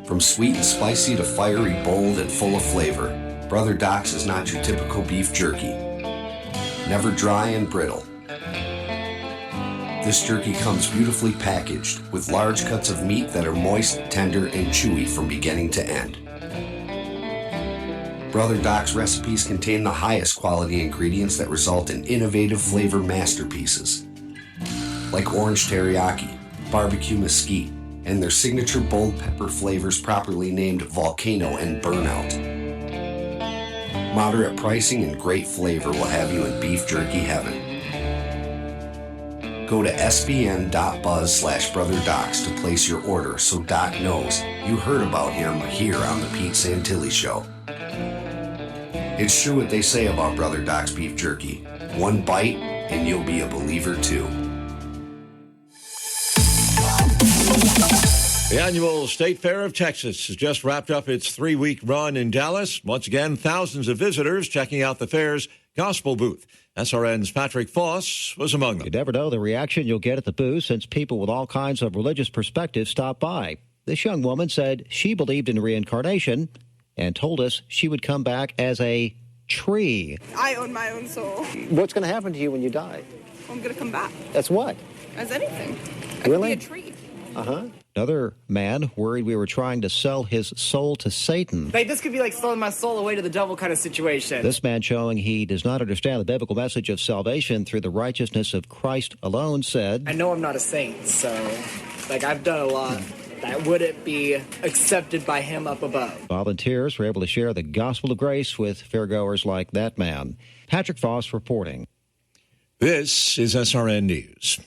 From sweet and spicy to fiery, bold, and full of flavor, Brother Doc's is not your typical beef jerky. Never dry and brittle. This jerky comes beautifully packaged with large cuts of meat that are moist, tender, and chewy from beginning to end. Brother Doc's recipes contain the highest quality ingredients that result in innovative flavor masterpieces, like orange teriyaki, barbecue mesquite, and their signature bold pepper flavors properly named Volcano and Burnout. Moderate pricing and great flavor will have you in beef jerky heaven. Go to sbn.buzz/brotherdocs to place your order so Doc knows you heard about him here on the Pete Santilli Show. It's true what they say about Brother Doc's beef jerky. One bite and you'll be a believer too. The annual State Fair of Texas has just wrapped up its 3-week run in Dallas. Once again, thousands of visitors checking out the fair's gospel booth. SRN's Patrick Foss was among them. You never know the reaction you'll get at the booth since people with all kinds of religious perspectives stop by. This young woman said she believed in reincarnation and told us she would come back as a tree. I own my own soul. What's going to happen to you when you die? I'm going to come back. That's what? As anything. Really? I could be a tree. Another man worried we were trying to sell his soul to Satan. Like, this could be like selling my soul away to the devil kind of situation. This man, showing he does not understand the biblical message of salvation through the righteousness of Christ alone, said, I know I'm not a saint, so, I've done a lot that wouldn't be accepted by him up above. Volunteers were able to share the gospel of grace with fairgoers like that man. Patrick Foss reporting. This is SRN News.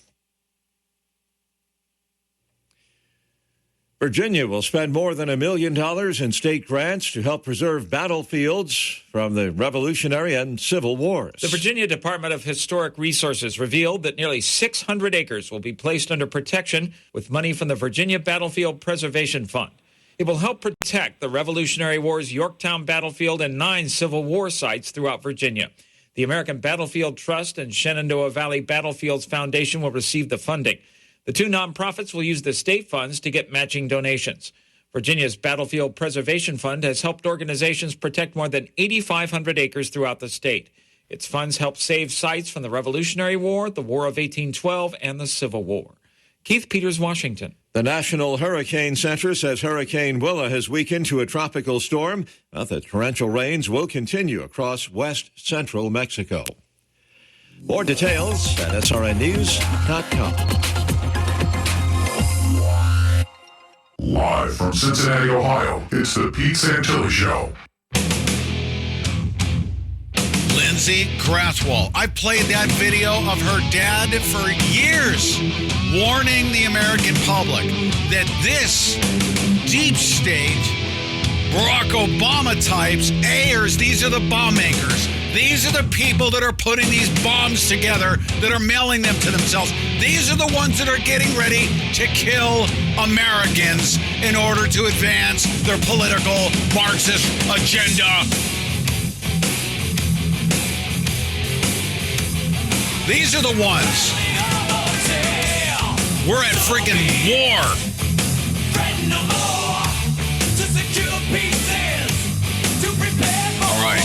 Virginia will spend more than $1 million in state grants to help preserve battlefields from the Revolutionary and Civil Wars. The Virginia Department of Historic Resources revealed that nearly 600 acres will be placed under protection with money from the Virginia Battlefield Preservation Fund. It will help protect the Revolutionary War's Yorktown Battlefield and 9 Civil War sites throughout Virginia. The American Battlefield Trust and Shenandoah Valley Battlefields Foundation will receive the funding. The 2 nonprofits will use the state funds to get matching donations. Virginia's Battlefield Preservation Fund has helped organizations protect more than 8,500 acres throughout the state. Its funds help save sites from the Revolutionary War, the War of 1812, and the Civil War. Keith Peters, Washington. The National Hurricane Center says Hurricane Willa has weakened to a tropical storm, but that torrential rains will continue across west-central Mexico. More details at srnnews.com. Live from Cincinnati, Ohio, it's the Pete Santilli Show. Lindsay Grathwohl. I played that video of her dad for years, warning the American public that this deep state, Barack Obama types, heirs, these are the bomb makers. These are the people that are putting these bombs together, that are mailing them to themselves. These are the ones that are getting ready to kill Americans in order to advance their political Marxist agenda. These are the ones. We're at freaking war. All right.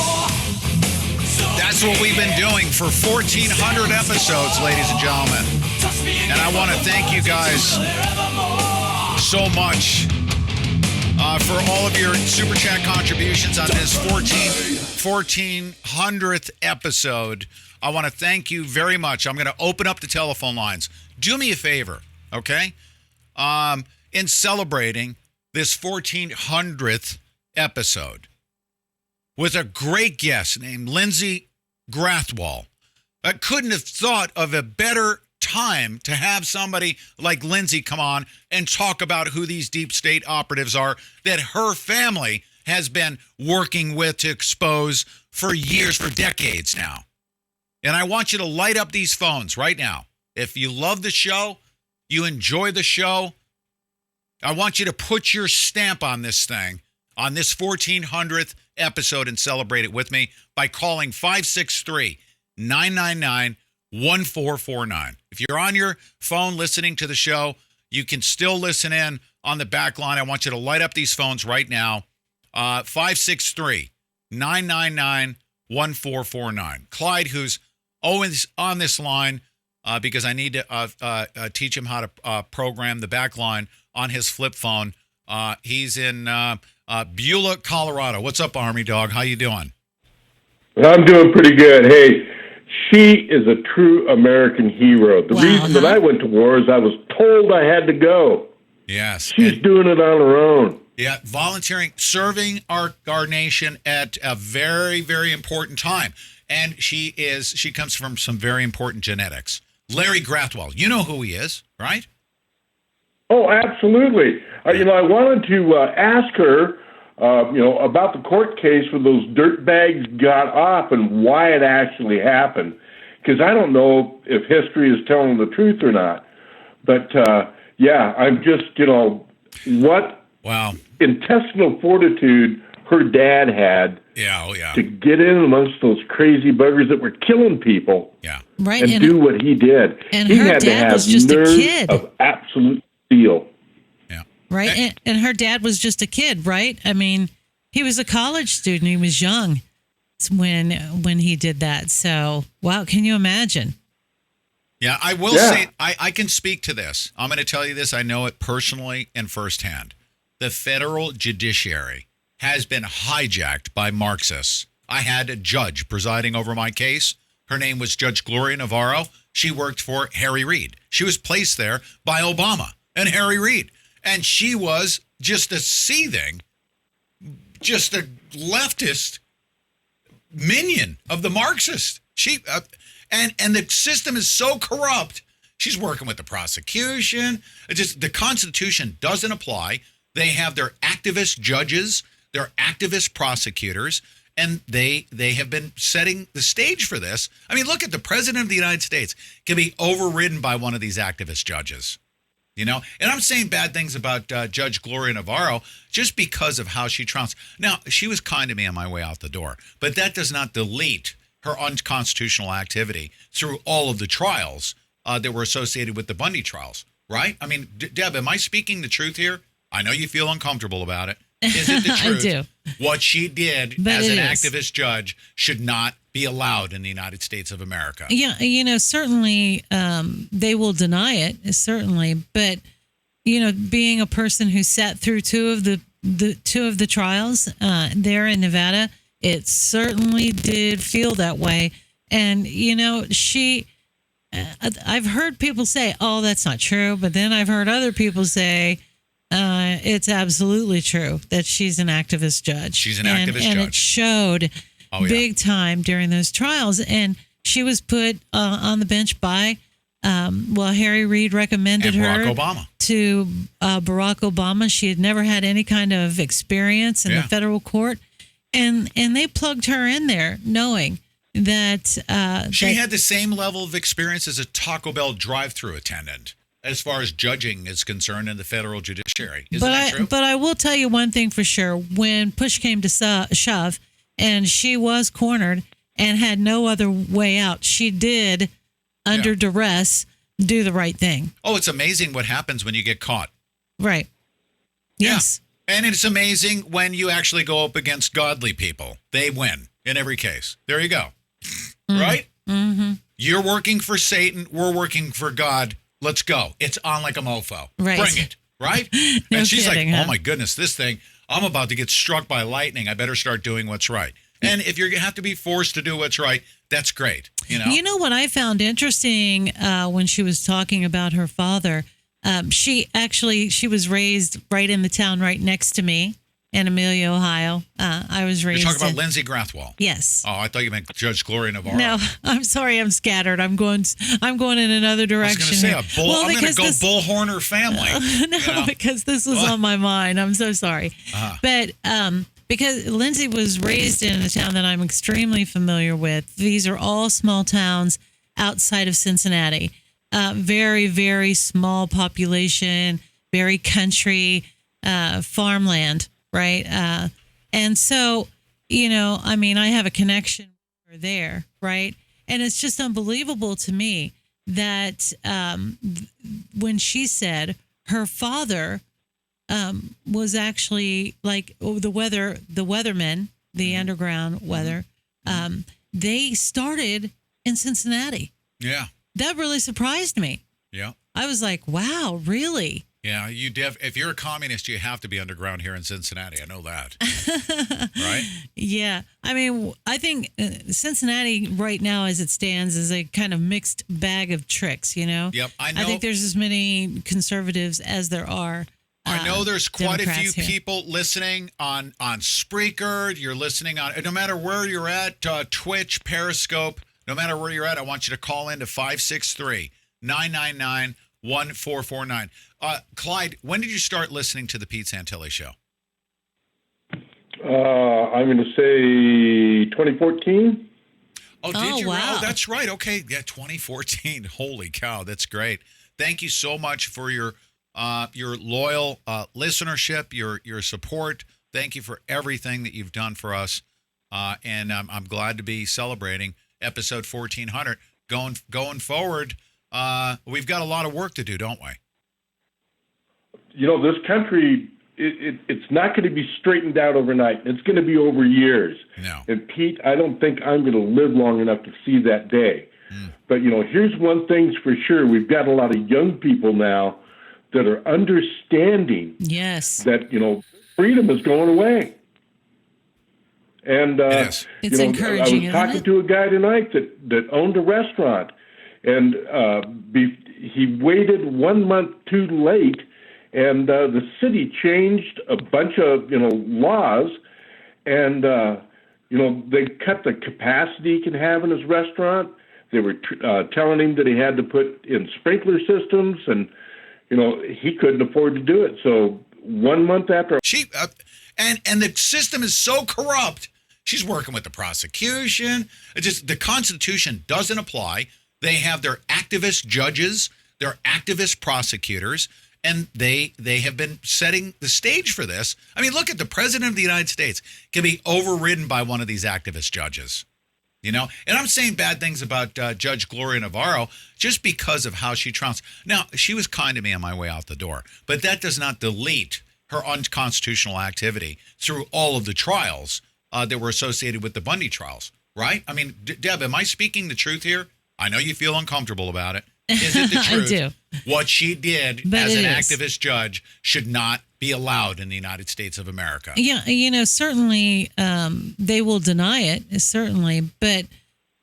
That's what we've been doing for 1,400 episodes, ladies and gentlemen. And I want to thank you guys so much for all of your Super Chat contributions on this 1,400th episode. I want to thank you very much. I'm going to open up the telephone lines. Do me a favor, okay? In celebrating this 1,400th episode with a great guest named Lindsay Grathwohl. I couldn't have thought of a better time to have somebody like Lindsay come on and talk about who these deep state operatives are that her family has been working with to expose for years, for decades now. And I want you to light up these phones right now. If you love the show, you enjoy the show, I want you to put your stamp on this thing, on this 1,400th episode, and celebrate it with me by calling 563-999-1449. If you're on your phone listening to the show, you can still listen in on the back line. I want you to light up these phones right now. 563-999-1449. Clyde, who's always on this line because I need to teach him how to program the back line on his flip phone. He's in Beulah, Colorado. What's up, Army Dog? How you doing? I'm doing pretty good. Hey, she is a true American hero. The reason that I went to war is I was told I had to go. Yes. She's doing it on her own. Yeah, volunteering, serving our nation at a very, very important time. And she comes from some very important genetics. Larry Grathwohl, you know who he is, right? Oh, absolutely. I wanted to ask her, about the court case where those dirtbags got off and why it actually happened. Because I don't know if history is telling the truth or not. But, I'm just, what intestinal fortitude her dad had to get in amongst those crazy buggers that were killing people and do what he did. And he her had dad to have was just a nerves kid. of absolute steel. Right? And her dad was just a kid, right? I mean, he was a college student. He was young when he did that. So, wow, can you imagine? Yeah, I will say, I can speak to this. I'm going to tell you this. I know it personally and firsthand. The federal judiciary has been hijacked by Marxists. I had a judge presiding over my case. Her name was Judge Gloria Navarro. She worked for Harry Reid. She was placed there by Obama and Harry Reid. And she was just a seething, just a leftist minion of the Marxist. And the system is so corrupt. She's working with the prosecution. The Constitution doesn't apply. They have their activist judges, their activist prosecutors, and they have been setting the stage for this. I mean, look at the President of the United States can be overridden by one of these activist judges. And I'm saying bad things about Judge Gloria Navarro just because of how she trounced. Now, she was kind to me on my way out the door, but that does not delete her unconstitutional activity through all of the trials that were associated with the Bundy trials, right? I mean, Deb, am I speaking the truth here? I know you feel uncomfortable about it. Is it the truth? I do. What she did as an activist judge should not be allowed in the United States of America. Yeah, certainly they will deny it, certainly. But, being a person who sat through two of the trials there in Nevada, it certainly did feel that way. And, I've heard people say, oh, that's not true. But then I've heard other people say, It's absolutely true that she's an activist judge. She's an activist and judge. It showed big time during those trials. And she was put on the bench by, Harry Reid recommended Barack her Obama. to Barack Obama. She had never had any kind of experience in the federal court. And they plugged her in there knowing that she had the same level of experience as a Taco Bell drive-through attendant as far as judging is concerned in the federal judiciary. Isn't that true? But I will tell you one thing for sure. When push came to shove and she was cornered and had no other way out, she did, under duress, do the right thing. Oh, it's amazing what happens when you get caught. Right. Yes. Yeah. And it's amazing when you actually go up against godly people. They win in every case. There you go. Right? Mm-hmm. You're working for Satan. We're working for God. Let's go. It's on like a mofo. Right. Bring it. Right? No And she's kidding, like, huh? oh my goodness, this thing, I'm about to get struck by lightning. I better start doing what's right. And if you have to be forced to do what's right, that's great. You know what I found interesting when she was talking about her father? She was raised right in the town right next to me in Amelia, Ohio. I was raised. You're talking about Lindsay Grathwell. Yes. Oh, I thought you meant Judge Gloria Navarro. No, I'm sorry, I'm scattered. I'm going in another direction. I was going to say I'm going to go Bullhorner family. No, because this was on my mind. I'm so sorry. But because Lindsay was raised in a town that I'm extremely familiar with. These are all small towns outside of Cincinnati. Very, very small population, very country, farmland, right? And so, I have a connection with her there, right? And it's just unbelievable to me that when she said her father was actually like the weathermen, the underground weather, they started in Cincinnati. Yeah. That really surprised me. Yeah. I was like, wow, really? Yeah, if you're a communist, you have to be underground here in Cincinnati. I know that. Right? Yeah. I think Cincinnati right now as it stands is a kind of mixed bag of tricks, Yep, I know. I think there's as many conservatives as there are I know there's quite a few Democrats here. people listening on Spreaker. You're listening on, no matter where you're at, Twitch, Periscope, no matter where you're at, I want you to call in to 563-999-1449. Clyde, when did you start listening to the Pete Santilli Show? I'm going to say 2014. Oh, did you? Wow. Oh, that's right. Okay. Yeah, 2014. Holy cow. That's great. Thank you so much for your loyal listenership, your support. Thank you for everything that you've done for us. And I'm glad to be celebrating episode 1400. Going forward, we've got a lot of work to do, don't we? This country, it's not going to be straightened out overnight. It's going to be over years. No. And Pete, I don't think I'm going to live long enough to see that day. But, here's one thing's for sure. We've got a lot of young people now that are understanding that, freedom is going away. And, It's encouraging, I was talking to a guy tonight that owned a restaurant, and he waited 1 month too late, and the city changed a bunch of, laws, and, they cut the capacity he can have in his restaurant. They were telling him that he had to put in sprinkler systems, and, he couldn't afford to do it. So 1 month after... And the system is so corrupt. She's working with the prosecution. The Constitution doesn't apply. They have their activist judges, their activist prosecutors, and they have been setting the stage for this. Look at the President of the United States can be overridden by one of these activist judges. And I'm saying bad things about Judge Gloria Navarro just because of how she trounced. Now, she was kind to me on my way out the door, but that does not delete her unconstitutional activity through all of the trials that were associated with the Bundy trials, right? Deb, am I speaking the truth here? I know you feel uncomfortable about it. Is it the truth? I do. What she did But as it an is. activist judge should not be allowed in the United States of America. Yeah, certainly they will deny it, certainly. But,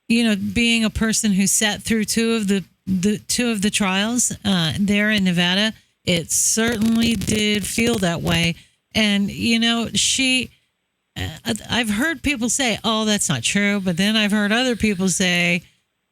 being a person who sat through two of the trials there in Nevada, It certainly did feel that way. And, I've heard people say, oh, that's not true. But then I've heard other people say,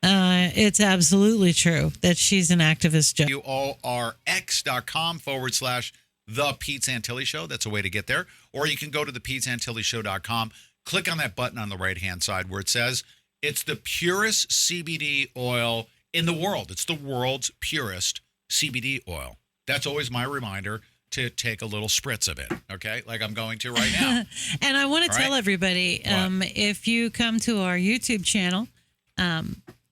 it's absolutely true that she's an activist. WORX.com/The Pete Santilli Show. That's a way to get there. Or you can go to thePeteSantilliShow.com. Click on that button on the right-hand side where it says it's the purest CBD oil in the world. It's the world's purest CBD oil. That's always my reminder to take a little spritz of it, okay? Like I'm going to right now. And I want to tell everybody, if you come to our YouTube channel,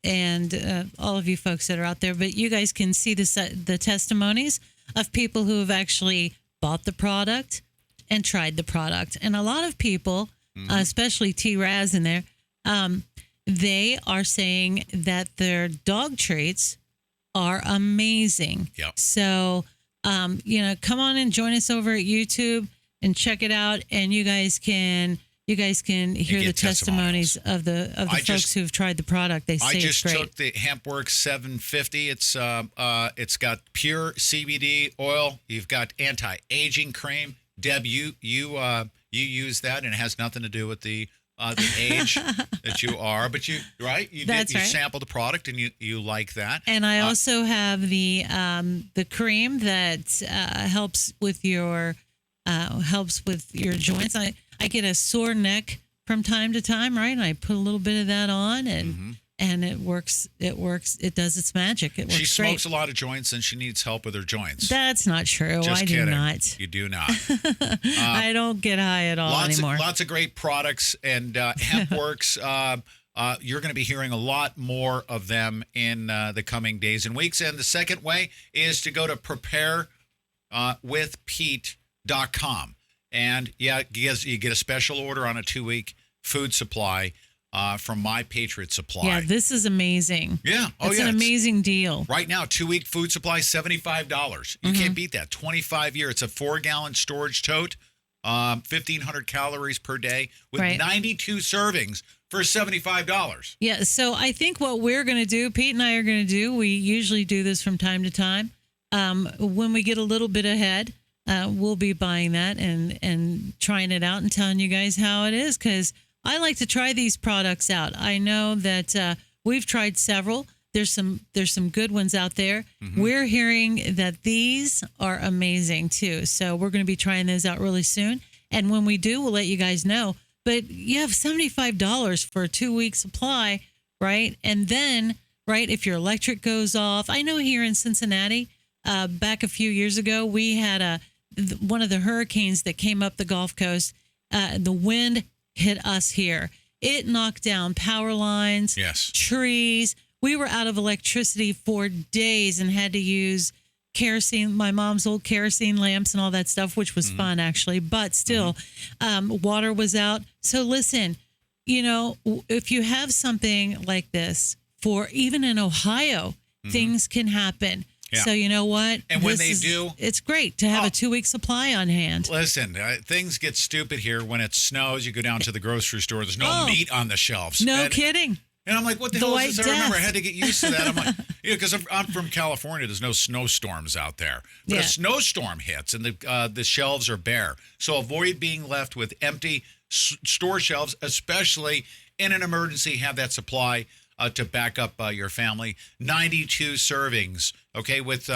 and all of you folks that are out there, but you guys can see the testimonies of people who have actually bought the product and tried the product. And a lot of people, especially T-Raz in there, they are saying that their dog treats are amazing. Yep. So, come on and join us over at YouTube and check it out. And you guys can hear the testimonies of the folks who've tried the product. They say it's great. I just took the HempWorks 750. It's got pure CBD oil. You've got anti-aging cream. Deb, you use that, and it has nothing to do with the age that you are, but you sample the product and you like that. And I also have the cream that helps with your joints. I get a sore neck from time to time, right? And I put a little bit of that on, and it works. It does its magic. It works. She smokes a lot of joints, and she needs help with her joints. That's not true. Just I kidding. do not. You do not. I don't get high at all anymore. Lots of great products, and HempWorks. You're going to be hearing a lot more of them in the coming days and weeks. And the second way is to go to preparewithpete.com. And you get a special order on a 2-week food supply from My Patriot Supply. Yeah, this is amazing. Yeah. It's an amazing deal. Right now, 2-week food supply, $75. You can't beat that. 25-year. It's a 4-gallon storage tote, 1,500 calories per day with 92 servings for $75. Yeah, so I think what we're going to do, Pete and I are going to do, we usually do this from time to time. When we get a little bit ahead, we'll be buying that and trying it out and telling you guys how it is, because I like to try these products out. I know that we've tried several. There's some good ones out there. We're hearing that these are amazing too. So we're going to be trying those out really soon. And when we do, we'll let you guys know. But you have $75 for a 2-week supply, right? And then, if your electric goes off, I know here in Cincinnati, back a few years ago, we had one of the hurricanes that came up the Gulf Coast. The wind hit us here. It knocked down power lines, trees. We were out of electricity for days and had to use kerosene, my mom's old kerosene lamps and all that stuff, which was fun actually, but still, water was out. So listen, if you have something like this, for even in Ohio, things can happen. Yeah. So you know what? And when they do, it's great to have a 2-week supply on hand. Listen, things get stupid here when it snows. You go down to the grocery store. There's no meat on the shelves. No kidding. And I'm like, what the hell is this? I remember I had to get used to that. I'm like, because I'm from California. There's no snowstorms out there. But a snowstorm hits and the shelves are bare. So avoid being left with empty store shelves, especially in an emergency. Have that supply to back up your family. 92 servings, okay, with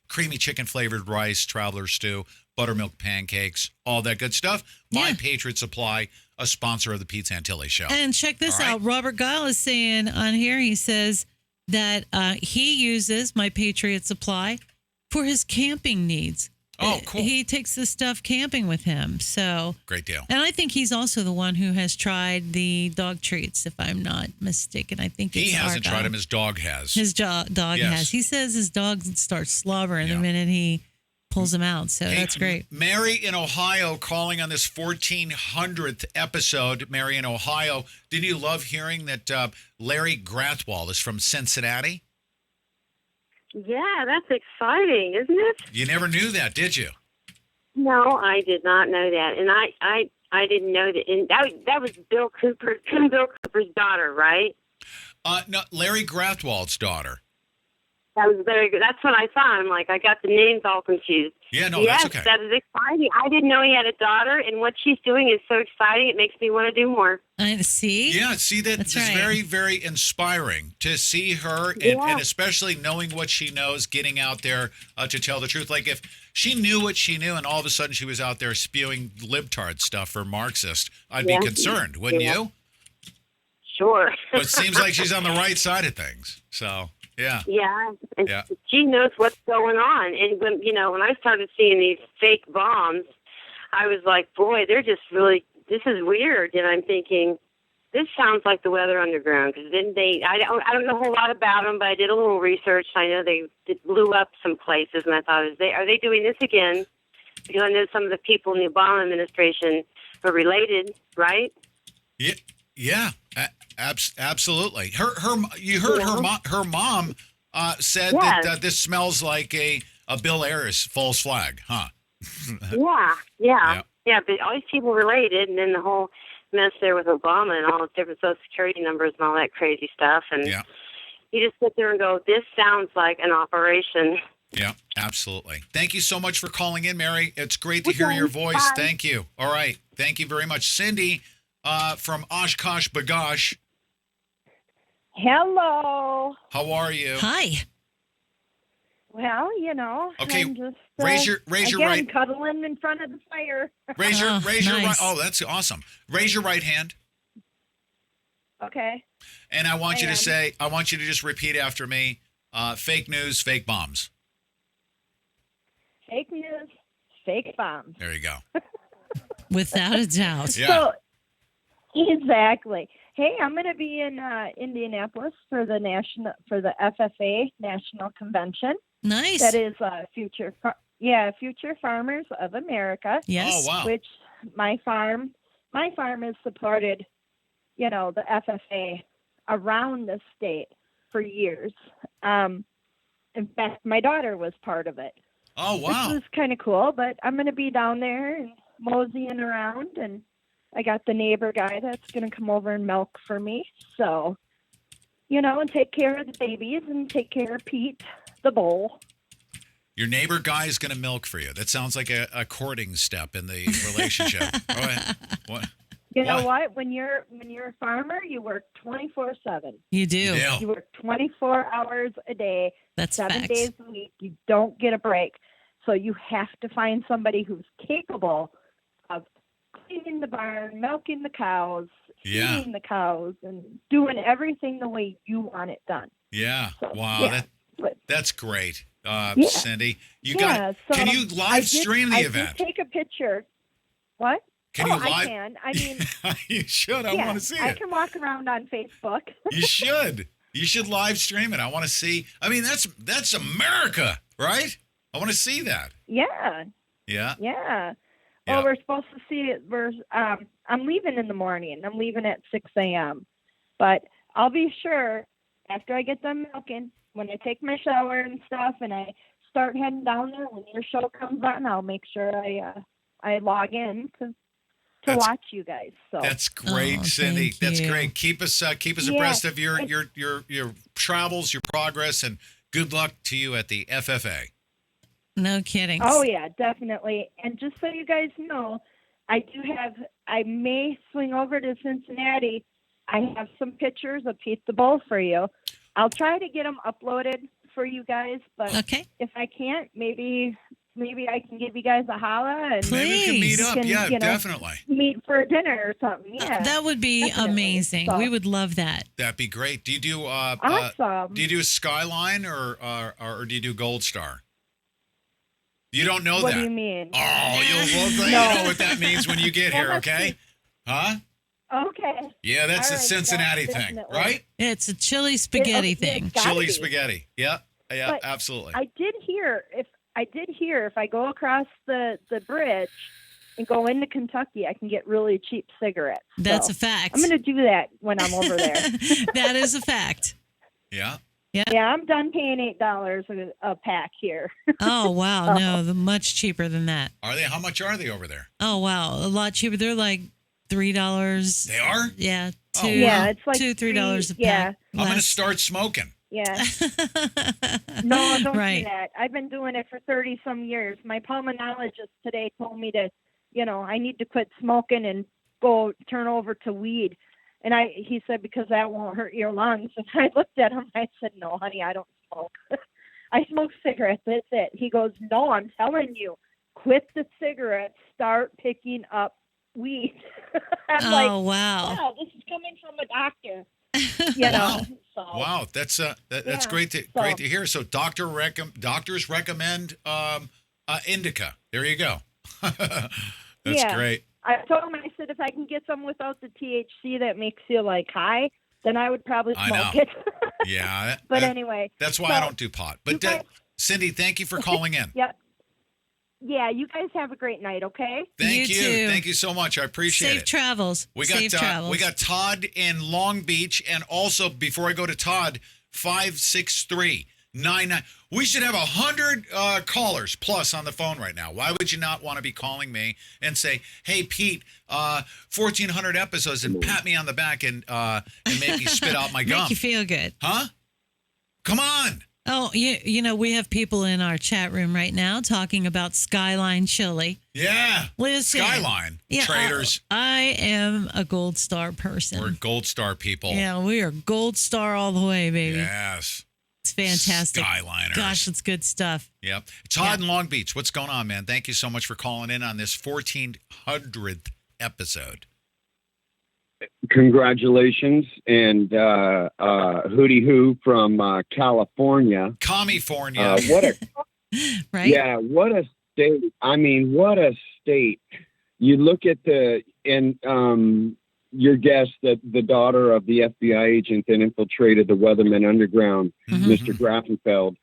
creamy chicken flavored rice, traveler stew, buttermilk pancakes, all that good stuff. My Patriot Supply, a sponsor of the Pete Santilli Show. And check this out. Robert Guile is saying on here, he says that he uses My Patriot Supply for his camping needs. Oh, cool. He takes this stuff camping with him. So great deal. And I think he's also the one who has tried the dog treats, if I'm not mistaken. I think he hasn't tried them. His dog has. His dog has. He says his dog starts slobbering the minute he pulls them out. So that's great. Mary in Ohio calling on this 1400th episode. Mary in Ohio. Didn't you love hearing that Larry Grathwohl is from Cincinnati? Yeah, that's exciting, isn't it? You never knew that, did you? No, I did not know that, and I didn't know that. And that was Bill Cooper's daughter, right? No, Larry Grathwohl's daughter. That was very good. That's what I thought. I'm like, I got the names all confused. Yeah, no, yes, that's okay. That is exciting. I didn't know he had a daughter, and what she's doing is so exciting. It makes me want to do more. See? Yeah, see, that's right. very, very inspiring to see her, and especially knowing what she knows, getting out there to tell the truth. Like, if she knew what she knew and all of a sudden she was out there spewing libtard stuff for Marxist, I'd be concerned, wouldn't you? Sure. But it seems like she's on the right side of things. So, yeah. Yeah, and Yeah. she knows what's going on. And when I started seeing these fake bombs, I was like, boy, they're just really, this is weird. And I'm thinking, this sounds like the Weather Underground, because didn't they? I don't know a whole lot about them, but I did a little research. I know they blew up some places, and I thought, are they doing this again? Because I know some of the people in the Obama administration are related, right? Yeah, absolutely. You heard her mom said that this smells like a Bill Ayers false flag, huh? Yeah. But all these people related, and then the whole mess there with Obama and all the different Social Security numbers and all that crazy stuff, and you just sit there and go, this sounds like an operation. Yeah, absolutely. Thank you so much for calling in, Mary. It's great to hear your voice. Bye. Thank you. All right. Thank you very much. Cindy from Oshkosh B'gosh. Hello. How are you? Hi. Well, Okay, I'm just raise your right. cuddling in front of the fire. Raise your right. Nice. Oh, that's awesome. Raise your right hand. Okay. And I want you to just repeat after me. Fake news, fake bombs. Fake news, fake bombs. There you go. Without a doubt. Yeah. So, exactly. Hey, I'm going to be in Indianapolis for the FFA National Convention. Nice. That is Future Farmers of America. Yes. Oh, wow. Which my farm has supported, the FFA around the state for years. In fact, my daughter was part of it. Oh, wow. This is kind of cool, but I'm going to be down there and moseying around, and I got the neighbor guy that's going to come over and milk for me. So, and take care of the babies and take care of Pete, the bull. Your neighbor guy is going to milk for you. That sounds like a courting step in the relationship. What? You know what? When you're a farmer, you work 24/7. You do. Yeah. You work 24 hours a day. That's 7 facts. days a week. You don't get a break. So you have to find somebody who's capable of cleaning the barn, milking the cows, feeding the cows, and doing everything the way you want it done. Yeah. So, Wow. That's great. Cindy, can you live stream the event? I did take a picture. What? Can you live? I can. I mean, you should. I want to see it. I can walk around on Facebook. You should. You should live stream it. I want to see. I mean, that's America, right? I want to see that. Yeah. Yeah. Yeah. Well, we're supposed to see it. I'm leaving in the morning. I'm leaving at 6 a.m. But I'll be sure after I get done milking, when I take my shower and stuff, and I start heading down there, when your show comes on, I'll make sure I log in to watch you guys. So that's great, Cindy. That's great. Keep us abreast of your travels, your progress, and good luck to you at the FFA. No kidding. Oh yeah, definitely. And just so you guys know, I may swing over to Cincinnati. I have some pictures of Pete the Bull for you. I'll try to get them uploaded for you guys, but if I can't, maybe I can give you guys a holla and maybe we can meet up. Yeah, definitely. Meet for dinner or something. Yeah, that would be amazing. So, we would love that. That'd be great. Do you do awesome? Do you do a Skyline or do you do Gold Star? You don't know that. What do you mean? Oh, you'll love that. You know what that means when you get here, okay? Huh? Okay. Yeah, that's a Cincinnati thing, definitely. right? It's a chili spaghetti thing. Chili spaghetti. Yeah, but absolutely. I did hear if I go across the bridge and go into Kentucky, I can get really cheap cigarettes. That's a fact. I'm going to do that when I'm over there. That is a fact. Yeah. Yeah, I'm done paying $8 a pack here. Oh wow, no, much cheaper than that. Are they? How much are they over there? Oh wow, a lot cheaper. They're like $3. They are? Yeah. Yeah, it's like $2-3 a pack. Yeah. I'm going to start smoking. Yeah. No, don't Right. do that. I've been doing it for 30-some years. My pulmonologist today told me to, I need to quit smoking and go turn over to weed. And he said, because that won't hurt your lungs. And I looked at him. I said, no, honey, I don't smoke. I smoke cigarettes. That's it. He goes, no, I'm telling you, quit the cigarettes, start picking up weed. I'm like, wow, this is coming from a doctor. Wow, that's great to hear. So doctors recommend indica. There you go. That's great. I told him, I said, if I can get some without the THC that makes you like high, then I would probably smoke it. Yeah. But anyway. That's why I don't do pot. But Cindy, thank you for calling in. Yep. Yeah, you guys have a great night, okay? Thank you. Thank you so much. I appreciate it. Safe travels. We got Todd in Long Beach, and also before I go to Todd, 563-99. We should have 100 callers plus on the phone right now. Why would you not want to be calling me and say, "Hey, Pete, 1,400 episodes," and pat me on the back and make me spit out my gum? Make you feel good. Huh? Come on. Oh, we have people in our chat room right now talking about Skyline Chili. Yeah. Listen, Skyline. Traders. I am a Gold Star person. We're Gold Star people. Yeah, we are Gold Star all the way, baby. Yes. It's fantastic. Skyliners. Gosh, it's good stuff. Yep. Todd in Long Beach, what's going on, man? Thank you so much for calling in on this 1400th episode. Congratulations, and hooty hoo from California. California. What a right? Yeah, what a state. I mean, what a state. You look at your guess that the daughter of the FBI agent that infiltrated the Weatherman Underground, Mr. Grafenfeld.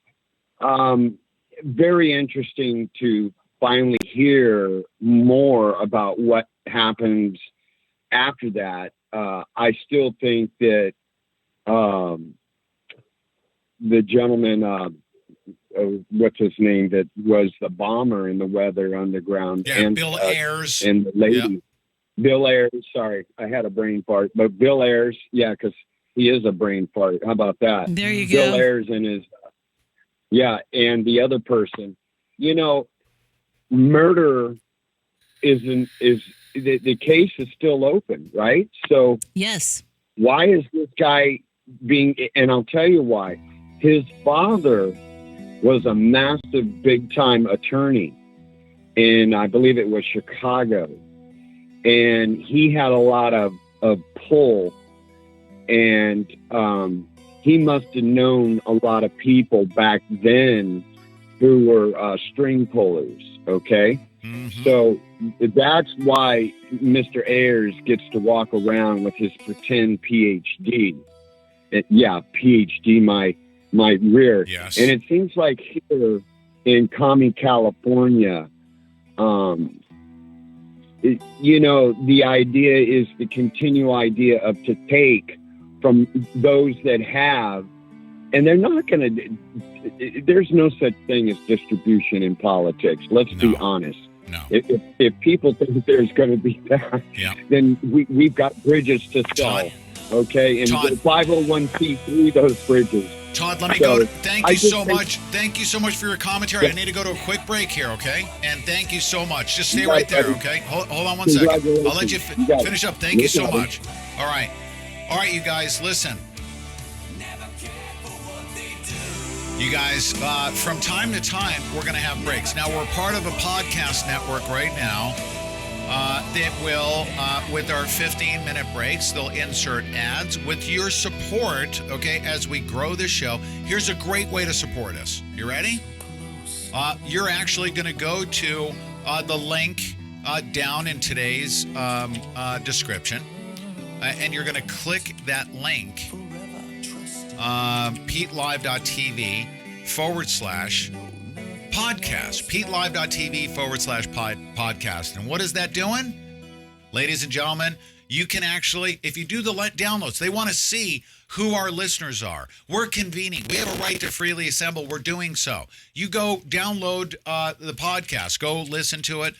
Very interesting to finally hear more about what happens after that. I still think that the gentleman, what's his name, that was the bomber in the Weather Underground, and Bill Ayers, and the lady, Bill Ayers. Sorry, I had a brain fart, but Bill Ayers, because he is a brain fart. How about that? There you Bill go. Ayers and his, and the other person. Murder is the case is still open, right? So yes, why is this guy being? And I'll tell you why. His father was a massive, big-time attorney in, I believe it was Chicago, and he had a lot of pull, and he must have known a lot of people back then who were string pullers. Okay. So that's why Mr. Ayers gets to walk around with his pretend PhD. PhD, my rear. Yes. And it seems like here in Commie, California, the idea is the continual idea of to take from those that have, and they're not going to, there's no such thing as distribution in politics. Let's be honest. No. If people think there's going to be that, then we've got bridges to sell. Okay, and 501c3 those bridges. Todd, let me go. Thank you so much. Thank you so much for your commentary. I need to go to a quick break here, okay? And thank you so much. Just stay right there, okay? Hold on one second. I'll let you finish up. Thank you so much. All right, you guys, listen. You guys, from time to time, we're going to have breaks. Now, we're part of a podcast network right now that will, with our 15-minute breaks, they'll insert ads. With your support, okay, as we grow this show, here's a great way to support us. You ready? You're actually going to go to the link down in today's description, and you're going to click that link. PeteLive.tv/podcast. PeteLive.tv/podcast. And what is that doing? Ladies and gentlemen, you can actually, if you do the downloads, they want to see who our listeners are. We're convening. We have a right to freely assemble. We're doing so. You go download the podcast. Go listen to it.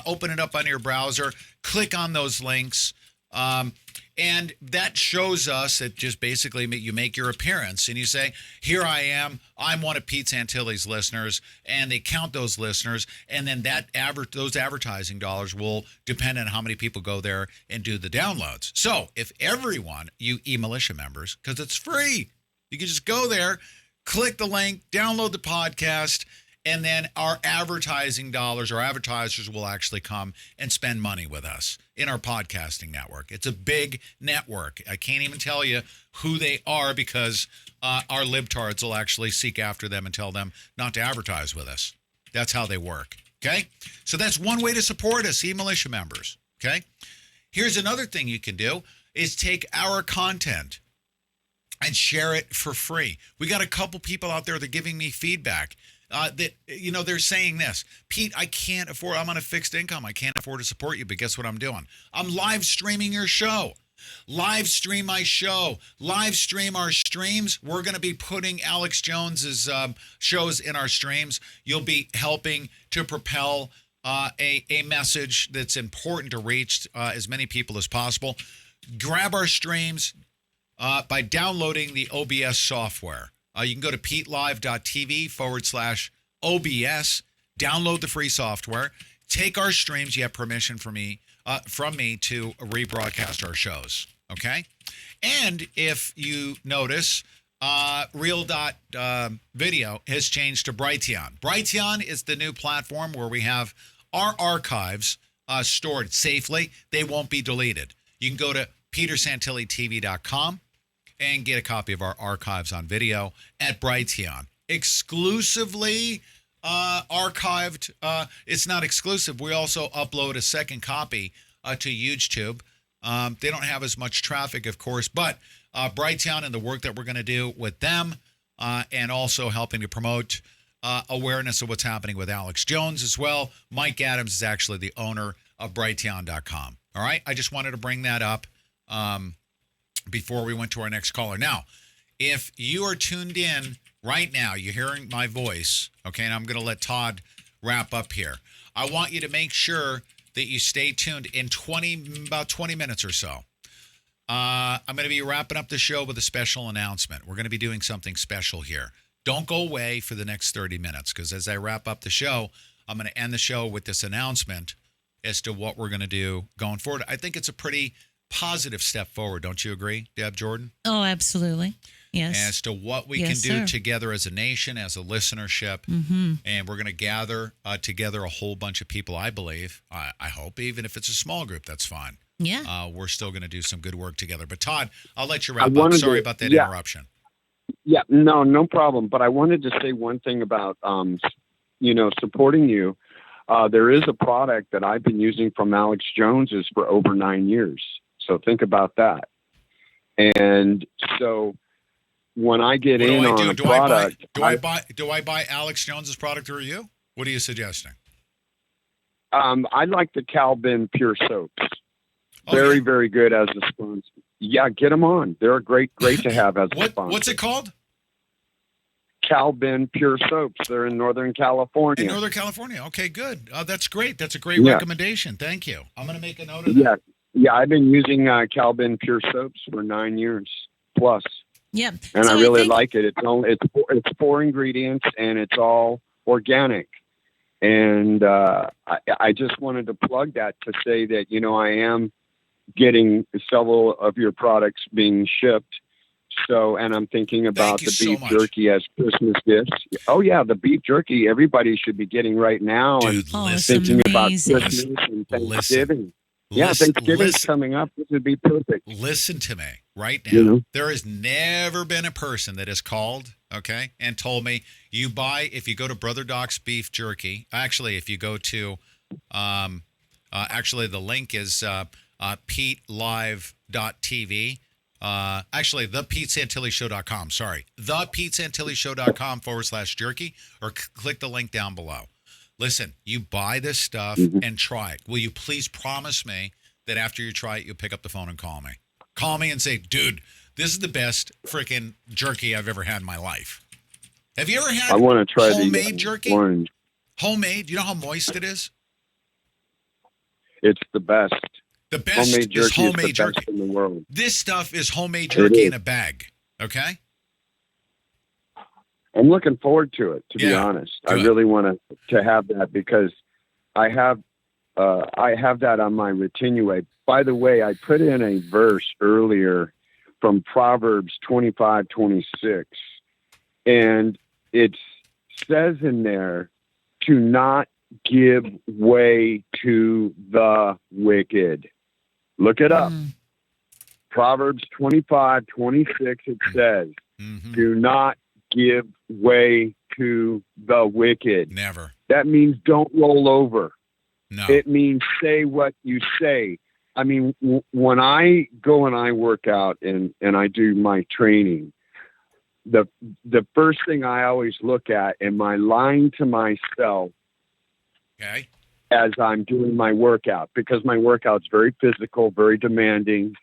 Open it up on your browser. Click on those links. And that shows us that just basically you make your appearance and you say, here I am. I'm one of Pete Santilli's listeners. And they count those listeners. And then those advertising dollars will depend on how many people go there and do the downloads. So if everyone, you eMilitia members, because it's free, you can just go there, click the link, download the podcast, and then our advertising dollars, our advertisers will actually come and spend money with us in our podcasting network. It's a big network. I can't even tell you who they are because our libtards will actually seek after them and tell them not to advertise with us. That's how they work. Okay? So that's one way to support us, eMilitia members. Okay? Here's another thing you can do is take our content and share it for free. We got a couple people out there that are giving me feedback. They're saying this, Pete, I can't afford, I'm on a fixed income. I can't afford to support you, but guess what I'm doing? I'm live streaming your show. Live stream my show. Live stream our streams. We're going to be putting Alex Jones's shows in our streams. You'll be helping to propel a message that's important to reach as many people as possible. Grab our streams by downloading the OBS software. You can go to PeteLive.tv/OBS, download the free software, take our streams. You have permission from me to rebroadcast our shows, okay? And if you notice, Real.video has changed to Brighteon. Brighteon is the new platform where we have our archives stored safely. They won't be deleted. You can go to PeterSantilliTV.com and get a copy of our archives on video at Brighteon. Exclusively archived. It's not exclusive. We also upload a second copy to YouTube. They don't have as much traffic, of course, but Brighteon and the work that we're going to do with them and also helping to promote awareness of what's happening with Alex Jones as well. Mike Adams is actually the owner of Brighteon.com. All right? I just wanted to bring that up before we went to our next caller. Now, if you are tuned in right now, you're hearing my voice, okay, and I'm going to let Todd wrap up here. I want you to make sure that you stay tuned in about 20 minutes or so. I'm going to be wrapping up the show with a special announcement. We're going to be doing something special here. Don't go away for the next 30 minutes because as I wrap up the show, I'm going to end the show with this announcement as to what we're going to do going forward. I think it's a pretty positive step forward. Don't you agree, Deb Jordan? Oh, absolutely. Yes. As to what we can do together as a nation, as a listenership. Mm-hmm. And we're going to gather together a whole bunch of people, I believe. I hope, even if it's a small group, that's fine. Yeah. We're still going to do some good work together. But Todd, I'll let you wrap up. Sorry about that interruption. Yeah, no problem. But I wanted to say one thing about, supporting you. There is a product that I've been using from Alex Jones's for over 9 years. So think about that. And so when I get in on a product, do I buy Alex Jones's product through you? What are you suggesting? I like the Calvin Pure Soaps. Very good as a sponsor. Yeah, get them on. They're great to have as a sponsor. What's it called? Calvin Pure Soaps. They're in Northern California. In Northern California. Okay, good. That's great. That's a great recommendation. Thank you. I'm going to make a note of that. Yeah, I've been using Calvin Pure Soaps for 9 years plus. Yeah, and I really like it. It's 4 ingredients and it's all organic. And I just wanted to plug that to say that I am getting several of your products being shipped. So, and I'm thinking about the beef jerky as Christmas gifts. Oh yeah, the beef jerky everybody should be getting right now. Dude, and thinking about Christmas and Thanksgiving. Thanksgiving's coming up. This would be perfect. Listen to me right now. There has never been a person that has called, okay, and told me if you go to Brother Doc's Beef Jerky, actually, if you go to, the link is PeteLive.tv. Actually, thePeteSantilliShow.com. Sorry, thePeteSantilliShow.com/jerky, or click the link down below. Listen, you buy this stuff and try it. Will you please promise me that after you try it, you'll pick up the phone and call me? Call me and say, dude, this is the best freaking jerky I've ever had in my life. Have you ever had homemade jerky? Orange. Homemade? You know how moist it is? It's the best. The best homemade jerky is homemade is the best jerky in the world. This stuff is homemade jerky in a bag. Okay. I'm looking forward to it, to be honest. Good. I really want to have that because I have that on my retinue. By the way, I put in a verse earlier from Proverbs 25:26, and it says in there to not give way to the wicked. Look it up. Proverbs 25:26, it says, do not give way to the wicked. Never. That means don't roll over. No. It means say what you say. I mean, when I go and I work out and I do my training, the first thing I always look at, am I lying to myself as I'm doing my workout? Because my workout's very physical, very demanding.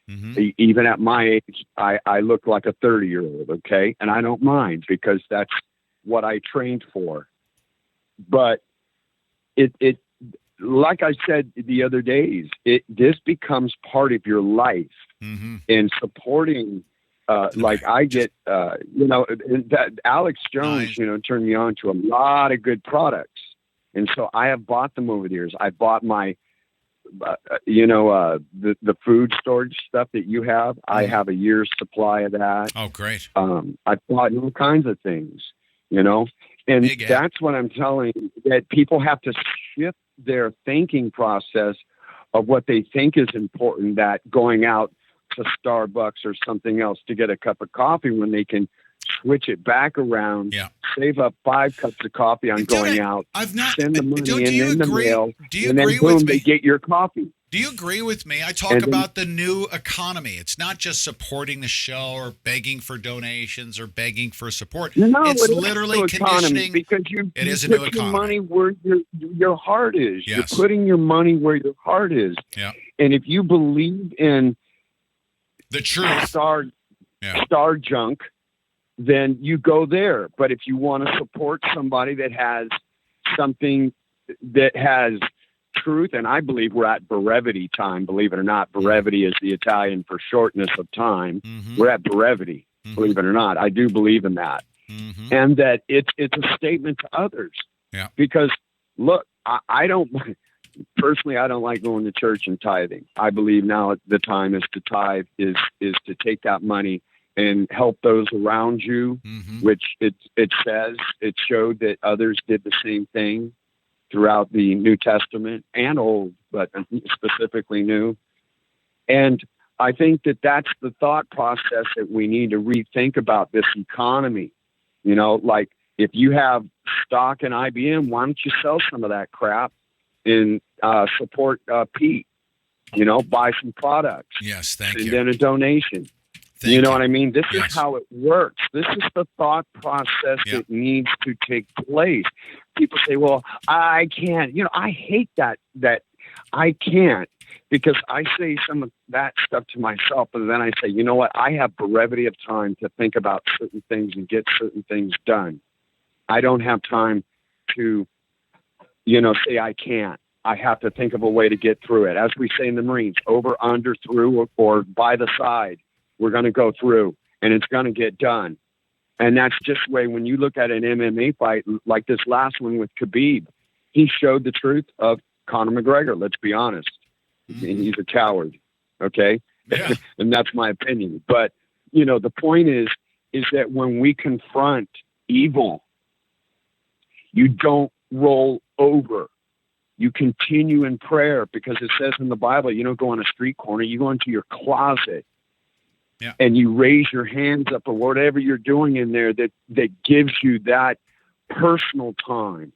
Even at my age, I look like a 30-year-old, okay? And I don't mind because that's what I trained for. But it like I said the other days, this becomes part of your life. And supporting, like I get, that Alex Jones, turned me on to a lot of good products. And so I have bought them over the years. I bought my, the food storage stuff that you have. I have a year's supply of that. Oh, great. I've bought all kinds of things, and that's what I'm telling you, that people have to shift their thinking process of what they think is important, that going out to Starbucks or something else to get a cup of coffee when they can switch it back around, save up 5 cups of coffee on going out, send the money in the mail, and then boom, they get your coffee. Do you agree with me? I talk about the new economy. It's not just supporting the show or begging for donations or begging for support. No, it's literally conditioning. Because it is a put new your economy. money where your heart is. Yes. You're putting your money where your heart is. Yeah. And if you believe in the truth, star junk, then you go there. But if you want to support somebody that has something that has truth, and I believe we're at brevity time, believe it or not. Brevity is the Italian for shortness of time. We're at brevity, believe it or not. I do believe in that. And that it's a statement to others. Yeah. Because look, I don't like going to church and tithing. I believe now the time is to tithe, is to take that money and help those around you, which it showed that others did the same thing throughout the New Testament and Old, but specifically New. And I think that that's the thought process that we need to rethink about this economy. Like if you have stock in IBM, why don't you sell some of that crap and support Pete? Buy some products. Yes, thank and you. then a donation. You know what I mean? This is how it works. This is the thought process that needs to take place. People say, well, I can't. I hate that I can't, because I say some of that stuff to myself, and then I say, you know what? I have brevity of time to think about certain things and get certain things done. I don't have time to, say I can't. I have to think of a way to get through it. As we say in the Marines, over, under, through, or by the side. We're going to go through, and it's going to get done. And that's just the way when you look at an MMA fight, like this last one with Khabib, he showed the truth of Conor McGregor. Let's be honest. He's a coward. Okay. Yeah. And that's my opinion. But, the point is that when we confront evil, you don't roll over. You continue in prayer, because it says in the Bible, you don't go on a street corner, you go into your closet. Yeah. And you raise your hands up, or whatever you're doing in there that gives you that personal time.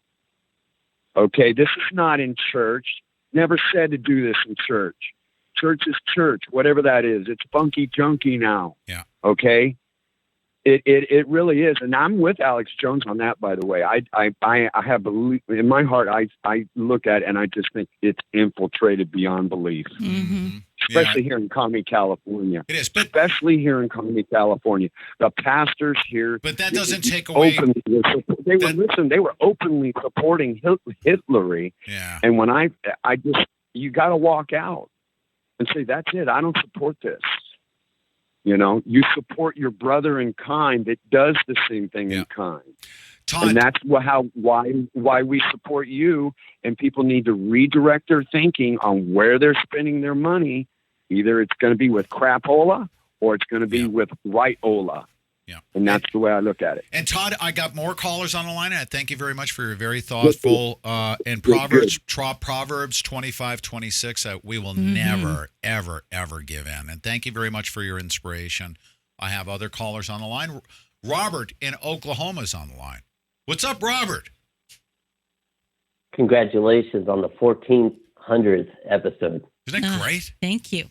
Okay, this is not in church. Never said to do this in church. Church is church, whatever that is. It's funky junky now. Yeah. Okay. It really is, and I'm with Alex Jones on that. By the way, I have belief in my heart. I look at it and I just think it's infiltrated beyond belief, especially here in Conway, California. It is, but especially here in Conway, California, the pastors here. But that doesn't take away. They were openly supporting Hitlery. Yeah. And when you got to walk out. and say, that's it. I don't support this. You know, you support your brother in kind that does the same thing in kind. Todd. And that's why we support you. And people need to redirect their thinking on where they're spending their money. Either it's going to be with crapola or it's going to be with right-ola. Yeah. And that's the way I look at it. And Todd, I got more callers on the line. I thank you very much for your very thoughtful and Proverbs 25:26. We will never, ever, ever give in. And thank you very much for your inspiration. I have other callers on the line. Robert in Oklahoma is on the line. What's up, Robert? Congratulations on the 1400th episode. Isn't that great? Thank you.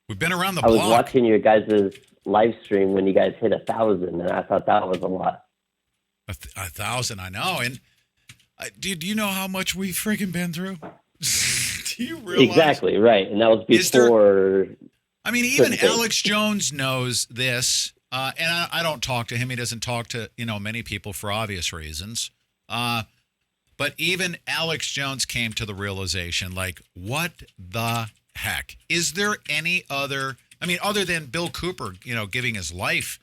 We've been around the I block. was watching your guys' live stream when you guys hit 1,000, and I thought that was a lot. 1,000, I know. And dude, do you know how much we've friggin' been through? Do you realize? Exactly, right. And that was before. I mean, even Alex Jones knows this. And I don't talk to him. He doesn't talk to, many people for obvious reasons. But even Alex Jones came to the realization, like, what the heck? Is there any other, other than Bill Cooper, giving his life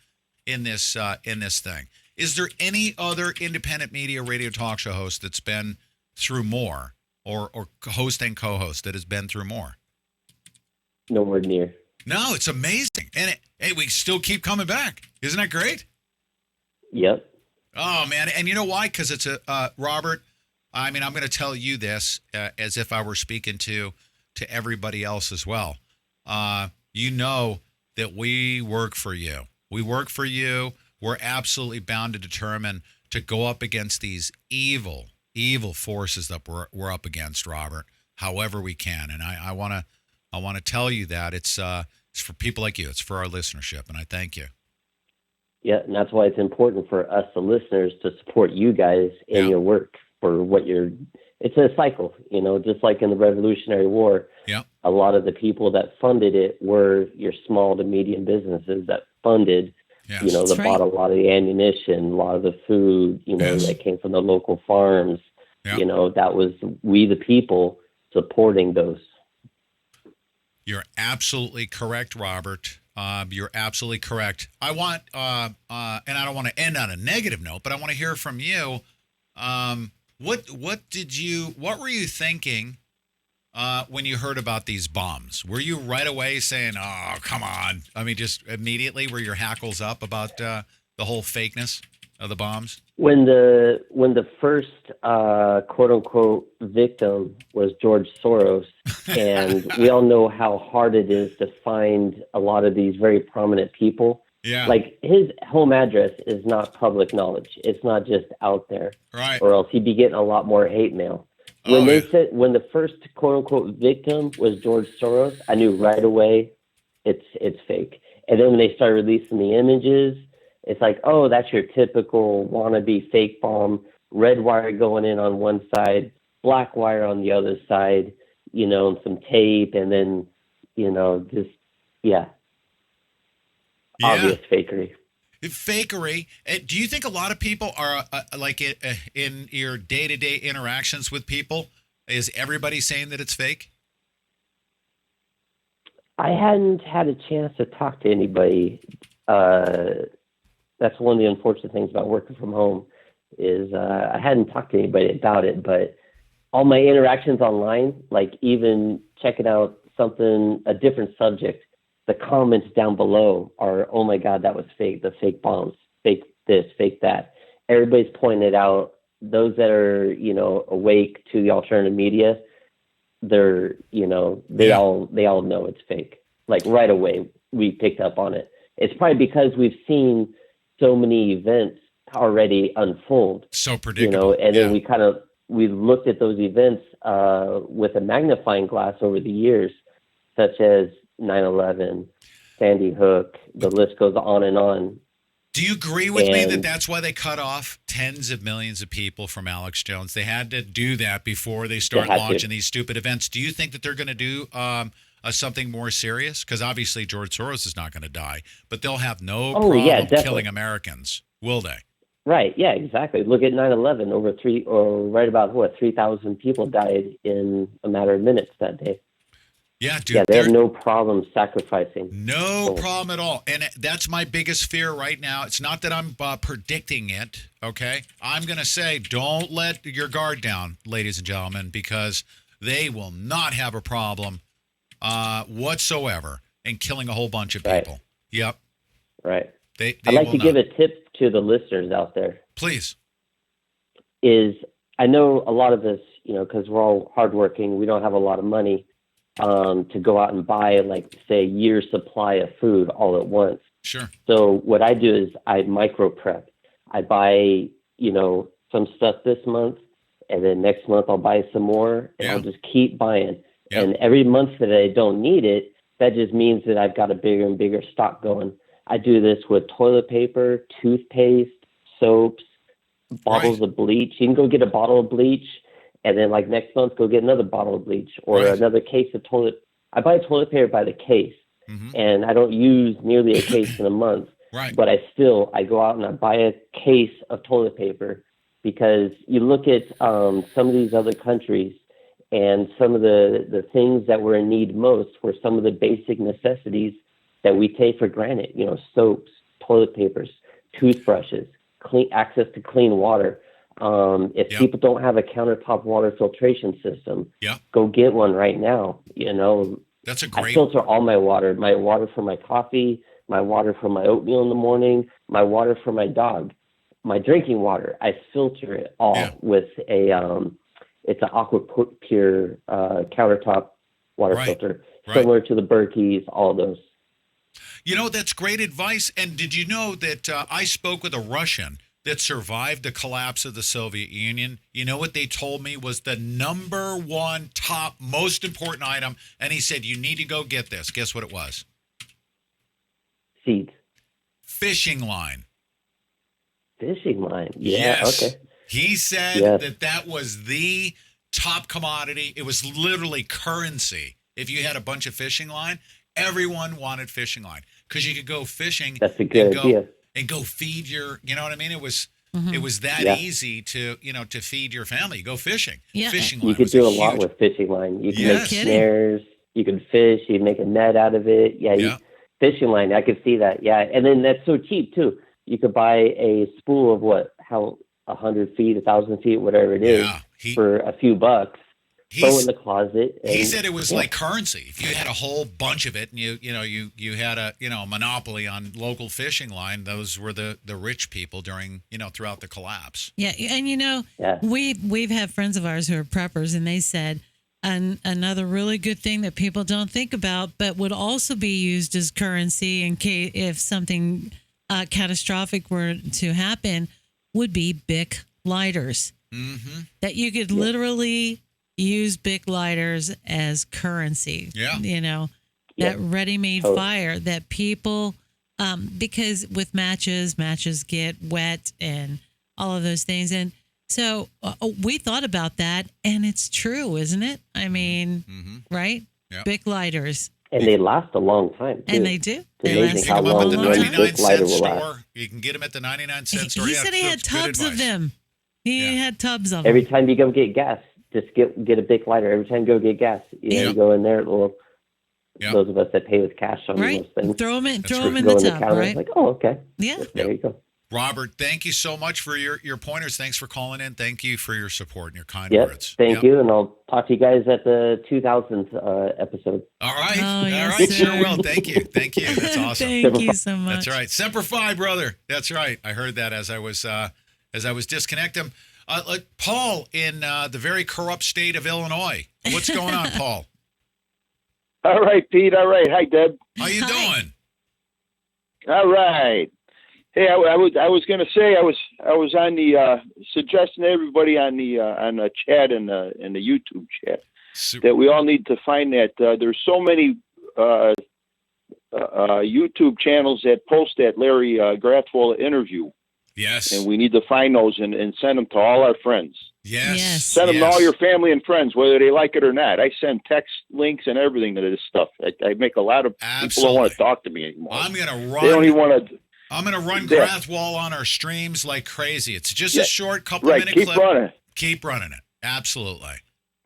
in this thing, is there any other independent media radio talk show host that's been through more or host and co-host that has been through more? Nowhere near. No, it's amazing. And hey, we still keep coming back. Isn't that great? Yep. Oh, man. And you know why? Because it's Robert, I'm going to tell you this as if I were speaking to everybody else as well. You know that we work for you. We work for you. We're absolutely bound to determine to go up against these evil forces that we're up against, Robert, however we can. And I want to tell you that it's for people like you. It's for our listenership, and I thank you. Yeah, and that's why it's important for us, the listeners, to support you guys in your work for what you're. It's a cycle, just like in the Revolutionary War. Yeah. A lot of the people that funded it were your small to medium businesses that funded, that bought a lot of the ammunition, a lot of the food, that came from the local farms. Yeah. That was we, the people, supporting those. You're absolutely correct, Robert. You're absolutely correct. I want, and I don't want to end on a negative note, but I want to hear from you. What were you thinking when you heard about these bombs? Were you right away saying, "Oh, come on"? Just immediately were your hackles up about the whole fakeness of the bombs? When the first quote unquote victim was George Soros, and we all know how hard it is to find a lot of these very prominent people. Yeah. Like his home address is not public knowledge. It's not just out there. Right. Or else he'd be getting a lot more hate mail. When said when the first quote unquote victim was George Soros, I knew right away it's fake. And then when they started releasing the images, it's like, oh, that's your typical wannabe fake bomb, red wire going in on one side, black wire on the other side, and some tape, and then, obvious fakery. Fakery. Do you think a lot of people are in your day-to-day interactions with people? Is everybody saying that it's fake? I hadn't had a chance to talk to anybody. That's one of the unfortunate things about working from home is I hadn't talked to anybody about it, but all my interactions online, like even checking out a different subject, the comments down below are, oh my God, that was fake. The fake bombs, fake this, fake that. Everybody's pointed out. Those that are, awake to the alternative media, they're, they all know it's fake. Like right away, we picked up on it. It's probably because we've seen so many events already unfold. So predictable. And then we looked at those events with a magnifying glass over the years, such as 9/11, Sandy Hook, the list goes on and on. Do you agree with me that that's why they cut off tens of millions of people from Alex Jones? They had to do that before they start launching these stupid events. Do you think that they're going to do something more serious? Because obviously George Soros is not going to die, but they'll have no problem killing Americans, will they? Right. Yeah, exactly. Look at 9/11. Right about 3,000 people died in a matter of minutes that day. Yeah, dude. Yeah, they have no problem sacrificing. No problem at all. And that's my biggest fear right now. It's not that I'm predicting it, okay? I'm going to say don't let your guard down, ladies and gentlemen, because they will not have a problem whatsoever in killing a whole bunch of people. Right. Yep. Right. They I'd like to give a tip to the listeners out there. Please. I know a lot of us, because we're all hardworking, we don't have a lot of money to go out and buy, say, a year's supply of food all at once. Sure. So what I do is I micro prep. I buy, some stuff this month, and then next month I'll buy some more, and I'll just keep buying. Yeah. And every month that I don't need it, that just means that I've got a bigger and bigger stock going. I do this with toilet paper, toothpaste, soaps, bottles of bleach. You can go get a bottle of bleach, and then next month go get another bottle of bleach or another case of toilet. I buy toilet paper by the case, and I don't use nearly a case in a month. Right. But I go out and I buy a case of toilet paper, because you look at some of these other countries and some of the things that we're in need most were some of the basic necessities that we take for granted. Soaps, toilet papers, toothbrushes, access to clean water. If people don't have a countertop water filtration system, go get one right now. That's a great. I filter all my water for my coffee, my water for my oatmeal in the morning, my water for my dog, my drinking water. I filter it all with it's an Aqua Pure countertop water filter, similar to the Berkey's, all of those. That's great advice. And did you know that I spoke with a Russian that survived the collapse of the Soviet Union? You know what they told me was the number one top most important item? And he said, you need to go get this. Guess what it was? Seeds. Fishing line. Fishing line. Yeah, yes. Okay. He said that was the top commodity. It was literally currency. If you had a bunch of fishing line, everyone wanted fishing line because you could go fishing. That's a good idea. And go feed your, you know what I mean? It was that easy to, to feed your family. You go fishing. Yeah. Fishing line. You could do a lot with fishing line. You can make snares. You can fish. You can make a net out of it. Fishing line. I could see that. Yeah. And then that's so cheap too. You could buy a spool of 100 feet, 1,000 feet, whatever it is, for a few bucks. Throw it in the closet. He said it was like currency. If you had a whole bunch of it, and you had a monopoly on local fishing line, those were the rich people during throughout the collapse. Yeah, and we've had friends of ours who are preppers, and they said another really good thing that people don't think about, but would also be used as currency in case if something catastrophic were to happen, would be Bic lighters. Mm-hmm. That you could literally use Bic lighters as currency. Yeah. That ready-made fire that people, because with matches get wet and all of those things. And so we thought about that, and it's true, isn't it? I mean, right? Yep. Bic lighters. And they last a long time, too. And they do. It's amazing how long the 99-cent store. You can get them at the 99-cent store. He said he had tubs of them. He had tubs of them. Every time you go get gas, just get a Bic lighter. Every time you go get gas, you go in there. Those of us that pay with cash on those things. Throw them in the tub, right? Like, oh, okay. Yeah. There you go. Robert, thank you so much for your pointers. Thanks for calling in. Thank you for your support and your kind words. Thank you, and I'll talk to you guys at the 2000th episode. All right. All right, sure will. Thank you. That's awesome. Thank you so much. That's right. Semper Fi, brother. That's right. I heard that as I was disconnecting. Paul in the very corrupt state of Illinois. What's going on, Paul? All right, Pete. All right. Hi, Deb. How you doing? All right. Hey, I was going to say I was on the suggesting to everybody on the chat and the YouTube chat that we all need to find that there's so many YouTube channels that post that Larry Grathwohl interview. Yes. And we need to find those and send them to all our friends. Yes. Send them to all your family and friends, whether they like it or not. I send text links and everything to this stuff. I make a lot of people don't want to talk to me anymore. I'm going to run. They don't even want to. I'm going to run Grathwohl on our streams like crazy. It's just a short couple minute Keep clip. Running. Keep running it. Absolutely.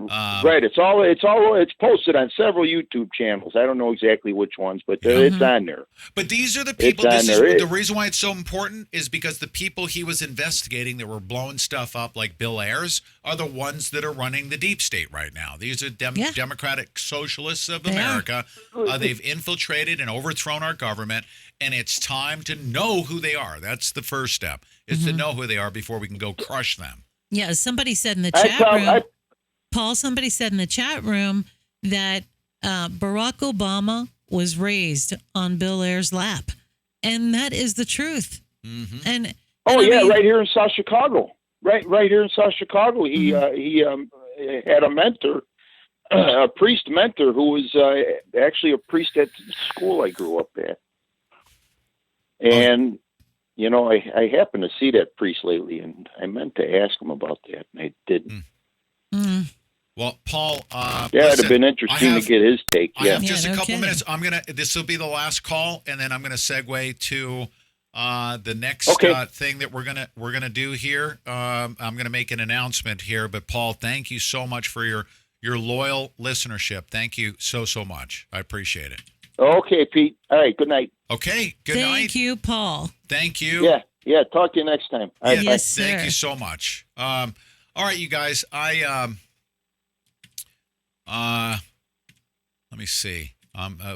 Right. It's posted on several YouTube channels. I don't know exactly which ones, but it's on there. But these are the people. The reason why it's so important is because the people he was investigating that were blowing stuff up, like Bill Ayers, are the ones that are running the deep state right now. These are Democratic Socialists of America. They've infiltrated and overthrown our government, and it's time to know who they are. That's the first step, is to know who they are before we can go crush them. Yeah, somebody said in the chat room, Paul, somebody said in the chat room that Barack Obama was raised on Bill Ayers' lap. And that is the truth. Mm-hmm. And right here in South Chicago. Right here in South Chicago. He had a mentor, a priest mentor, who was actually a priest at the school I grew up at. And, I happened to see that priest lately, and I meant to ask him about that, and I didn't. Well, Paul, it'd have been interesting to get his take. I have just a couple minutes. This will be the last call, and then I'm gonna segue to the next thing that we're gonna do here. I'm gonna make an announcement here, but Paul, thank you so much for your loyal listenership. Thank you so much. I appreciate it. Okay, Pete. All right. Good night. Okay. Good night. Thank you, Paul. Thank you. Yeah. Talk to you next time. All right, yes, sir. Thank you so much. All right, you guys. Let me see.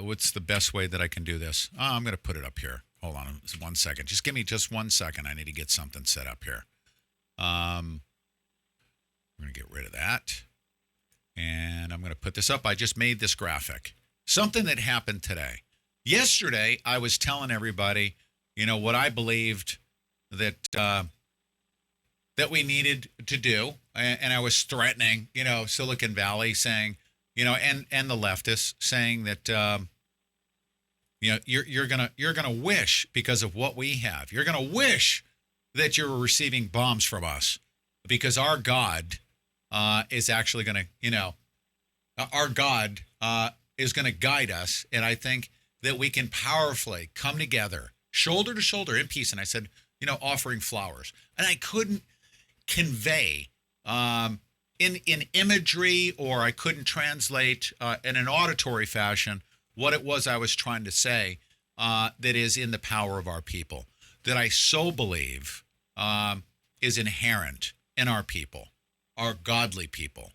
What's the best way that I can do this? I'm going to put it up here. Hold on 1 second. Just give me just 1 second. I need to get something set up here. I'm going to get rid of that. And I'm going to put this up. I just made this graphic. Something that happened today. Yesterday, I was telling everybody, what I believed that we needed to do. And I was threatening, Silicon Valley, saying, and the leftists saying that, you're gonna wish, because of what we have, you're gonna wish that you're receiving bombs from us, because our God is actually gonna, our God is gonna guide us, and I think that we can powerfully come together, shoulder to shoulder, in peace. And I said, offering flowers, and I couldn't convey in imagery, or I couldn't translate in an auditory fashion what it was I was trying to say, that is in the power of our people, that I so believe is inherent in our people, our godly people,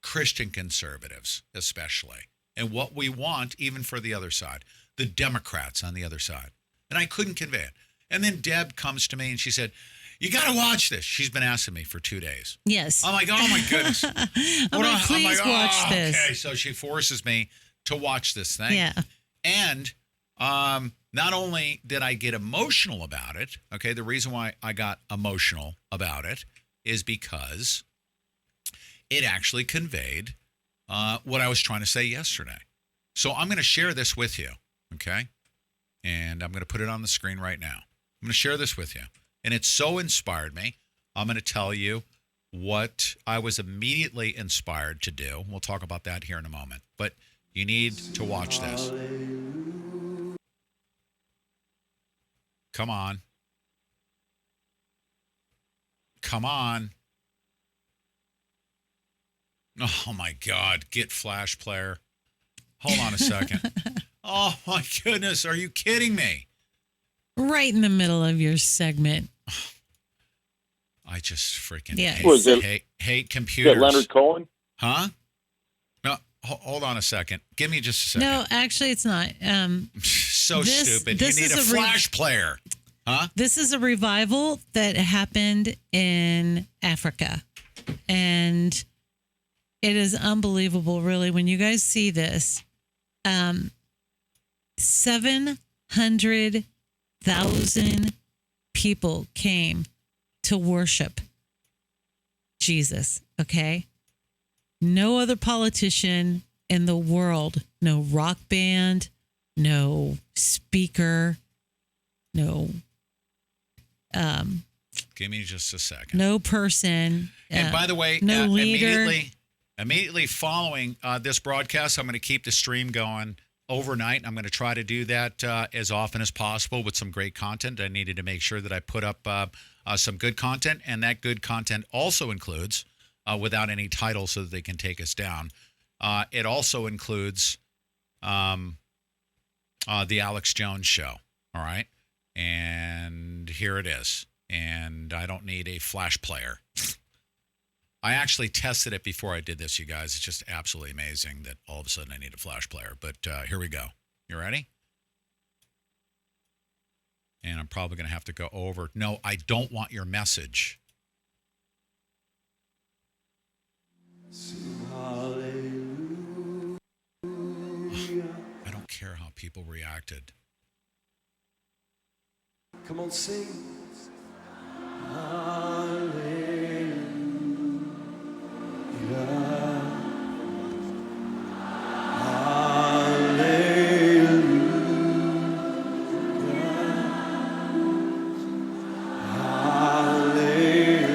Christian conservatives especially, and what we want even for the other side, the Democrats on the other side. And I couldn't convey it. And then Deb comes to me and she said, "You got to watch this." She's been asking me for 2 days. Yes. I'm like, oh my goodness. Please watch this. Okay, so she forces me to watch this thing. Yeah. And not only did I get emotional about it, okay, the reason why I got emotional about it is because it actually conveyed what I was trying to say yesterday. So I'm going to share this with you, okay? And I'm going to put it on the screen right now. I'm going to share this with you. And it so inspired me. I'm going to tell you what I was immediately inspired to do. We'll talk about that here in a moment. But you need to watch this. Come on. Come on. Oh, my God. Get Flash Player. Hold on a second. Oh, my goodness. Are you kidding me? Right in the middle of your segment. I just freaking hate computers. Is that Leonard Cohen? Huh? No, hold on a second. Give me just a second. No, actually, it's not. So stupid. You need a Flash player. Huh? This is a revival that happened in Africa. And it is unbelievable, really, when you guys see this. 700,000 people came to worship Jesus, okay? No other politician in the world, no rock band, no speaker, no give me just a second. No person. And by the way, no leader. Immediately following this broadcast, I'm going to keep the stream going overnight. I'm going to try to do that as often as possible with some great content. I needed to make sure that I put up some good content, and that good content also includes without any title so that they can take us down. It also includes the Alex Jones Show. All right. And here it is. And I don't need a flash player. I actually tested it before I did this, you guys. It's just absolutely amazing that all of a sudden I need a flash player. But here we go. You ready? And I'm probably going to have to go over. No, I don't want your message. I don't care how people reacted. Come on, sing. Hallelujah.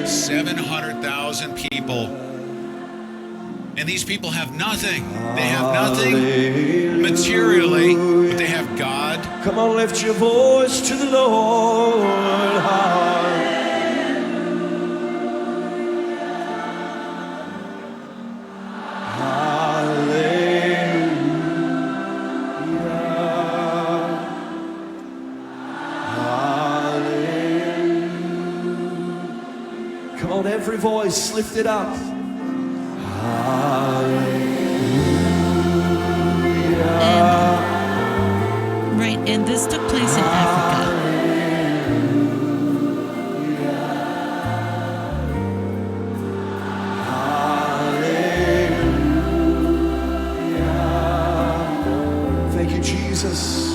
700,000 people. And these people have nothing. They have nothing materially, but they have God. Come on, lift your voice to the Lord. Come on, every voice, lift it up. And this took place in Africa. Thank you, Jesus.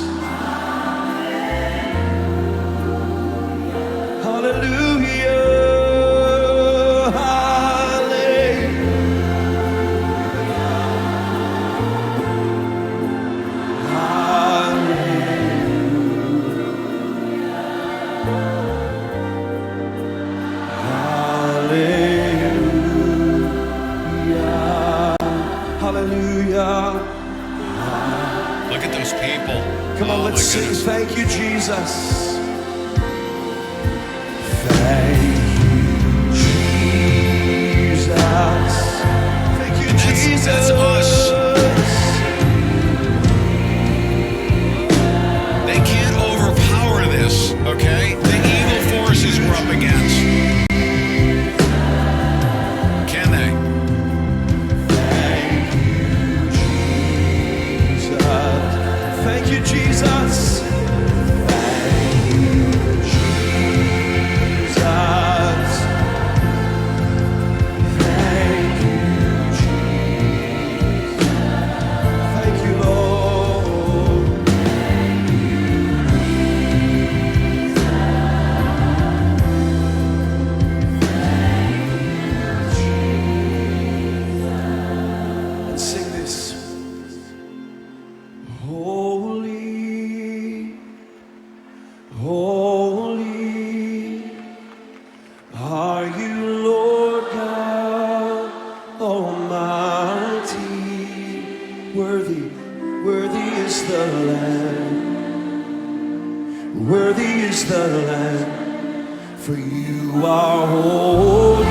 Hallelujah. Look at those people. Come on, let's sing. Thank you, Jesus. Thank you, Jesus. Thank you, Jesus. That's us. They can't overpower this, okay? The evil forces we're up against. Can they? Thank you, Jesus. Thank you, Jesus. Thank you, Jesus. Thank you, Lord. Let's sing this. Holy, holy are you, Lord God Almighty. Worthy, worthy is the Lamb. Worthy is the Lamb. For you are holy.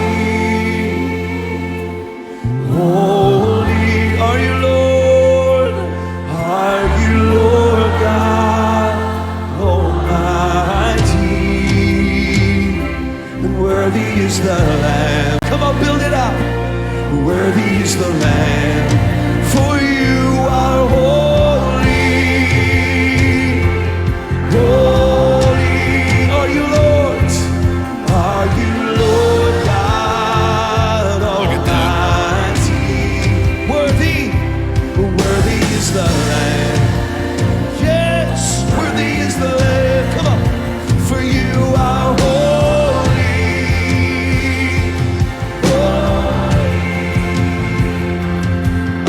Holy are you, Lord. Are you, Lord God Almighty? And worthy is the Lamb. Come on, build it up. Worthy is the Lamb. For you are holy. Holy are you, Lord. Are you, Lord God Almighty? Worthy, worthy is the Lamb. Yes, worthy is the Lamb. Come on. For you are holy.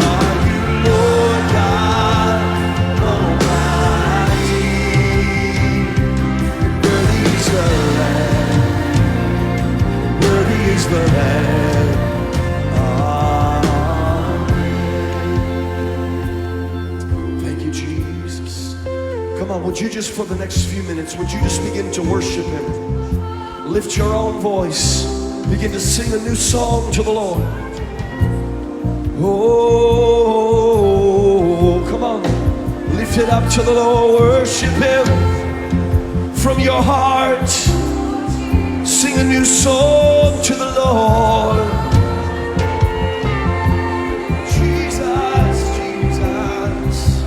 Are you, Lord God Almighty? Worthy is the Lamb. Worthy is the Lamb. Thank you, Jesus. Come on, would you just for the next few minutes, would you just begin to worship Him? Lift your own voice. Begin to sing a new song to the Lord. Oh, come on. Lift it up to the Lord. Worship Him from your heart. Sing a new song to the Lord. Jesus, Jesus,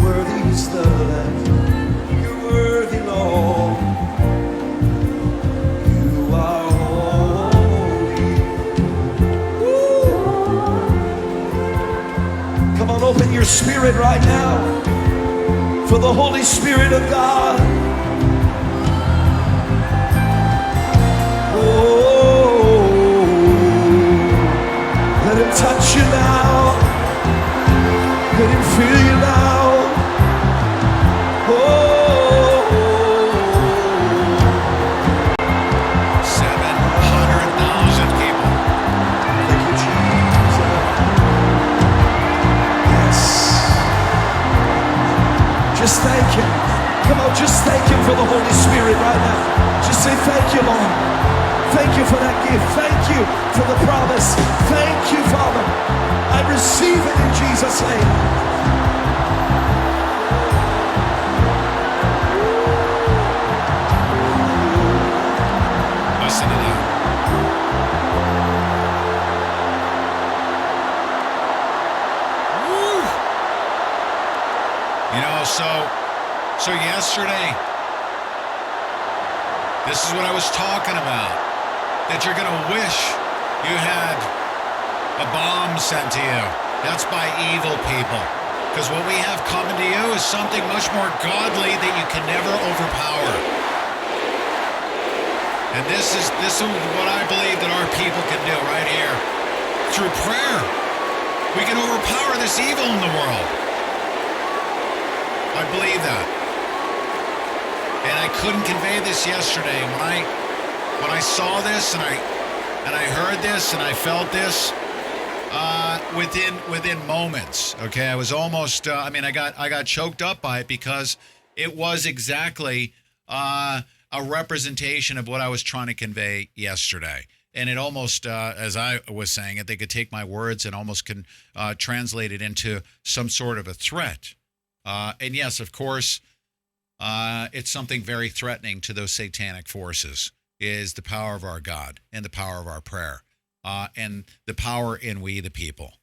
worthy is the Lamb. You're worthy, Lord. You are holy. Woo. Come on, open your spirit right now for the Holy Spirit of God. Let Him touch you now. Let Him feel you now. Oh, 700,000 people. thank you, Jesus. Yes. Just thank Him. Come on, just thank Him for the Holy Spirit right now. Just say thank you, Lord. Thank you for that gift. Thank you for the promise. Thank you, Father. I receive it in Jesus' name. Listen to that. Woo. You know, so yesterday, this is what I was talking about. That you're going to wish you had a bomb sent to you. That's by evil people. Because what we have coming to you is something much more godly that you can never overpower. And this is what I believe that our people can do right here. Through prayer, we can overpower this evil in the world. I believe that. And I couldn't convey this yesterday. When I saw this and I heard this and I felt this within moments. Okay, I was almost. I got choked up by it because it was exactly a representation of what I was trying to convey yesterday. And it almost, as I was saying it, they could take my words and almost can translate it into some sort of a threat. And yes, of course, it's something very threatening to those satanic forces. Is the power of our God and the power of our prayer and the power in we the people.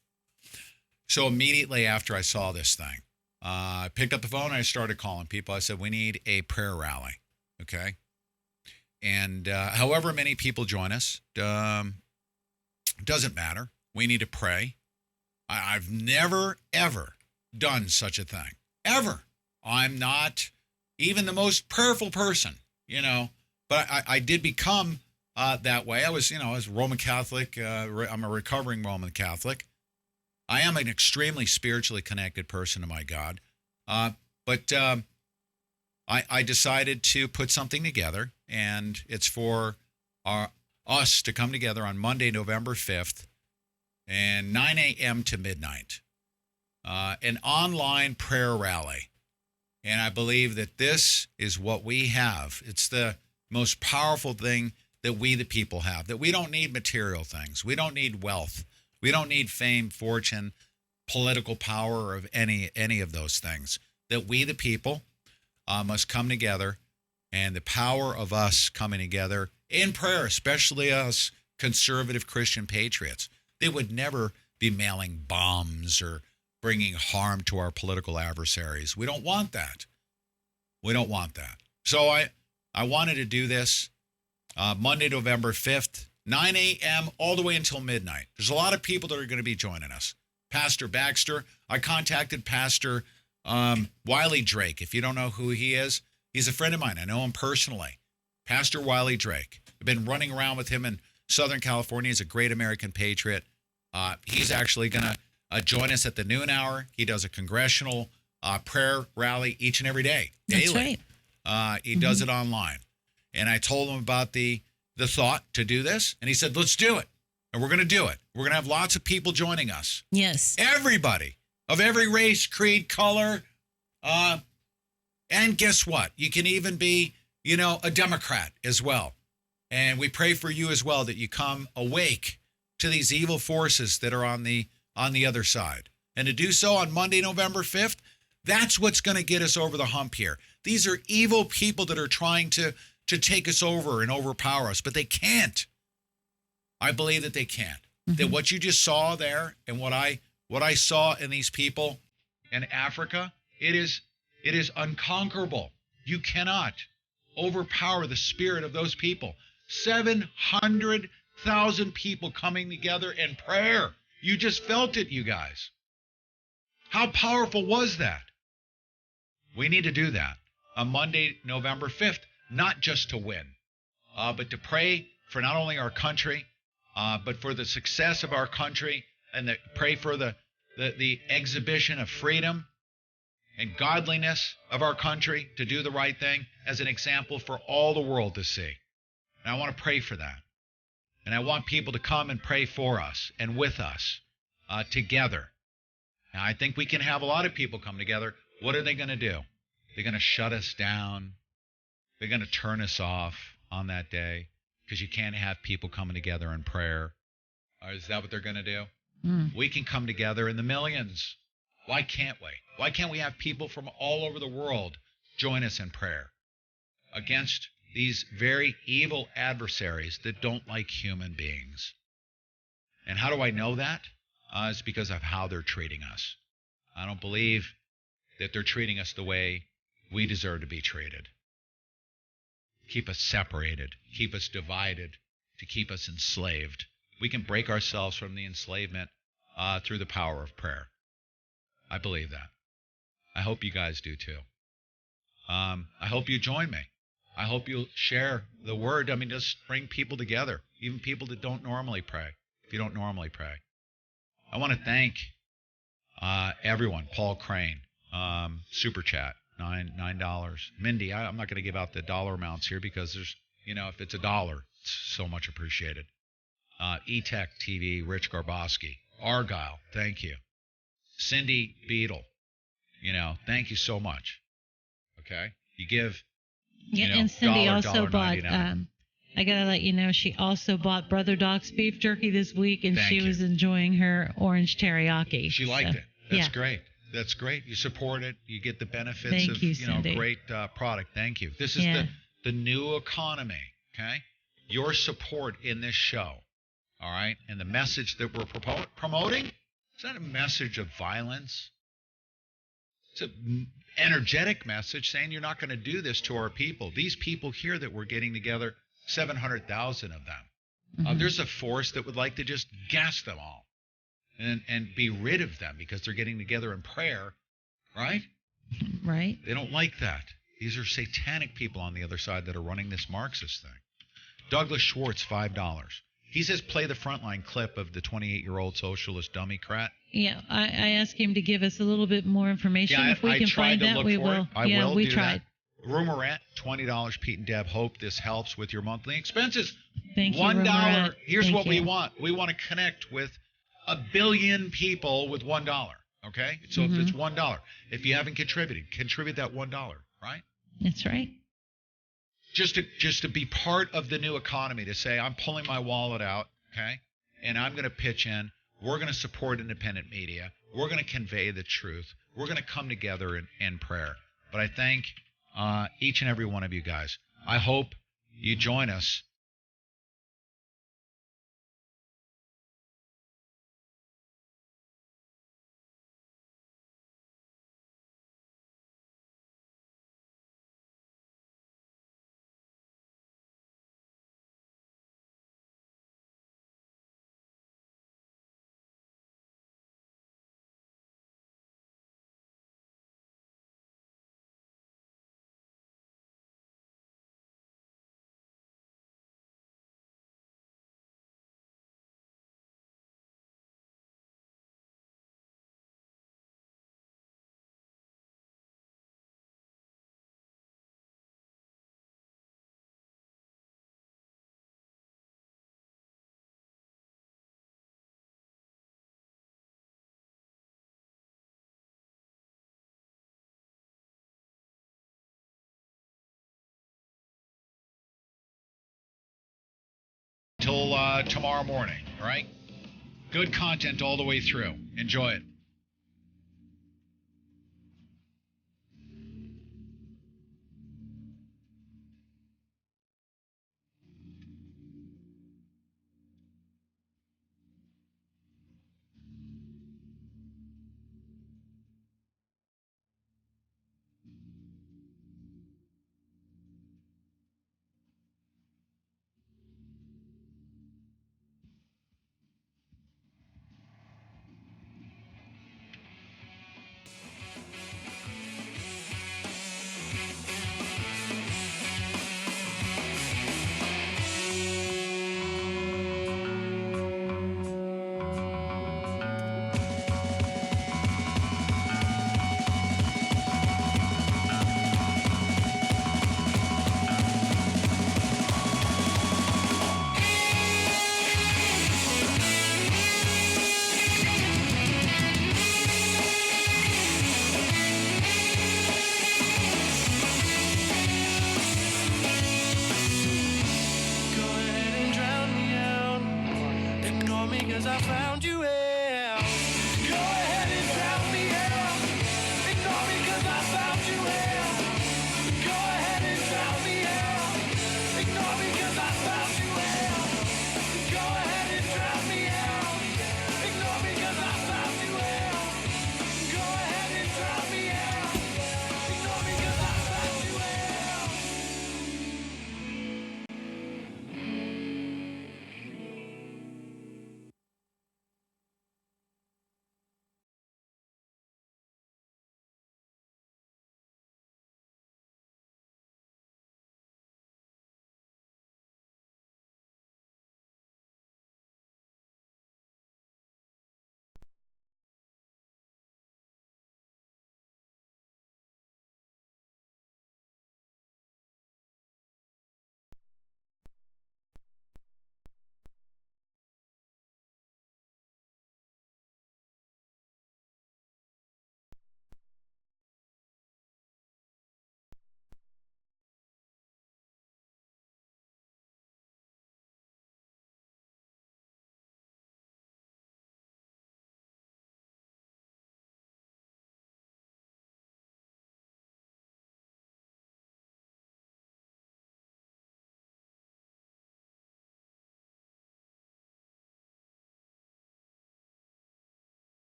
So immediately after I saw this thing, I picked up the phone and I started calling people. I said, we need a prayer rally, okay? And however many people join us, doesn't matter. We need to pray. I've never, ever done such a thing, ever. I'm not even the most prayerful person, you know. But I did become that way. I was Roman Catholic. I'm a recovering Roman Catholic. I am an extremely spiritually connected person to my God. But I decided to put something together, and it's for us to come together on Monday, November 5th, and 9 a.m. to midnight, an online prayer rally. And I believe that this is what we have. It's the most powerful thing that we the people have, that we don't need material things. We don't need wealth. We don't need fame, fortune, political power, or of any of those things. That we the people must come together, and the power of us coming together in prayer, especially us conservative Christian patriots, they would never be mailing bombs or bringing harm to our political adversaries. We don't want that. We don't want that. So I wanted to do this Monday, November 5th, 9 a.m. all the way until midnight. There's a lot of people that are going to be joining us. Pastor Baxter. I contacted Pastor Wiley Drake. If you don't know who he is, he's a friend of mine. I know him personally. Pastor Wiley Drake. I've been running around with him in Southern California. He's a great American patriot. He's actually going to join us at the noon hour. He does a congressional prayer rally each and every day, daily. That's right. He does it online. And I told him about the thought to do this, and he said, let's do it. And we're going to do it. We're going to have lots of people joining us. Yes. Everybody of every race, creed, color. And guess what? You can even be, a Democrat as well. And we pray for you as well, that you come awake to these evil forces that are on the other side. And to do so on Monday, November 5th, that's what's going to get us over the hump here. These are evil people that are trying to take us over and overpower us, but they can't. I believe that they can't. That what you just saw there and what I saw in these people in Africa, it is unconquerable. You cannot overpower the spirit of those people. 700,000 people coming together in prayer. You just felt it, you guys. How powerful was that? We need to do that on Monday, November 5th, not just to win, but to pray for not only our country, but for the success of our country, and pray for the exhibition of freedom and godliness of our country, to do the right thing as an example for all the world to see. And I want to pray for that. And I want people to come and pray for us and with us together. Now, I think we can have a lot of people come together. What are they going to do? They're going to shut us down. They're going to turn us off on that day because you can't have people coming together in prayer. Or is that what they're going to do? We can come together in the millions. Why can't we? Why can't we have people from all over the world join us in prayer against these very evil adversaries that don't like human beings? And how do I know that? It's because of how they're treating us. I don't believe that they're treating us the way we deserve to be treated. Keep us separated, keep us divided, to keep us enslaved. We can break ourselves from the enslavement through the power of prayer. I believe that. I hope you guys do too. I hope you join me. I hope you'll share the word. I mean, just bring people together, even people that don't normally pray, if you don't normally pray. I want to thank everyone. Paul Crane, Super Chat, $9. Mindy, I'm not going to give out the dollar amounts here because there's, if it's $1, it's so much appreciated. E-Tech TV, Rich Garboski. Argyle, thank you. Cindy Beadle, thank you so much. Okay? You give, and Cindy also bought, $1.99. I got to let you know, she also bought Brother Doc's beef jerky this week, and Thank she you. was enjoying her orange teriyaki. She liked it. That's yeah. great. That's great. You support it. You get the benefits Thank of you, Cindy. great product. Thank you. This is the new economy, okay? Your support in this show, all right? And the message that we're promoting, it's not a message of violence. It's an energetic message saying you're not going to do this to our people. These people here that we're getting together, 700,000 of them. There's a force that would like to just gas them all and be rid of them because they're getting together in prayer, right? Right. They don't like that. These are satanic people on the other side that are running this Marxist thing. Douglas Schwartz, $5. He says play the frontline clip of the 28-year-old socialist dummy-crat. Yeah, I asked him to give us a little bit more information. If we can find that, we will. I will we do tried. That. Rumorette, $20. Pete and Deb, hope this helps with your monthly expenses. Thank you, $1. Rumorette. Here's Thank what you. we want. We want to connect with 1 billion people with $1. Okay? So if it's $1, if you haven't contributed, contribute that $1, right? That's right. Just to be part of the new economy, to say, I'm pulling my wallet out, okay? And I'm going to pitch in. We're going to support independent media. We're going to convey the truth. We're going to come together in prayer. But I thank each and every one of you guys. I hope you join us tomorrow morning, all right? Good content all the way through. Enjoy it.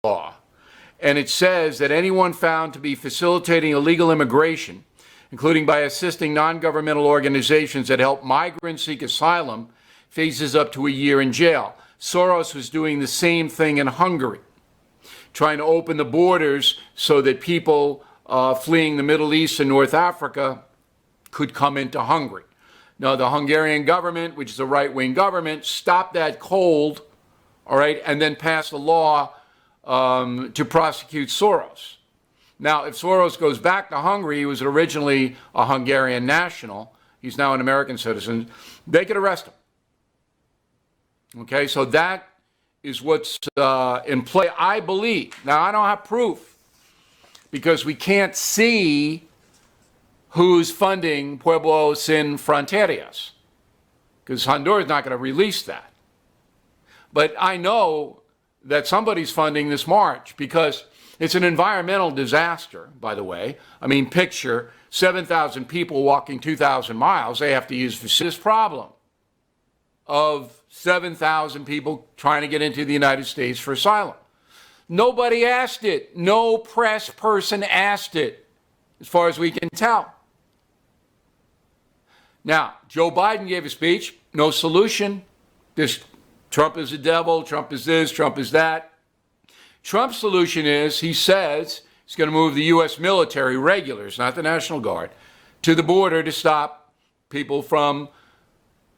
Law. And it says that anyone found to be facilitating illegal immigration, including by assisting non-governmental organizations that help migrants seek asylum, faces up to a year in jail. Soros was doing the same thing in Hungary, trying to open the borders so that people fleeing the Middle East and North Africa could come into Hungary. Now, the Hungarian government, which is a right-wing government, stopped that cold, all right, and then passed a law to prosecute Soros. Now, if Soros goes back to Hungary, he was originally a Hungarian national. He's now an American citizen. They could arrest him. Okay, so that is what's in play, I believe. Now, I don't have proof because we can't see who's funding Pueblo Sin Fronteras because Honduras is not going to release that. But I know that somebody's funding this march because it's an environmental disaster, by the way. I mean, picture 7,000 people walking 2,000 miles. They have to use this problem of 7,000 people trying to get into the United States for asylum. Nobody asked it. No press person asked it, as far as we can tell. Now, Joe Biden gave a speech, no solution. Trump is the devil, Trump is this, Trump is that. Trump's solution is, he says, he's going to move the U.S. military, regulars, not the National Guard, to the border to stop people from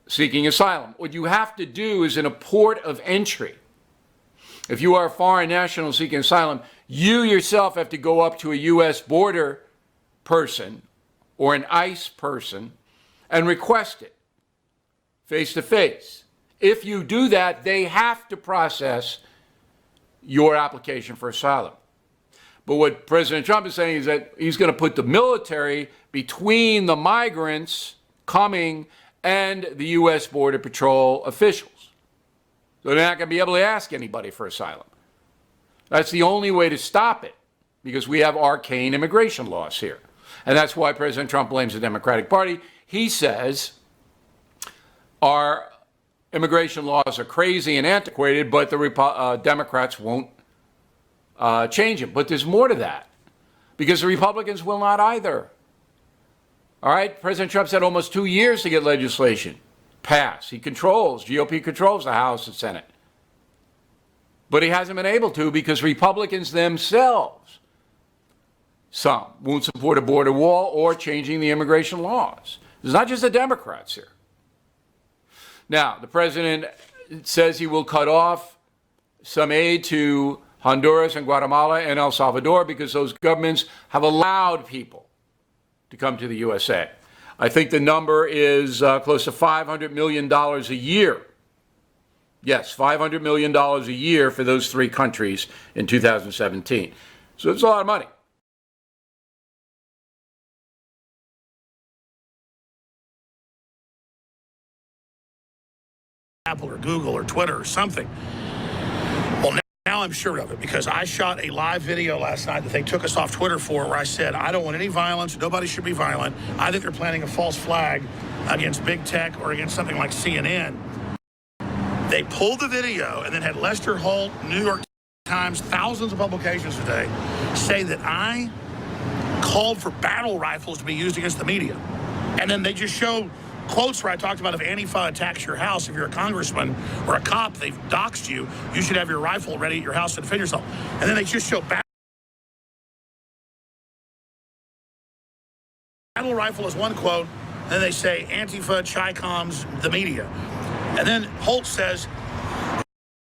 seeking asylum. What you have to do is in a port of entry, if you are a foreign national seeking asylum, you yourself have to go up to a U.S. border person or an ICE person and request it face to face. If you do that, they have to process your application for asylum. But what President Trump is saying is that he's going to put the military between the migrants coming and the U.S. Border Patrol officials. So they're not going to be able to ask anybody for asylum. That's the only way to stop it, because we have arcane immigration laws here. And that's why President Trump blames the Democratic Party. He says our immigration laws are crazy and antiquated, but the Democrats won't change them. But there's more to that, because the Republicans will not either. All right? President Trump's had almost 2 years to get legislation passed. GOP controls the House and Senate. But he hasn't been able to because Republicans themselves, some, won't support a border wall or changing the immigration laws. It's not just the Democrats here. Now, the president says he will cut off some aid to Honduras and Guatemala and El Salvador because those governments have allowed people to come to the USA. I think the number is close to $500 million a year. Yes, $500 million a year for those three countries in 2017. So it's a lot of money. Apple or Google or Twitter or something. Well, now I'm sure of it, because I shot a live video last night that they took us off Twitter for, where I said, I don't want any violence. Nobody should be violent. I think they're planting a false flag against big tech or against something like CNN. They pulled the video and then had Lester Holt, New York Times, thousands of publications today say that I called for battle rifles to be used against the media. And then they just show quotes where I talked about if Antifa attacks your house, if you're a congressman or a cop, they've doxed you, you should have your rifle ready at your house to defend yourself. And then they just show battle rifle is one quote, and then they say Antifa, Chi-Coms, the media. And then Holt says,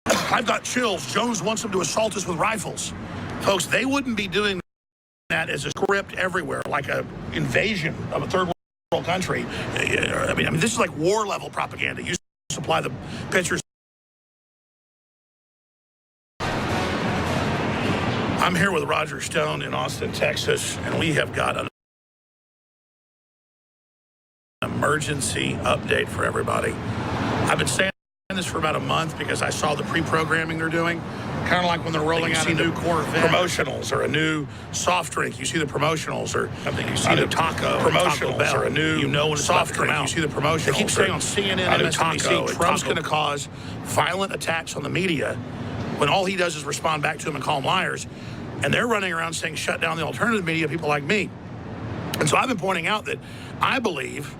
I've got chills. Jones wants them to assault us with rifles. Folks, they wouldn't be doing that as a script everywhere, like an invasion of a third world country. I mean, this is like war level propaganda. You supply the pictures. I'm here with Roger Stone in Austin, Texas, and we have got an emergency update for everybody. I've been saying this for about a month because I saw the pre-programming they're doing. Kind of like when they're rolling out a new Corvette promotionals or a new soft drink. You see the promotionals, or something. You see the taco promotionals, or a new soft drink. You see the promotionals. They keep saying on CNN, MSNBC, Trump's going to cause violent attacks on the media when all he does is respond back to them and call them liars. And they're running around saying shut down the alternative media, people like me. And so I've been pointing out that I believe,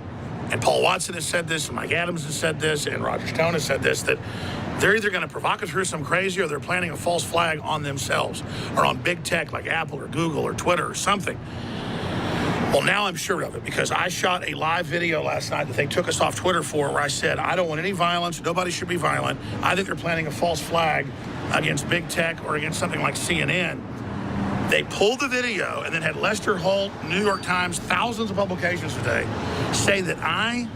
and Paul Watson has said this, and Mike Adams has said this, and Roger Stone has said this, that they're either going to provocateur some crazy, or they're planting a false flag on themselves or on big tech like Apple or Google or Twitter or something. Well, now I'm sure of it, because I shot a live video last night that they took us off Twitter for, where I said, I don't want any violence. Nobody should be violent. I think they're planting a false flag against big tech or against something like CNN. They pulled the video and then had Lester Holt, New York Times, thousands of publications today say that I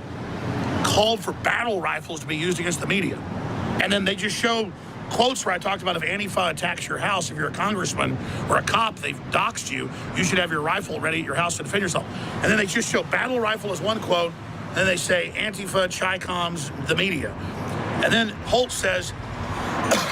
called for battle rifles to be used against the media. And then they just show quotes where I talked about if Antifa attacks your house, if you're a congressman or a cop, they've doxed you, you should have your rifle ready at your house to defend yourself. And then they just show battle rifle as one quote, and then they say Antifa, Chi-Coms, the media. And then Holt says,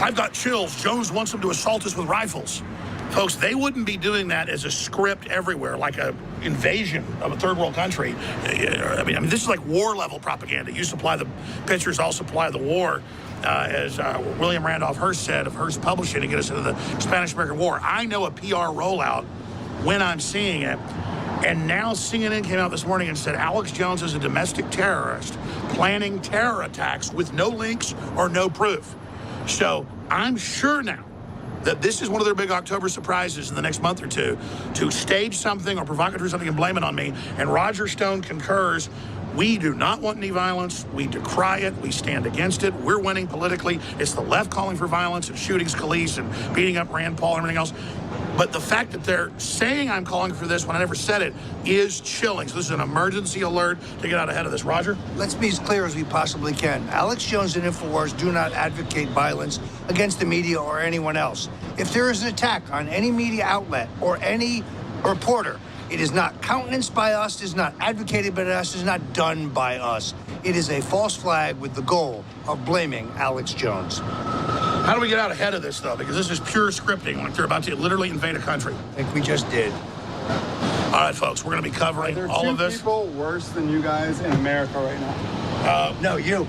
I've got chills. Jones wants them to assault us with rifles. Folks, they wouldn't be doing that as a script everywhere, like an invasion of a third world country. I mean, this is like war level propaganda. You supply the pictures, I'll supply the war. As William Randolph Hearst said of Hearst Publishing, to get us into the Spanish-American War. I know a PR rollout when I'm seeing it. And now CNN came out this morning and said Alex Jones is a domestic terrorist planning terror attacks with no links or no proof. So I'm sure now that this is one of their big October surprises in the next month or two, to stage something or provocateur something and blame it on me. And Roger Stone concurs We do not want any violence. We decry it. We stand against it. We're winning politically. It's the left calling for violence and shooting Scalise and beating up Rand Paul and everything else. But the fact that they're saying I'm calling for this when I never said it is chilling. So this is an emergency alert to get out ahead of this. Roger? Let's be as clear as we possibly can. Alex Jones and InfoWars do not advocate violence against the media or anyone else. If there is an attack on any media outlet or any reporter, it is not countenanced by us, it is not advocated by us, it is not done by us. It is a false flag with the goal of blaming Alex Jones. How do we get out ahead of this, though? Because this is pure scripting, like they're about to literally invade a country. I think we just did. All right, folks, we're going to be covering all of this. People worse than you guys in America right now. No, you.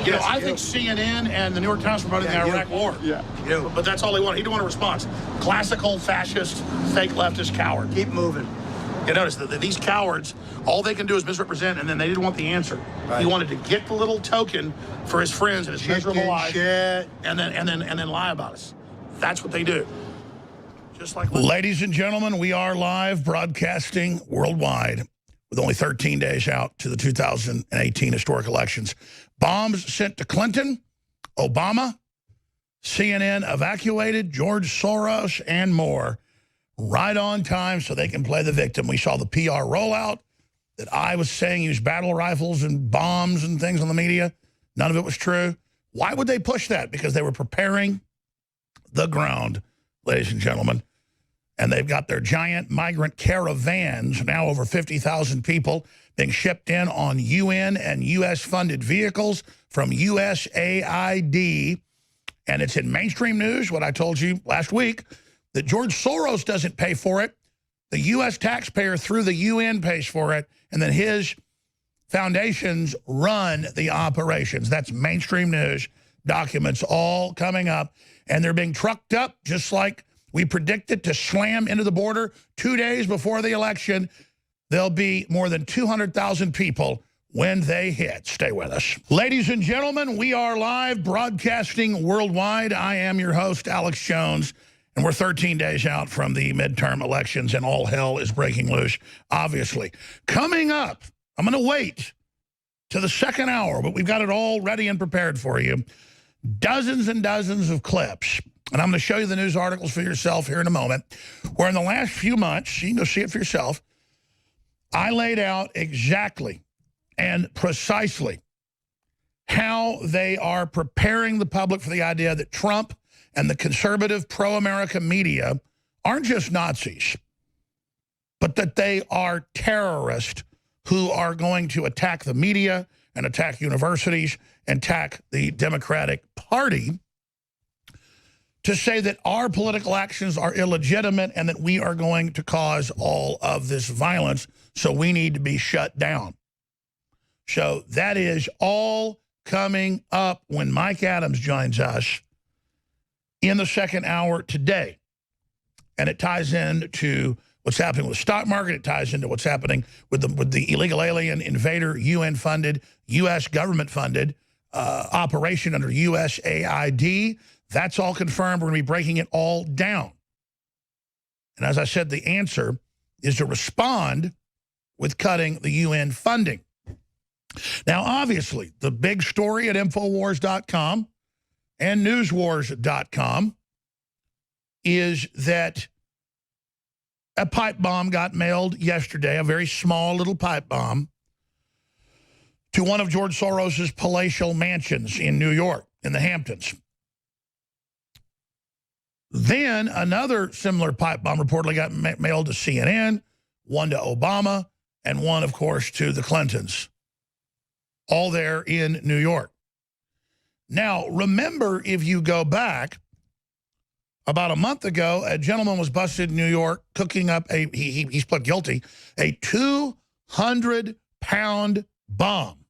You know, I think CNN and the New York Times promoting the Iraq War. Yeah. You. But that's all he wanted. He didn't want a response. Classical fascist, fake leftist coward. Keep moving. You notice that these cowards, all they can do is misrepresent, and then they didn't want the answer. Right. He wanted to get the little token for his friends and his miserable life, and then lie about us. That's what they do. Just like ladies and gentlemen, we are live broadcasting worldwide with only 13 days out to the 2018 historic elections. Bombs sent to Clinton, Obama, CNN evacuated, George Soros, and more. Right on time so they can play the victim. We saw the PR rollout that I was saying used battle rifles and bombs and things on the media. None of it was true. Why would they push that? Because they were preparing the ground, ladies and gentlemen. And they've got their giant migrant caravans, now over 50,000 people, being shipped in on UN and U.S.-funded vehicles from USAID. And it's in mainstream news, what I told you last week, that George Soros doesn't pay for it. The U.S. taxpayer through the UN pays for it, and then his foundations run the operations. That's mainstream news, documents all coming up, and they're being trucked up just like we predicted to slam into the border 2 days before the election. There'll be more than 200,000 people when they hit. Stay with us. Ladies and gentlemen, we are live broadcasting worldwide. I am your host, Alex Jones. And we're 13 days out from the midterm elections, and all hell is breaking loose, obviously. Coming up, I'm going to wait to the second hour, but we've got it all ready and prepared for you. Dozens and dozens of clips. And I'm going to show you the news articles for yourself here in a moment, where in the last few months, you can go see it for yourself, I laid out exactly and precisely how they are preparing the public for the idea that Trump and the conservative pro-America media aren't just Nazis, but that they are terrorists who are going to attack the media and attack universities and attack the Democratic Party to say that our political actions are illegitimate and that we are going to cause all of this violence, so we need to be shut down. So that is all coming up when Mike Adams joins us in the second hour today. And it ties into what's happening with the stock market. It ties into what's happening with the illegal alien invader, UN-funded, U.S. government-funded operation under USAID. That's all confirmed. We're going to be breaking it all down. And as I said, the answer is to respond with cutting the UN funding. Now, obviously, the big story at Infowars.com and newswars.com is that a pipe bomb got mailed yesterday, a very small little pipe bomb, to one of George Soros's palatial mansions in New York, in the Hamptons. Then another similar pipe bomb reportedly got mailed to CNN, one to Obama, and one, of course, to the Clintons, all there in New York. Now, remember, if you go back, about a month ago, a gentleman was busted in New York cooking up he's pled guilty, a 200-pound bomb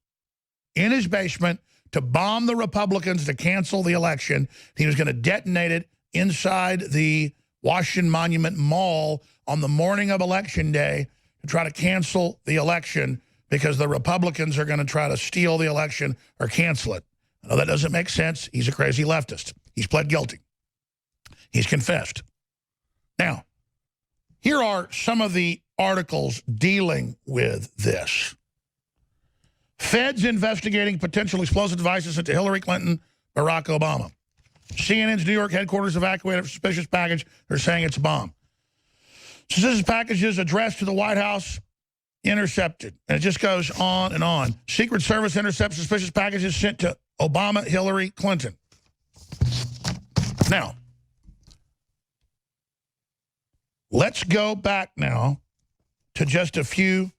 in his basement to bomb the Republicans to cancel the election. He was going to detonate it inside the Washington Monument Mall on the morning of Election Day to try to cancel the election because the Republicans are going to try to steal the election or cancel it. I know that doesn't make sense. He's a crazy leftist. He's pled guilty. He's confessed. Now, here are some of the articles dealing with this. Feds investigating potential explosive devices into Hillary Clinton, Barack Obama. CNN's New York headquarters evacuated a suspicious package. They're saying it's a bomb. Suspicious packages addressed to the White House intercepted. And it just goes on and on. Secret Service intercepts suspicious packages sent to Obama, Hillary Clinton. Now, let's go back now to just a few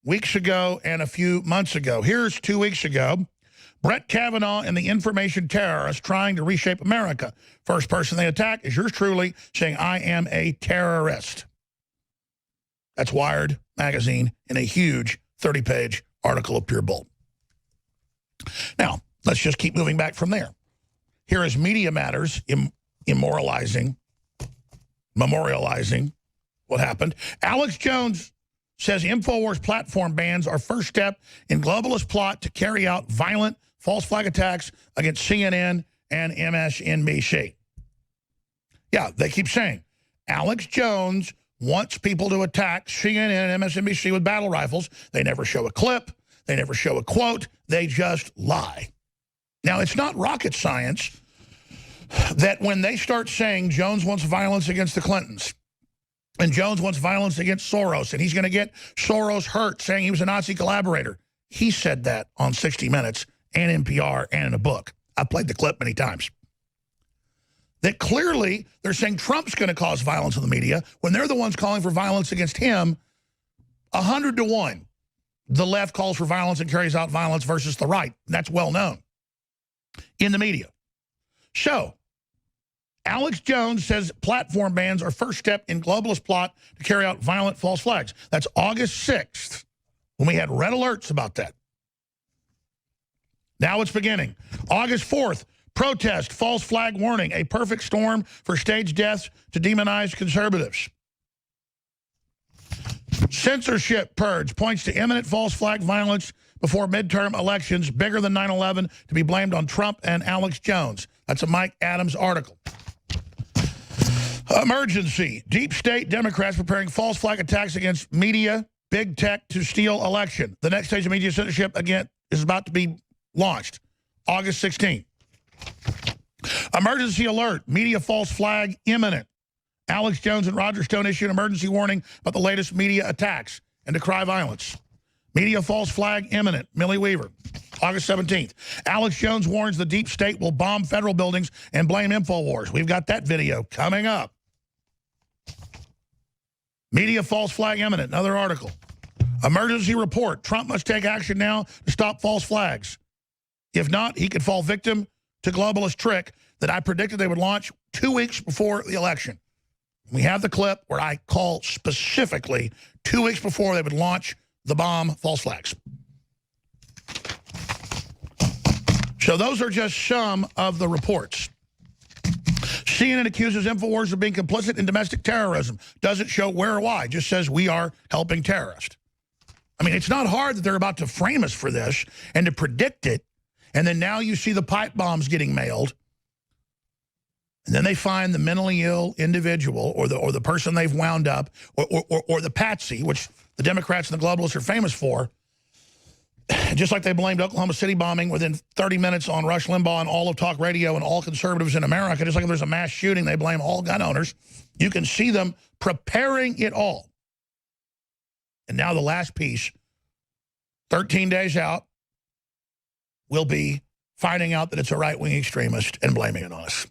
weeks ago and a few months ago. Here's 2 weeks ago. Brett Kavanaugh and the information terrorists trying to reshape America. First person they attack is yours truly saying, I am a terrorist. That's Wired magazine in a huge 30-page article of pure bold. Now, let's just keep moving back from there. Here is Media Matters memorializing what happened. Alex Jones says InfoWars platform bans are first step in globalist plot to carry out violent false flag attacks against CNN and MSNBC. Yeah, they keep saying Alex Jones wants people to attack CNN and MSNBC with battle rifles. They never show a clip. They never show a quote. They just lie. Now, it's not rocket science that when they start saying Jones wants violence against the Clintons and Jones wants violence against Soros and he's going to get Soros hurt saying he was a Nazi collaborator. He said that on 60 Minutes and NPR and in a book. I've played the clip many times. That clearly they're saying Trump's going to cause violence in the media when they're the ones calling for violence against him 100 to 1. The left calls for violence and carries out violence versus the right. That's well known in the media. So, Alex Jones says platform bans are first step in globalist plot to carry out violent false flags. That's August 6th when we had red alerts about that. Now it's beginning. August 4th, protest, false flag warning, a perfect storm for staged deaths to demonize conservatives. Censorship purge points to imminent false flag violence before midterm elections, bigger than 9/11, to be blamed on Trump and Alex Jones. That's a Mike Adams article. Emergency. Deep state Democrats preparing false flag attacks against media, big tech to steal election. The next stage of media censorship, again, is about to be launched. August 16th. Emergency alert. Media false flag imminent. Alex Jones and Roger Stone issued an emergency warning about the latest media attacks and decry violence. Media false flag imminent. Millie Weaver. August 17th. Alex Jones warns the deep state will bomb federal buildings and blame InfoWars. We've got that video coming up. Media false flag imminent. Another article. Emergency report. Trump must take action now to stop false flags. If not, he could fall victim to globalist trick that I predicted they would launch 2 weeks before the election. We have the clip where I call specifically 2 weeks before they would launch the bomb false flags. So those are just some of the reports. CNN accuses InfoWars of being complicit in domestic terrorism. Doesn't show where or why. Just says we are helping terrorists. I mean, it's not hard that they're about to frame us for this and to predict it. And then now you see the pipe bombs getting mailed. And then they find the mentally ill individual or the person they've wound up or the patsy, which the Democrats and the globalists are famous for. Just like they blamed Oklahoma City bombing within 30 minutes on Rush Limbaugh and all of talk radio and all conservatives in America. Just like if there's a mass shooting, they blame all gun owners. You can see them preparing it all. And now the last piece, 13 days out, will be finding out that it's a right-wing extremist and blaming it on us.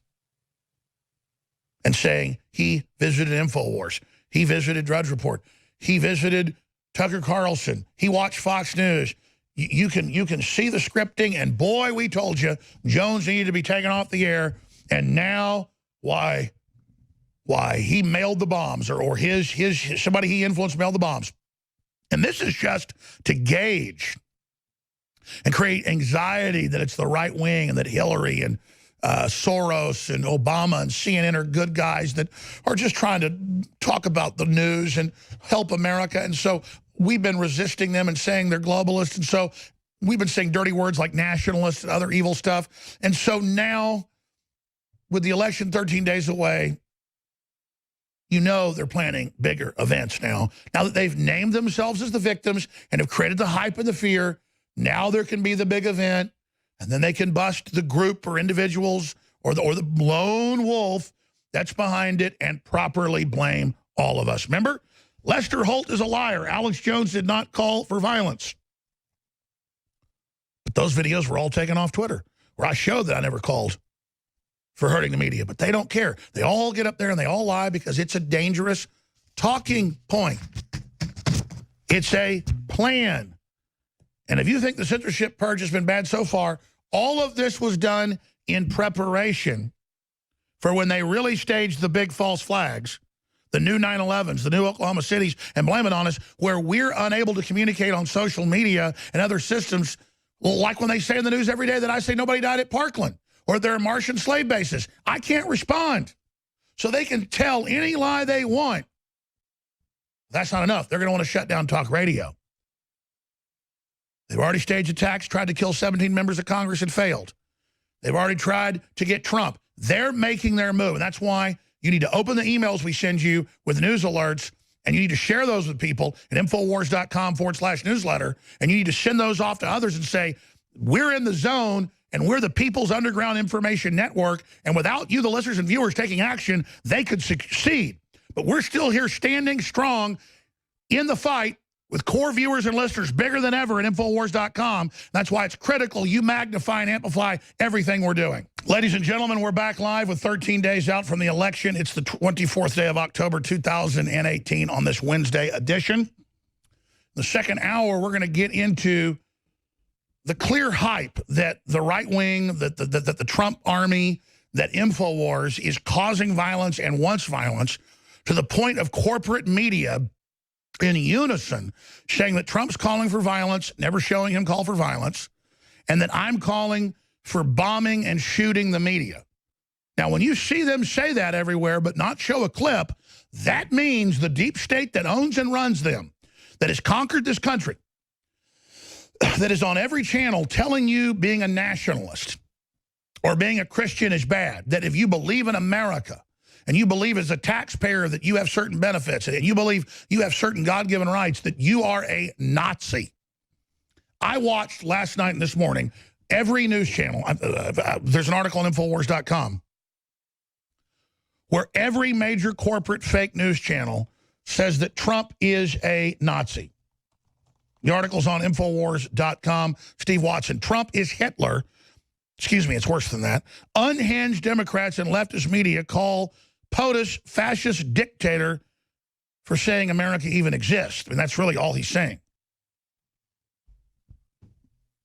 And saying he visited InfoWars. He visited Drudge Report. He visited Tucker Carlson. He watched Fox News. You can see the scripting, and boy, we told you, Jones needed to be taken off the air, and now, why he mailed the bombs, or his somebody he influenced mailed the bombs. And this is just to gauge and create anxiety that it's the right wing and that Hillary and Soros and Obama and CNN are good guys that are just trying to talk about the news and help America. And so we've been resisting them and saying they're globalists. And so we've been saying dirty words like nationalists and other evil stuff. And so now, with the election 13 days away, you know they're planning bigger events now. Now that they've named themselves as the victims and have created the hype and the fear, Now there can be the big event, and then they can bust the group or individuals or the lone wolf that's behind it and properly blame all of us. Remember, Lester Holt is a liar. Alex Jones did not call for violence. But those videos were all taken off Twitter, where I showed that I never called for hurting the media. But they don't care. They all get up there and they all lie because it's a dangerous talking point. It's a plan. And if you think the censorship purge has been bad so far, all of this was done in preparation for when they really staged the big false flags, the new 9/11s, the new Oklahoma Cities, and blame it on us, where we're unable to communicate on social media and other systems, like when they say in the news every day that I say nobody died at Parkland or there are Martian slave bases. I can't respond. So they can tell any lie they want. That's not enough. They're going to want to shut down talk radio. They've already staged attacks, tried to kill 17 members of Congress and failed. They've already tried to get Trump. They're making their move. And that's why you need to open the emails we send you with news alerts, and you need to share those with people at Infowars.com/newsletter. And you need to send those off to others and say, we're in the zone and we're the People's Underground Information Network. And without you, the listeners and viewers, taking action, they could succeed. But we're still here standing strong in the fight with core viewers and listeners bigger than ever at Infowars.com. That's why it's critical you magnify and amplify everything we're doing. Ladies and gentlemen, we're back live with 13 days out from the election. It's the 24th day of October, 2018 on this Wednesday edition. The second hour, we're going to get into the clear hype that the right wing, that the Trump army, that Infowars is causing violence and wants violence to the point of corporate media in unison saying that Trump's calling for violence, never showing him call for violence, and that I'm calling for bombing and shooting the media. Now, when you see them say that everywhere but not show a clip, that means the deep state that owns and runs them, that has conquered this country, that is on every channel telling you being a nationalist or being a Christian is bad, that if you believe in America, and you believe as a taxpayer that you have certain benefits, and you believe you have certain God-given rights, that you are a Nazi. I watched last night and this morning every news channel. There's an article on Infowars.com where every major corporate fake news channel says that Trump is a Nazi. The article's on Infowars.com. Steve Watson. Trump is Hitler. Excuse me, it's worse than that. Unhinged Democrats and leftist media call POTUS fascist dictator for saying America even exists. I mean, that's really all he's saying.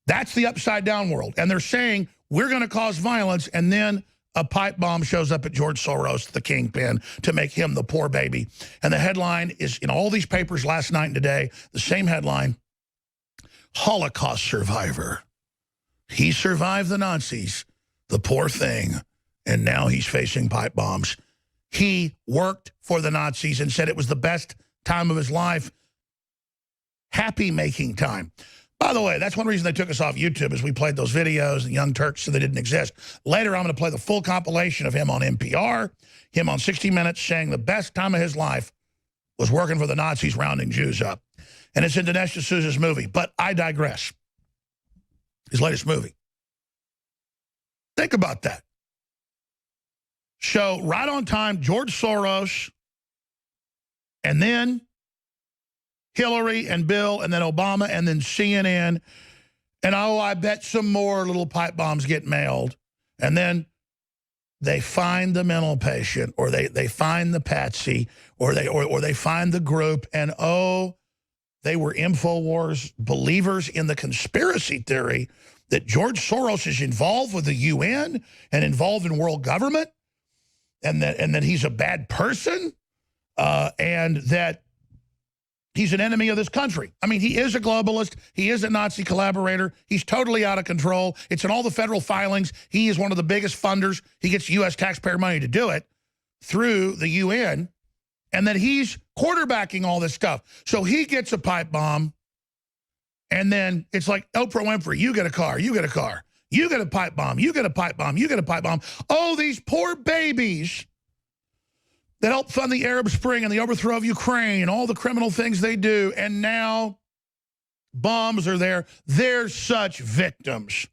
That's the upside down world. And they're saying we're going to cause violence, and then a pipe bomb shows up at George Soros, the kingpin, to make him the poor baby. And the headline is in all these papers last night and today, the same headline, Holocaust survivor. He survived the Nazis, the poor thing, and now he's facing pipe bombs. He worked for the Nazis and said it was the best time of his life. Happy-making time. By the way, that's one reason they took us off YouTube is we played those videos and Young Turks so they didn't exist. Later, I'm going to play the full compilation of him on NPR, him on 60 Minutes saying the best time of his life was working for the Nazis rounding Jews up. And it's in Dinesh D'Souza's movie. But I digress. His latest movie. Think about that. So, right on time, George Soros, and then Hillary and Bill, and then Obama, and then CNN. And, oh, I bet some more little pipe bombs get mailed. And then they find the mental patient, or they find the patsy, or they find the group, and, oh, they were Infowars believers in the conspiracy theory that George Soros is involved with the UN and involved in world government, and that he's a bad person, and that he's an enemy of this country. I mean, he is a globalist. He is a Nazi collaborator. He's totally out of control. It's in all the federal filings. He is one of the biggest funders. He gets U.S. taxpayer money to do it through the UN, and that he's quarterbacking all this stuff. So he gets a pipe bomb, and then it's like Oprah Winfrey, you get a car, you get a car. You get a pipe bomb, you get a pipe bomb, you get a pipe bomb. Oh, these poor babies that helped fund the Arab Spring and the overthrow of Ukraine and all the criminal things they do. And now Bombs are there. They're such victims.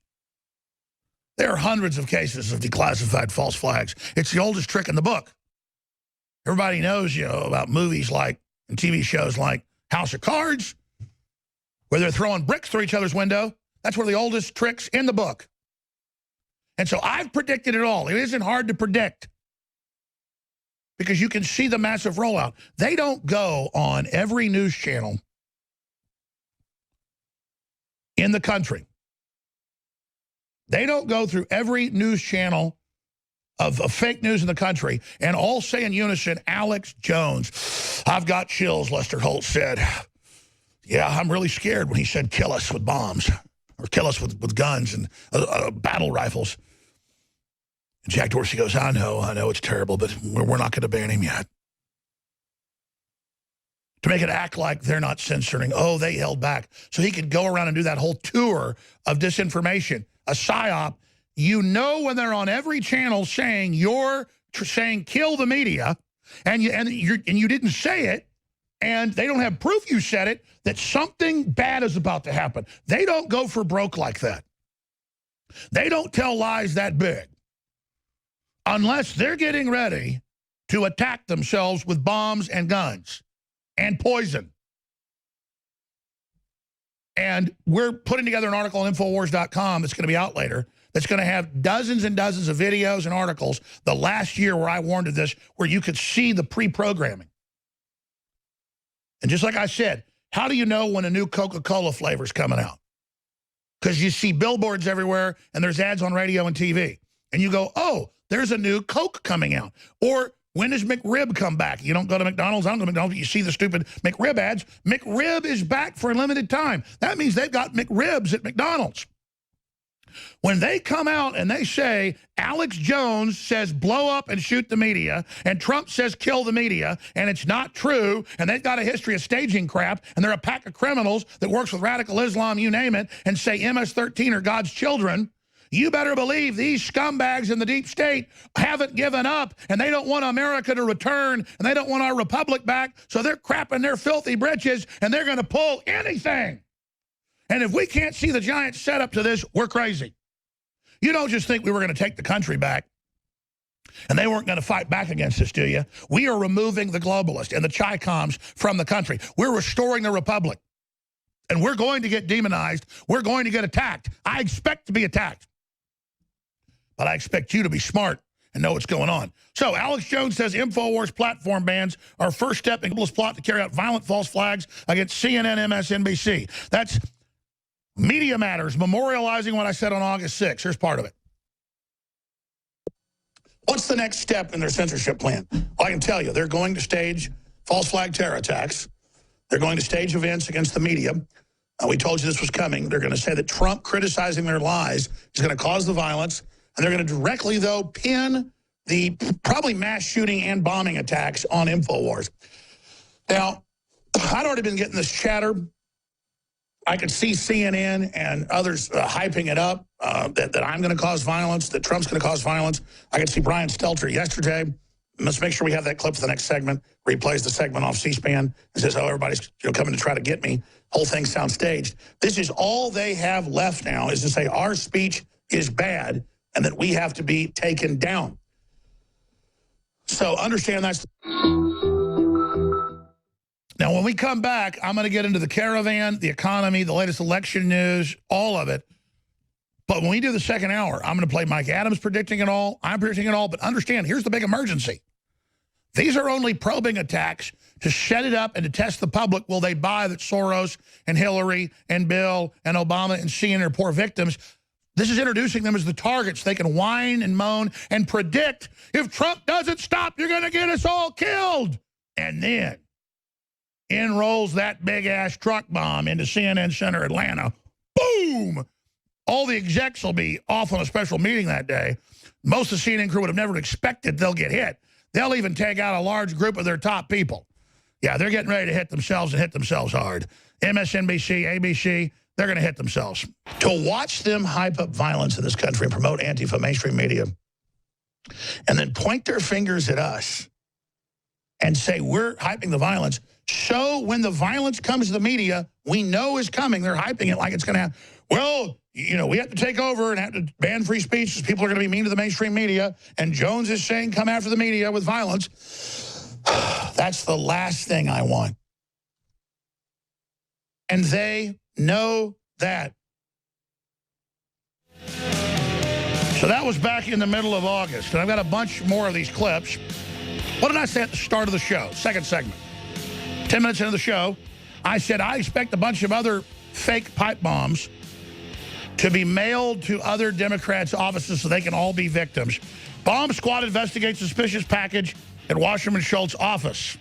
There are hundreds of cases of declassified false flags. It's the oldest trick in the book. Everybody knows, about movies like and TV shows like House of Cards, where they're throwing bricks through each other's window. That's one of the oldest tricks in the book. And so I've predicted it all. It isn't hard to predict because you can see the massive rollout. They don't go on every news channel in the country. They don't go through every news channel of fake news in the country and all say in unison, Alex Jones. I've got chills, Lester Holt said. Yeah, I'm really scared when he said kill us with bombs or kill us with guns and battle rifles. And Jack Dorsey goes, I know it's terrible, but we're not going to ban him yet. To make it act like they're not censoring. Oh, they held back. So he could go around and do that whole tour of disinformation, a psyop. You know when they're on every channel saying saying kill the media, and you didn't say it, and they don't have proof you said it, that something bad is about to happen. They don't go for broke like that. They don't tell lies that big unless they're getting ready to attack themselves with bombs and guns and poison. And we're putting together an article on Infowars.com that's going to be out later that's going to have dozens and dozens of videos and articles the last year where I warned of this, where you could see the pre-programming. And just like I said, how do you know when a new Coca-Cola flavor is coming out? Because you see billboards everywhere and there's ads on radio and TV. And you go, oh, there's a new Coke coming out. Or when does McRib come back? You don't go to McDonald's. I don't go to McDonald's. You see the stupid McRib ads. McRib is back for a limited time. That means they've got McRibs at McDonald's. When they come out and they say, Alex Jones says blow up and shoot the media, and Trump says kill the media, and it's not true, and they've got a history of staging crap, and they're a pack of criminals that works with radical Islam, you name it, and say MS-13 are God's children, you better believe these scumbags in the deep state haven't given up, and they don't want America to return, and they don't want our republic back, so they're crapping their filthy britches, and they're going to pull anything. And if we can't see the giant setup to this, we're crazy. You don't just think we were going to take the country back and they weren't going to fight back against us, do you? We are removing the globalists and the Chi-Coms from the country. We're restoring the republic. And we're going to get demonized. We're going to get attacked. I expect to be attacked. But I expect you to be smart and know what's going on. So Alex Jones says InfoWars platform bans are first step in globalist plot to carry out violent false flags against CNN, MSNBC. That's Media Matters, memorializing what I said on August 6th. Here's part of it. What's the next step in their censorship plan? Well, I can tell you, they're going to stage false flag terror attacks. They're going to stage events against the media. We told you this was coming. They're going to say that Trump criticizing their lies is going to cause the violence. And they're going to directly, though, pin the probably mass shooting and bombing attacks on InfoWars. Now, I'd already been getting this chatter. I could see CNN and others hyping it up, that I'm going to cause violence, that Trump's going to cause violence. I could see Brian Stelter yesterday. Let's make sure we have that clip for the next segment, where he plays the segment off C-SPAN and says, oh, everybody's coming to try to get me. Whole thing sounds staged. This is all they have left now, is to say our speech is bad and that we have to be taken down. So understand that's... Now, when we come back, I'm going to get into the caravan, the economy, the latest election news, all of it. But when we do the second hour, I'm going to play Mike Adams predicting it all. I'm predicting it all. But understand, here's the big emergency. These are only probing attacks to set it up and to test the public. Will they buy that Soros and Hillary and Bill and Obama and CNN are poor victims? This is introducing them as the targets. They can whine and moan and predict, if Trump doesn't stop, you're going to get us all killed. And then in rolls that big-ass truck bomb into CNN Center, Atlanta. Boom! All the execs will be off on a special meeting that day. Most of the CNN crew would have never expected they'll get hit. They'll even take out a large group of their top people. Yeah, they're getting ready to hit themselves and hit themselves hard. MSNBC, ABC, they're going to hit themselves. To watch them hype up violence in this country and promote Antifa mainstream media and then point their fingers at us and say we're hyping the violence So when the violence comes to the media, we know is coming. They're hyping it like it's going to happen. Well, you know, we have to take over and have to ban free speech because people are going to be mean to the mainstream media. And Jones is saying come after the media with violence. That's the last thing I want. And they know that. So that was back in the middle of August. And I've got a bunch more of these clips. What did I say at the start of the show? Second segment. 10 minutes into the show, I said I expect a bunch of other fake pipe bombs to be mailed to other Democrats' offices so they can all be victims. Bomb squad investigates suspicious package at Wasserman Schultz's office.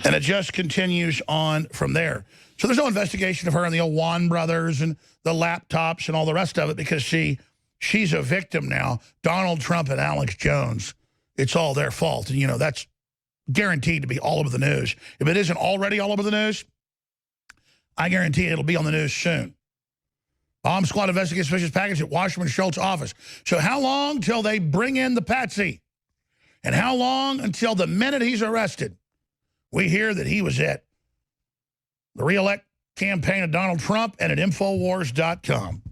And it just continues on from there. So there's no investigation of her and the Owan brothers and the laptops and all the rest of it because, she's a victim now. Donald Trump and Alex Jones, it's all their fault. And, you know, that's guaranteed to be all over the news. If it isn't already all over the news, I guarantee it'll be on the news soon. Bomb squad investigates suspicious package at Wasserman Schultz's office. So how long till they bring in the patsy? And how long until the minute he's arrested, we hear that he was at the re-elect campaign of Donald Trump and at Infowars.com.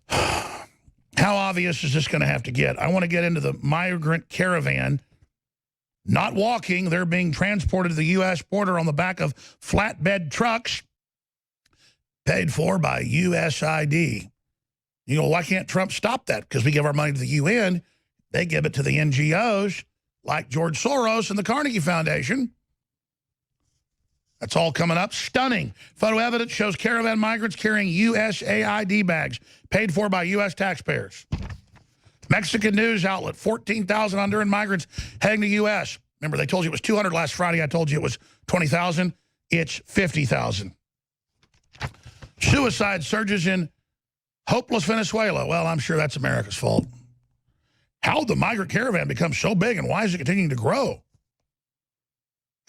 How obvious is this going to have to get? I want to get into the migrant caravan. Not walking, they're being transported to the U.S. border on the back of flatbed trucks paid for by USAID. You know, why can't Trump stop that? Because we give our money to the UN. They give it to the NGOs like George Soros and the Carnegie Foundation. That's all coming up. Stunning. Photo evidence shows caravan migrants carrying USAID bags paid for by U.S. taxpayers. Mexican news outlet, 14,000 Honduran migrants heading to U.S. Remember, they told you it was 200 last Friday. I told you it was 20,000. It's 50,000. Suicide surges in hopeless Venezuela. Well, I'm sure that's America's fault. How did the migrant caravan become so big, and why is it continuing to grow?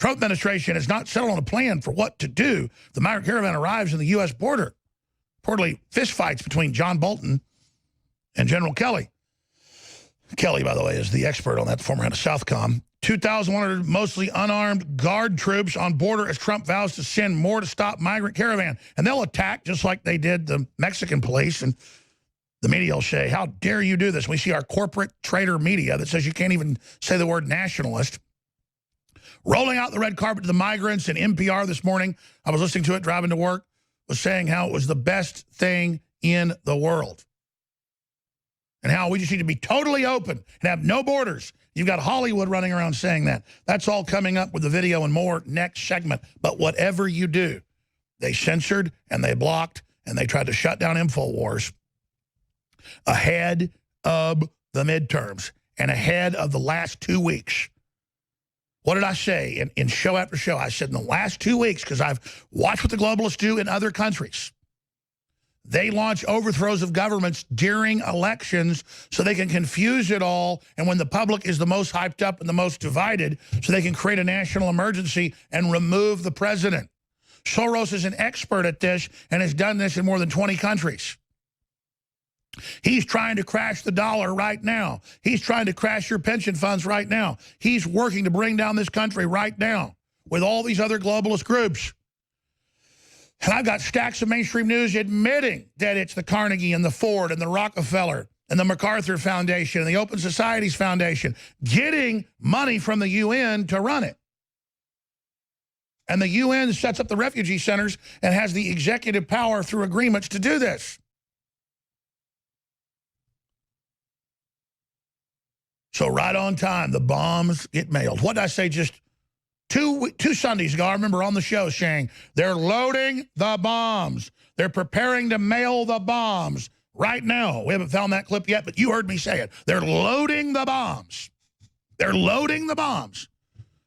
Trump administration has not settled on a plan for what to do. The migrant caravan arrives in the U.S. border. Reportedly, fistfights between John Bolton and General Kelly. Kelly, by the way, is the expert on that, the former head of Southcom. 2,100 mostly unarmed guard troops on border as Trump vows to send more to stop migrant caravan. And they'll attack just like they did the Mexican police. And the media will say, how dare you do this? We see our corporate traitor media that says you can't even say the word nationalist. Rolling out the red carpet to the migrants, and NPR this morning, I was listening to it driving to work, was saying how it was the best thing in the world. And how we just need to be totally open and have no borders. You've got Hollywood running around saying that. That's all coming up with the video and more next segment. But whatever you do, they censored and they blocked and they tried to shut down InfoWars ahead of the midterms and ahead of the last 2 weeks. What did I say in show after show? I said in the last 2 weeks, because I've watched what the globalists do in other countries. They launch overthrows of governments during elections so they can confuse it all, and when the public is the most hyped up and the most divided, so they can create a national emergency and remove the president. Soros is an expert at this and has done this in more than 20 countries. He's trying to crash the dollar right now. He's trying to crash your pension funds right now. He's working to bring down this country right now with all these other globalist groups. And I've got stacks of mainstream news admitting that it's the Carnegie and the Ford and the Rockefeller and the MacArthur Foundation and the Open Societies Foundation getting money from the UN to run it. And the UN sets up the refugee centers and has the executive power through agreements to do this. So right on time, the bombs get mailed. What did I say just two Sundays ago? I remember on the show saying, they're loading the bombs. They're preparing to mail the bombs right now. We haven't found that clip yet, but you heard me say it. They're loading the bombs. They're loading the bombs.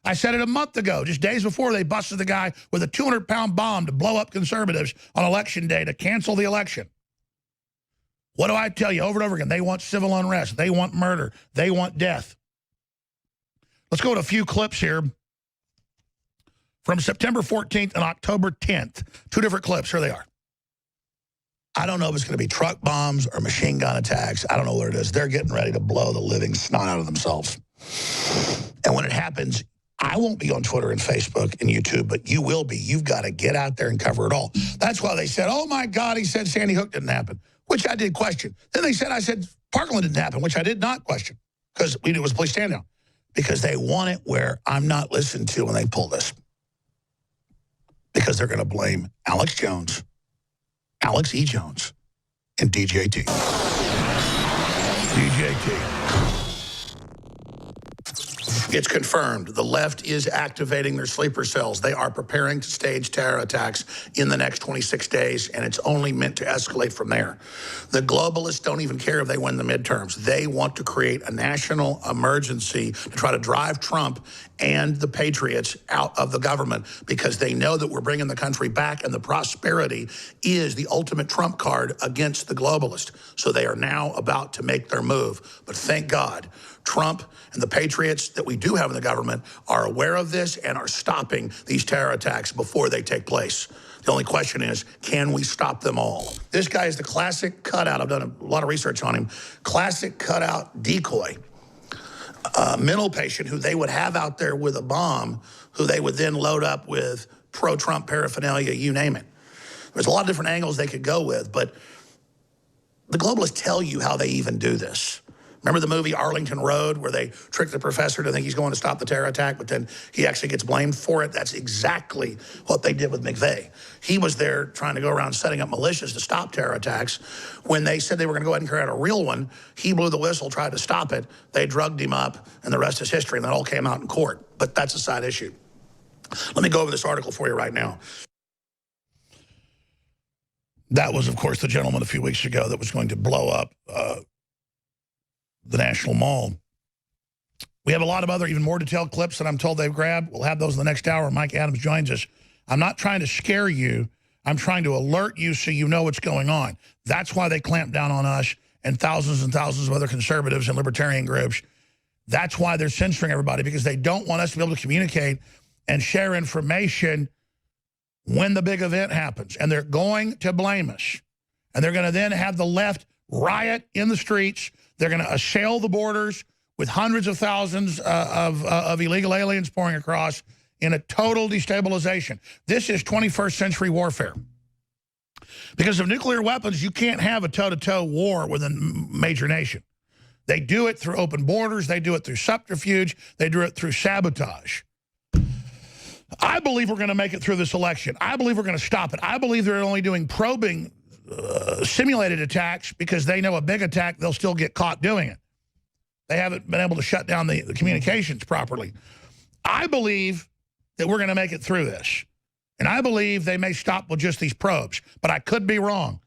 I said it a month ago, just days before they busted the guy with a 200-pound bomb to blow up conservatives on Election Day to cancel the election. What do I tell you over and over again? They want civil unrest. They want murder. They want death. Let's go to a few clips here from September 14th and October 10th. Two different clips. Here they are. I don't know if it's going to be truck bombs or machine gun attacks. I don't know what it is. They're getting ready to blow the living snot out of themselves. And when it happens, I won't be on Twitter and Facebook and YouTube, but you will be. You've got to get out there and cover it all. That's why they said, oh, my God, he said Sandy Hook didn't happen, which I did question. Then they said I said Parkland didn't happen, which I did not question because it was a police stand down. Because they want it where I'm not listened to when they pull this. Because they're going to blame Alex Jones, Alex E. Jones, and DJT. DJT. It's confirmed. The left is activating their sleeper cells. They are preparing to stage terror attacks in the next 26 days, and it's only meant to escalate from there. The globalists don't even care if they win the midterms. They want to create a national emergency to try to drive Trump and the patriots out of the government because they know that we're bringing the country back, and the prosperity is the ultimate trump card against the globalist. So they are now about to make their move. But thank God, Trump and the patriots that we do have in the government are aware of this and are stopping these terror attacks before they take place. The only question is, can we stop them all? This guy is the classic cutout. I've done a lot of research on him. Classic cutout decoy. Mental patient who they would have out there with a bomb, who they would then load up with pro-Trump paraphernalia, you name it. There's a lot of different angles they could go with, but the globalists tell you how they even do this. Remember the movie Arlington Road where they trick the professor to think he's going to stop the terror attack, but then he actually gets blamed for it? That's exactly what they did with McVeigh. He was there trying to go around setting up militias to stop terror attacks. When they said they were going to go ahead and create a real one, he blew the whistle, tried to stop it. They drugged him up, and the rest is history, and that all came out in court. But that's a side issue. Let me go over this article for you right now. That was, of course, the gentleman a few weeks ago that was going to blow up the National Mall. We have a lot of other, even more detailed clips that I'm told they've grabbed. We'll have those in the next hour. Mike Adams joins us. I'm not trying to scare you. I'm trying to alert you so you know what's going on. That's why they clamp down on us and thousands of other conservatives and libertarian groups. That's why they're censoring everybody, because they don't want us to be able to communicate and share information when the big event happens. And they're going to blame us. And they're going to then have the left riot in the streets. They're going to assail the borders with hundreds of thousands of illegal aliens pouring across in a total destabilization. This is 21st century warfare. Because of nuclear weapons, you can't have a toe-to-toe war with a major nation. They do it through open borders. They do it through subterfuge. They do it through sabotage. I believe we're going to make it through this election. I believe we're going to stop it. I believe they're only doing probing simulated attacks because they know a big attack, they'll still get caught doing it. They haven't been able to shut down the communications properly. I believe that we're going to make it through this. And I believe they may stop with just these probes, but I could be wrong.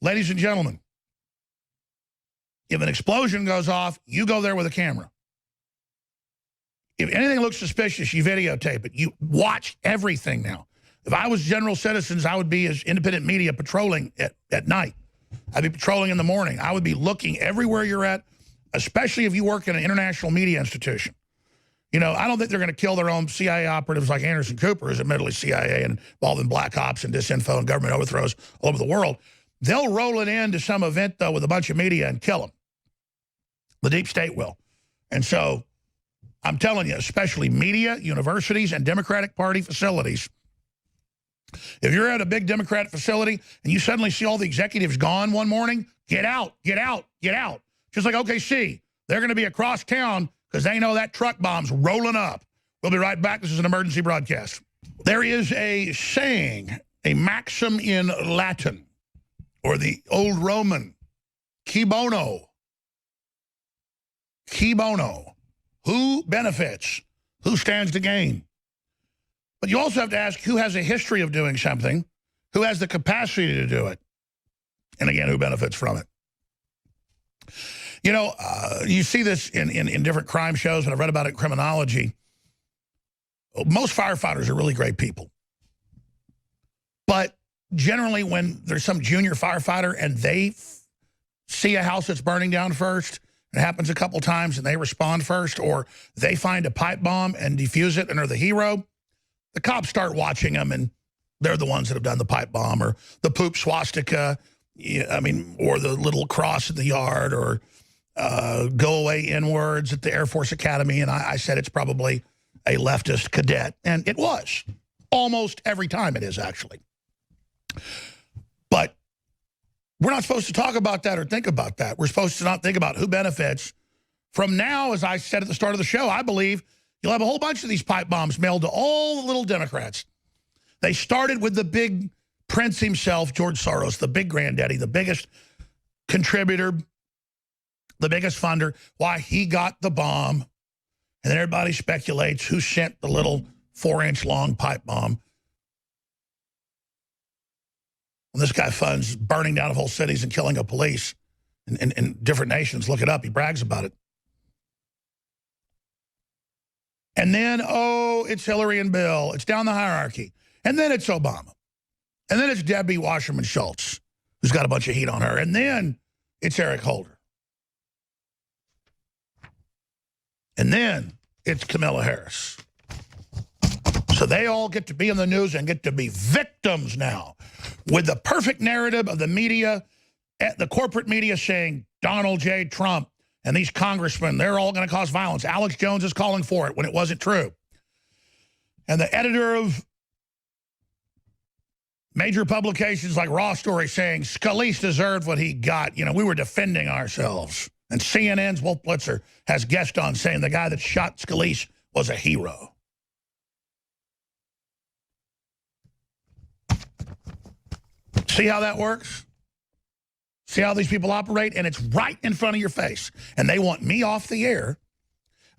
Ladies and gentlemen, if an explosion goes off, you go there with a camera. If anything looks suspicious, you videotape it. You watch everything now. If I was general citizens, I would be as independent media patrolling at night. I'd be patrolling in the morning. I would be looking everywhere you're at, especially if you work in an international media institution. You know, I don't think they're going to kill their own CIA operatives like Anderson Cooper, who's admittedly CIA and involved in black ops and disinfo and government overthrows all over the world. They'll roll it into some event, though, with a bunch of media and kill them. The deep state will. And so I'm telling you, especially media, universities, and Democratic Party facilities, if you're at a big Democratic facility and you suddenly see all the executives gone one morning, get out, get out, get out. Just like OKC, they're going to be across town because they know that truck bomb's rolling up. We'll be right back. This is an emergency broadcast. There is a saying, a maxim in Latin, or the old Roman, qui bono. Qui bono. Who benefits? Who stands to gain? But you also have to ask who has a history of doing something, who has the capacity to do it, and again, who benefits from it. You know, you see this in different crime shows, and I've read about it in criminology. Most firefighters are really great people. But generally when there's some junior firefighter and they see a house that's burning down first, it happens a couple times and they respond first, or they find a pipe bomb and defuse it and are the hero, the cops start watching them, and they're the ones that have done the pipe bomb or the poop swastika, or the little cross in the yard, or go away inwards at the Air Force Academy. And I said it's probably a leftist cadet, and it was. Almost every time it is, actually. But we're not supposed to talk about that or think about that. We're supposed to not think about who benefits. From now, as I said at the start of the show, I believe you'll have a whole bunch of these pipe bombs mailed to all the little Democrats. They started with the big prince himself, George Soros, the big granddaddy, the biggest contributor, the biggest funder, why he got the bomb. And then everybody speculates who sent the little 4-inch long pipe bomb. When this guy funds burning down of whole cities and killing of police in different nations, look it up, he brags about it. And then, oh, it's Hillary and Bill. It's down the hierarchy. And then it's Obama. And then it's Debbie Wasserman Schultz, who's got a bunch of heat on her. And then it's Eric Holder. And then it's Kamala Harris. So they all get to be in the news and get to be victims now with the perfect narrative of the media, the corporate media saying Donald J. Trump and these congressmen, they're all going to cause violence. Alex Jones is calling for it when it wasn't true. And the editor of major publications like Raw Story saying Scalise deserved what he got. You know, we were defending ourselves. And CNN's Wolf Blitzer has guest on saying the guy that shot Scalise was a hero. See how that works? See how these people operate? And it's right in front of your face. And they want me off the air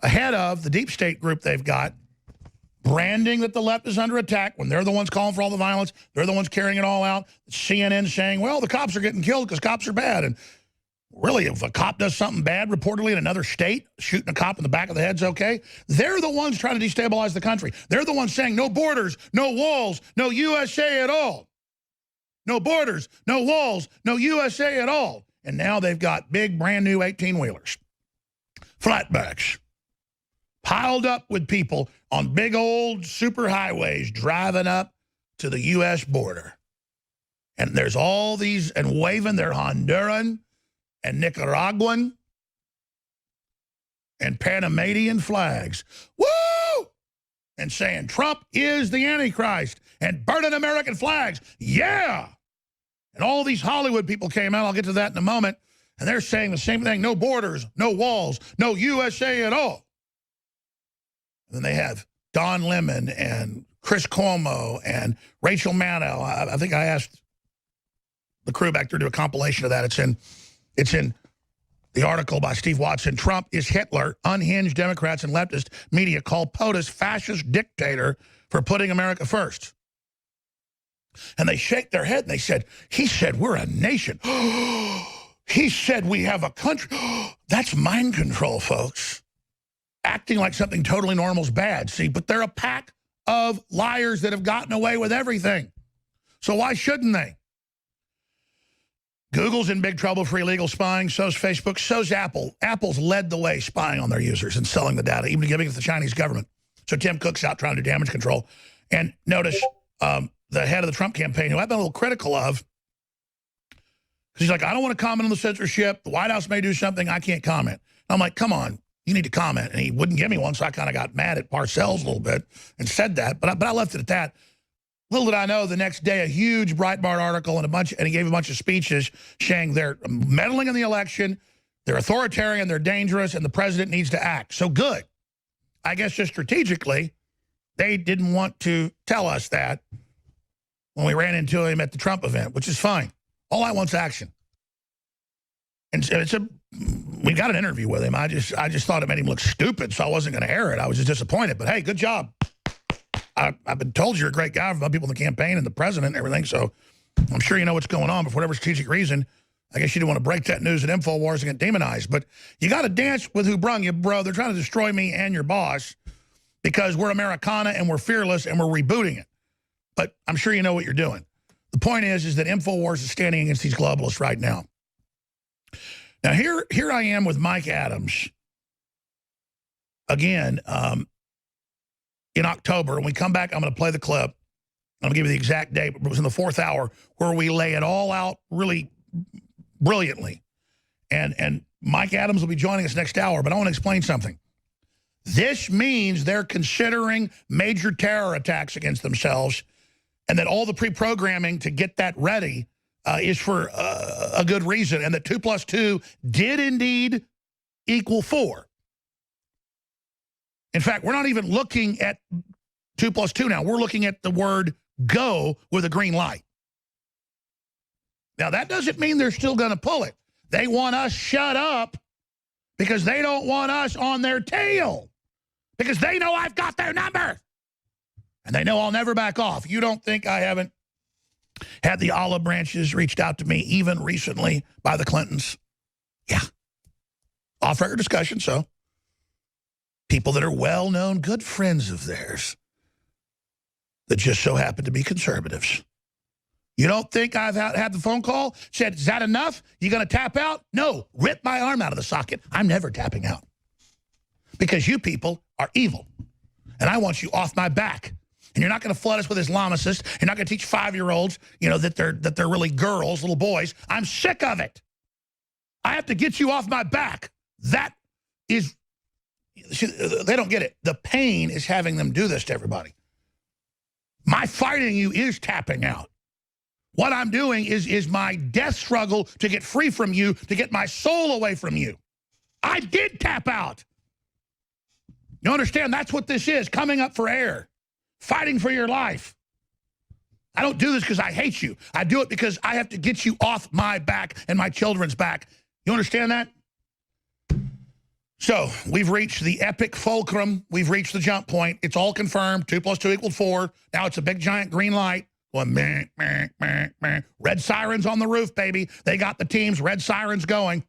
ahead of the deep state group they've got, branding that the left is under attack when they're the ones calling for all the violence. They're the ones carrying it all out. CNN saying, well, the cops are getting killed because cops are bad. And really, if a cop does something bad reportedly in another state, shooting a cop in the back of the head's okay. They're the ones trying to destabilize the country. They're the ones saying no borders, no walls, no USA at all. No borders, no walls, no USA at all. And now they've got big, brand new 18-wheelers, flatbacks, piled up with people on big old super highways driving up to the U.S. border. And there's all these, and waving their Honduran and Nicaraguan and Panamanian flags. Woo! And saying Trump is the Antichrist and burning American flags. Yeah! And all these Hollywood people came out. I'll get to that in a moment. And they're saying the same thing. No borders, no walls, no USA at all. And then they have Don Lemon and Chris Cuomo and Rachel Maddow. I think I asked the crew back there to do a compilation of that. It's in the article by Steve Watson. Trump is Hitler. Unhinged Democrats and leftist media call POTUS fascist dictator for putting America first. And they shake their head and they said, he said we're a nation. He said we have a country. That's mind control, folks. Acting like something totally normal is bad. See, but they're a pack of liars that have gotten away with everything. So why shouldn't they? Google's in big trouble for illegal spying. So's Facebook. So's Apple. Apple's led the way spying on their users and selling the data, even giving it to the Chinese government. So Tim Cook's out trying to do damage control. And notice the head of the Trump campaign, who I've been a little critical of, because he's like, I don't want to comment on the censorship. The White House may do something. I can't comment. And I'm like, come on, you need to comment. And he wouldn't give me one, so I kind of got mad at Parcells a little bit and said that. But I left it at that. Little did I know, the next day, a huge Breitbart article and he gave a bunch of speeches saying they're meddling in the election, they're authoritarian, they're dangerous, and the president needs to act. So good. I guess just strategically, they didn't want to tell us that when we ran into him at the Trump event, which is fine. All I want's action. And we got an interview with him. I just thought it made him look stupid, so I wasn't going to air it. I was just disappointed. But hey, good job. I've been told you're a great guy from people in the campaign and the president and everything, so I'm sure you know what's going on. But for whatever strategic reason, I guess you didn't want to break that news at InfoWars and get demonized. But you got to dance with who brung you, bro. They're trying to destroy me and your boss because we're Americana and we're fearless and we're rebooting it. But I'm sure you know what you're doing. The point is that InfoWars is standing against these globalists right now. Now, here I am with Mike Adams again in October. When we come back, I'm going to play the clip. I'm going to give you the exact date, but it was in the 4th hour where we lay it all out really brilliantly. And Mike Adams will be joining us next hour, but I want to explain something. This means they're considering major terror attacks against themselves, and that all the pre-programming to get that ready is for a good reason, and that 2 + 2 did indeed equal 4. In fact, we're not even looking at 2 + 2 now. We're looking at the word go with a green light. Now, that doesn't mean they're still going to pull it. They want us shut up because they don't want us on their tail, because they know I've got their number. And they know I'll never back off. You don't think I haven't had the olive branches reached out to me even recently by the Clintons? Yeah. Off-record discussion, so. People that are well-known good friends of theirs that just so happen to be conservatives. You don't think I've had the phone call, said, is that enough? You going to tap out? No, rip my arm out of the socket. I'm never tapping out because you people are evil, and I want you off my back. And you're not going to flood us with Islamicists. You're not going to teach 5-year-olds, you know, that they're really girls, little boys. I'm sick of it. I have to get you off my back. That is, see, they don't get it. The pain is having them do this to everybody. My fighting you is tapping out. What I'm doing is my death struggle to get free from you, to get my soul away from you. I did tap out. You understand? That's what this is, coming up for air, fighting for your life. I don't do this because I hate you. I do it because I have to get you off my back and my children's back. You understand that? So we've reached the epic fulcrum. We've reached the jump point. It's all confirmed. 2 + 2 = 4. Now it's a big giant green light. Well, meh, meh, meh, meh. Red sirens on the roof, baby. They got the teams, red sirens going.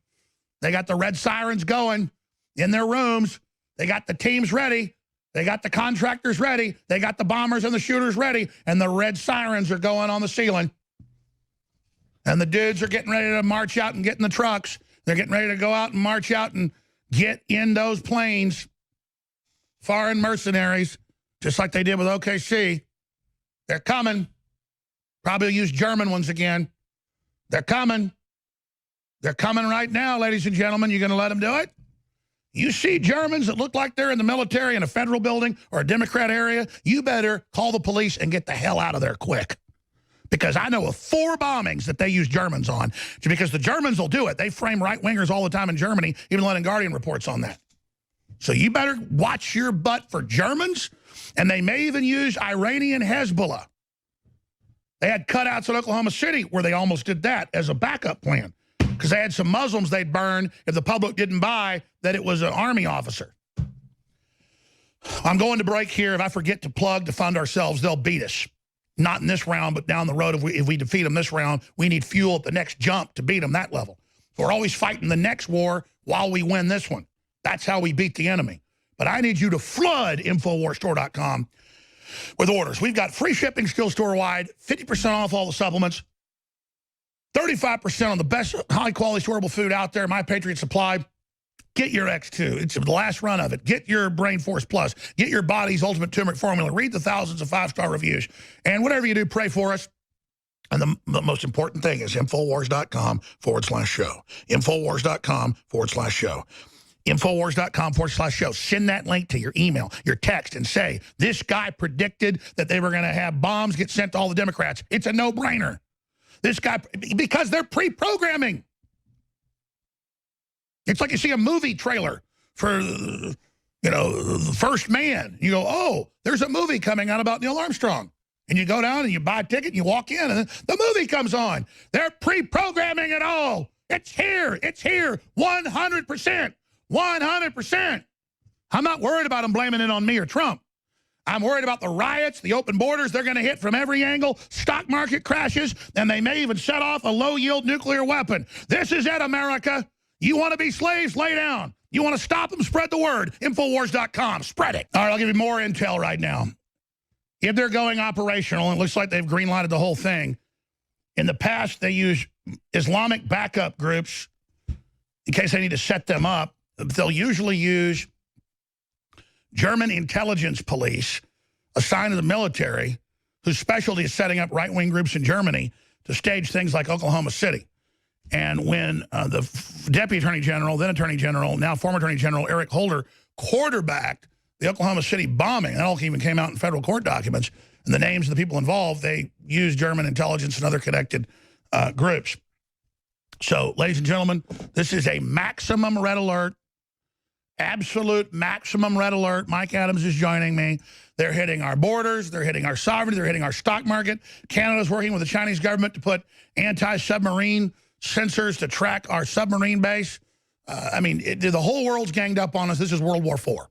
They got the red sirens going in their rooms. They got the teams ready. They got the contractors ready. They got the bombers and the shooters ready. And the red sirens are going on the ceiling. And the dudes are getting ready to march out and get in the trucks. They're getting ready to go out and march out and get in those planes. Foreign mercenaries, just like they did with OKC. They're coming. Probably use German ones again. They're coming. They're coming right now, ladies and gentlemen. You going to let them do it? You see Germans that look like they're in the military in a federal building or a Democrat area, you better call the police and get the hell out of there quick. Because I know of 4 bombings that they use Germans on, because the Germans will do it. They frame right-wingers all the time in Germany, even letting Guardian reports on that. So you better watch your butt for Germans, and they may even use Iranian Hezbollah. They had cutouts in Oklahoma City where they almost did that as a backup plan, because they had some Muslims they'd burn if the public didn't buy that it was an army officer. I'm going to break here. If I forget to plug to fund ourselves, they'll beat us. Not in this round, but down the road. If we defeat them this round, we need fuel at the next jump to beat them that level. We're always fighting the next war while we win this one. That's how we beat the enemy. But I need you to flood InfoWarsStore.com with orders. We've got free shipping still store-wide, 50% off all the supplements, 35% on the best high-quality storable food out there, My Patriot Supply. Get your X2. It's the last run of it. Get your Brain Force Plus. Get your body's ultimate turmeric formula. Read the thousands of 5-star reviews. And whatever you do, pray for us. And the most important thing is Infowars.com/show. Infowars.com/show. Infowars.com/show. Send that link to your email, your text, and say, this guy predicted that they were going to have bombs get sent to all the Democrats. It's a no-brainer. This guy, because they're pre-programming. It's like you see a movie trailer for, you know, The First Man. You go, oh, there's a movie coming out about Neil Armstrong. And you go down and you buy a ticket and you walk in and the movie comes on. They're pre-programming it all. It's here. It's here. 100%. 100%. I'm not worried about them blaming it on me or Trump. I'm worried about the riots, the open borders they're going to hit from every angle, stock market crashes, and they may even set off a low-yield nuclear weapon. This is it, America. You want to be slaves? Lay down. You want to stop them? Spread the word. Infowars.com. Spread it. All right, I'll give you more intel right now. If they're going operational, it looks like they've green-lighted the whole thing. In the past, they use Islamic backup groups in case they need to set them up. They'll usually use German intelligence police assigned to the military whose specialty is setting up right-wing groups in Germany to stage things like Oklahoma City. And when the Deputy Attorney General, then Attorney General, now former Attorney General Eric Holder quarterbacked the Oklahoma City bombing. That all even came out in federal court documents. And the names of the people involved, they used German intelligence and other connected groups. So, ladies and gentlemen, this is a maximum red alert. Absolute maximum red alert. Mike Adams is joining me. They're hitting our borders. They're hitting our sovereignty. They're hitting our stock market. Canada's working with the Chinese government to put anti-submarine sensors to track our submarine base. The whole world's ganged up on us. This is World War IV.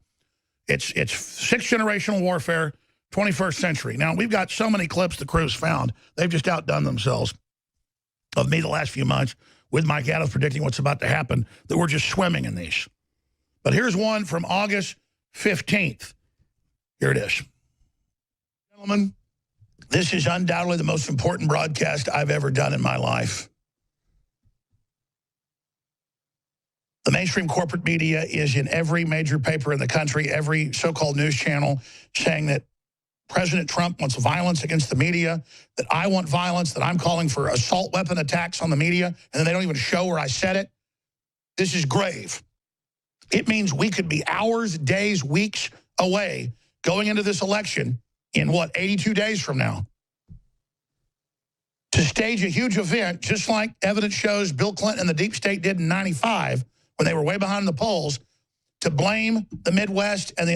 It's sixth-generational warfare, 21st century. Now, we've got so many clips the crew's found. They've just outdone themselves of me the last few months with Mike Adams predicting what's about to happen, that we're just swimming in these. But here's one from August 15th. Here it is. Gentlemen, this is undoubtedly the most important broadcast I've ever done in my life. The mainstream corporate media is in every major paper in the country, every so-called news channel, saying that President Trump wants violence against the media, that I want violence, that I'm calling for assault weapon attacks on the media, and then they don't even show where I said it. This is grave. It means we could be hours, days, weeks away going into this election in, 82 days from now, to stage a huge event, just like evidence shows Bill Clinton and the deep state did in '95 when they were way behind the polls, to blame the Midwest and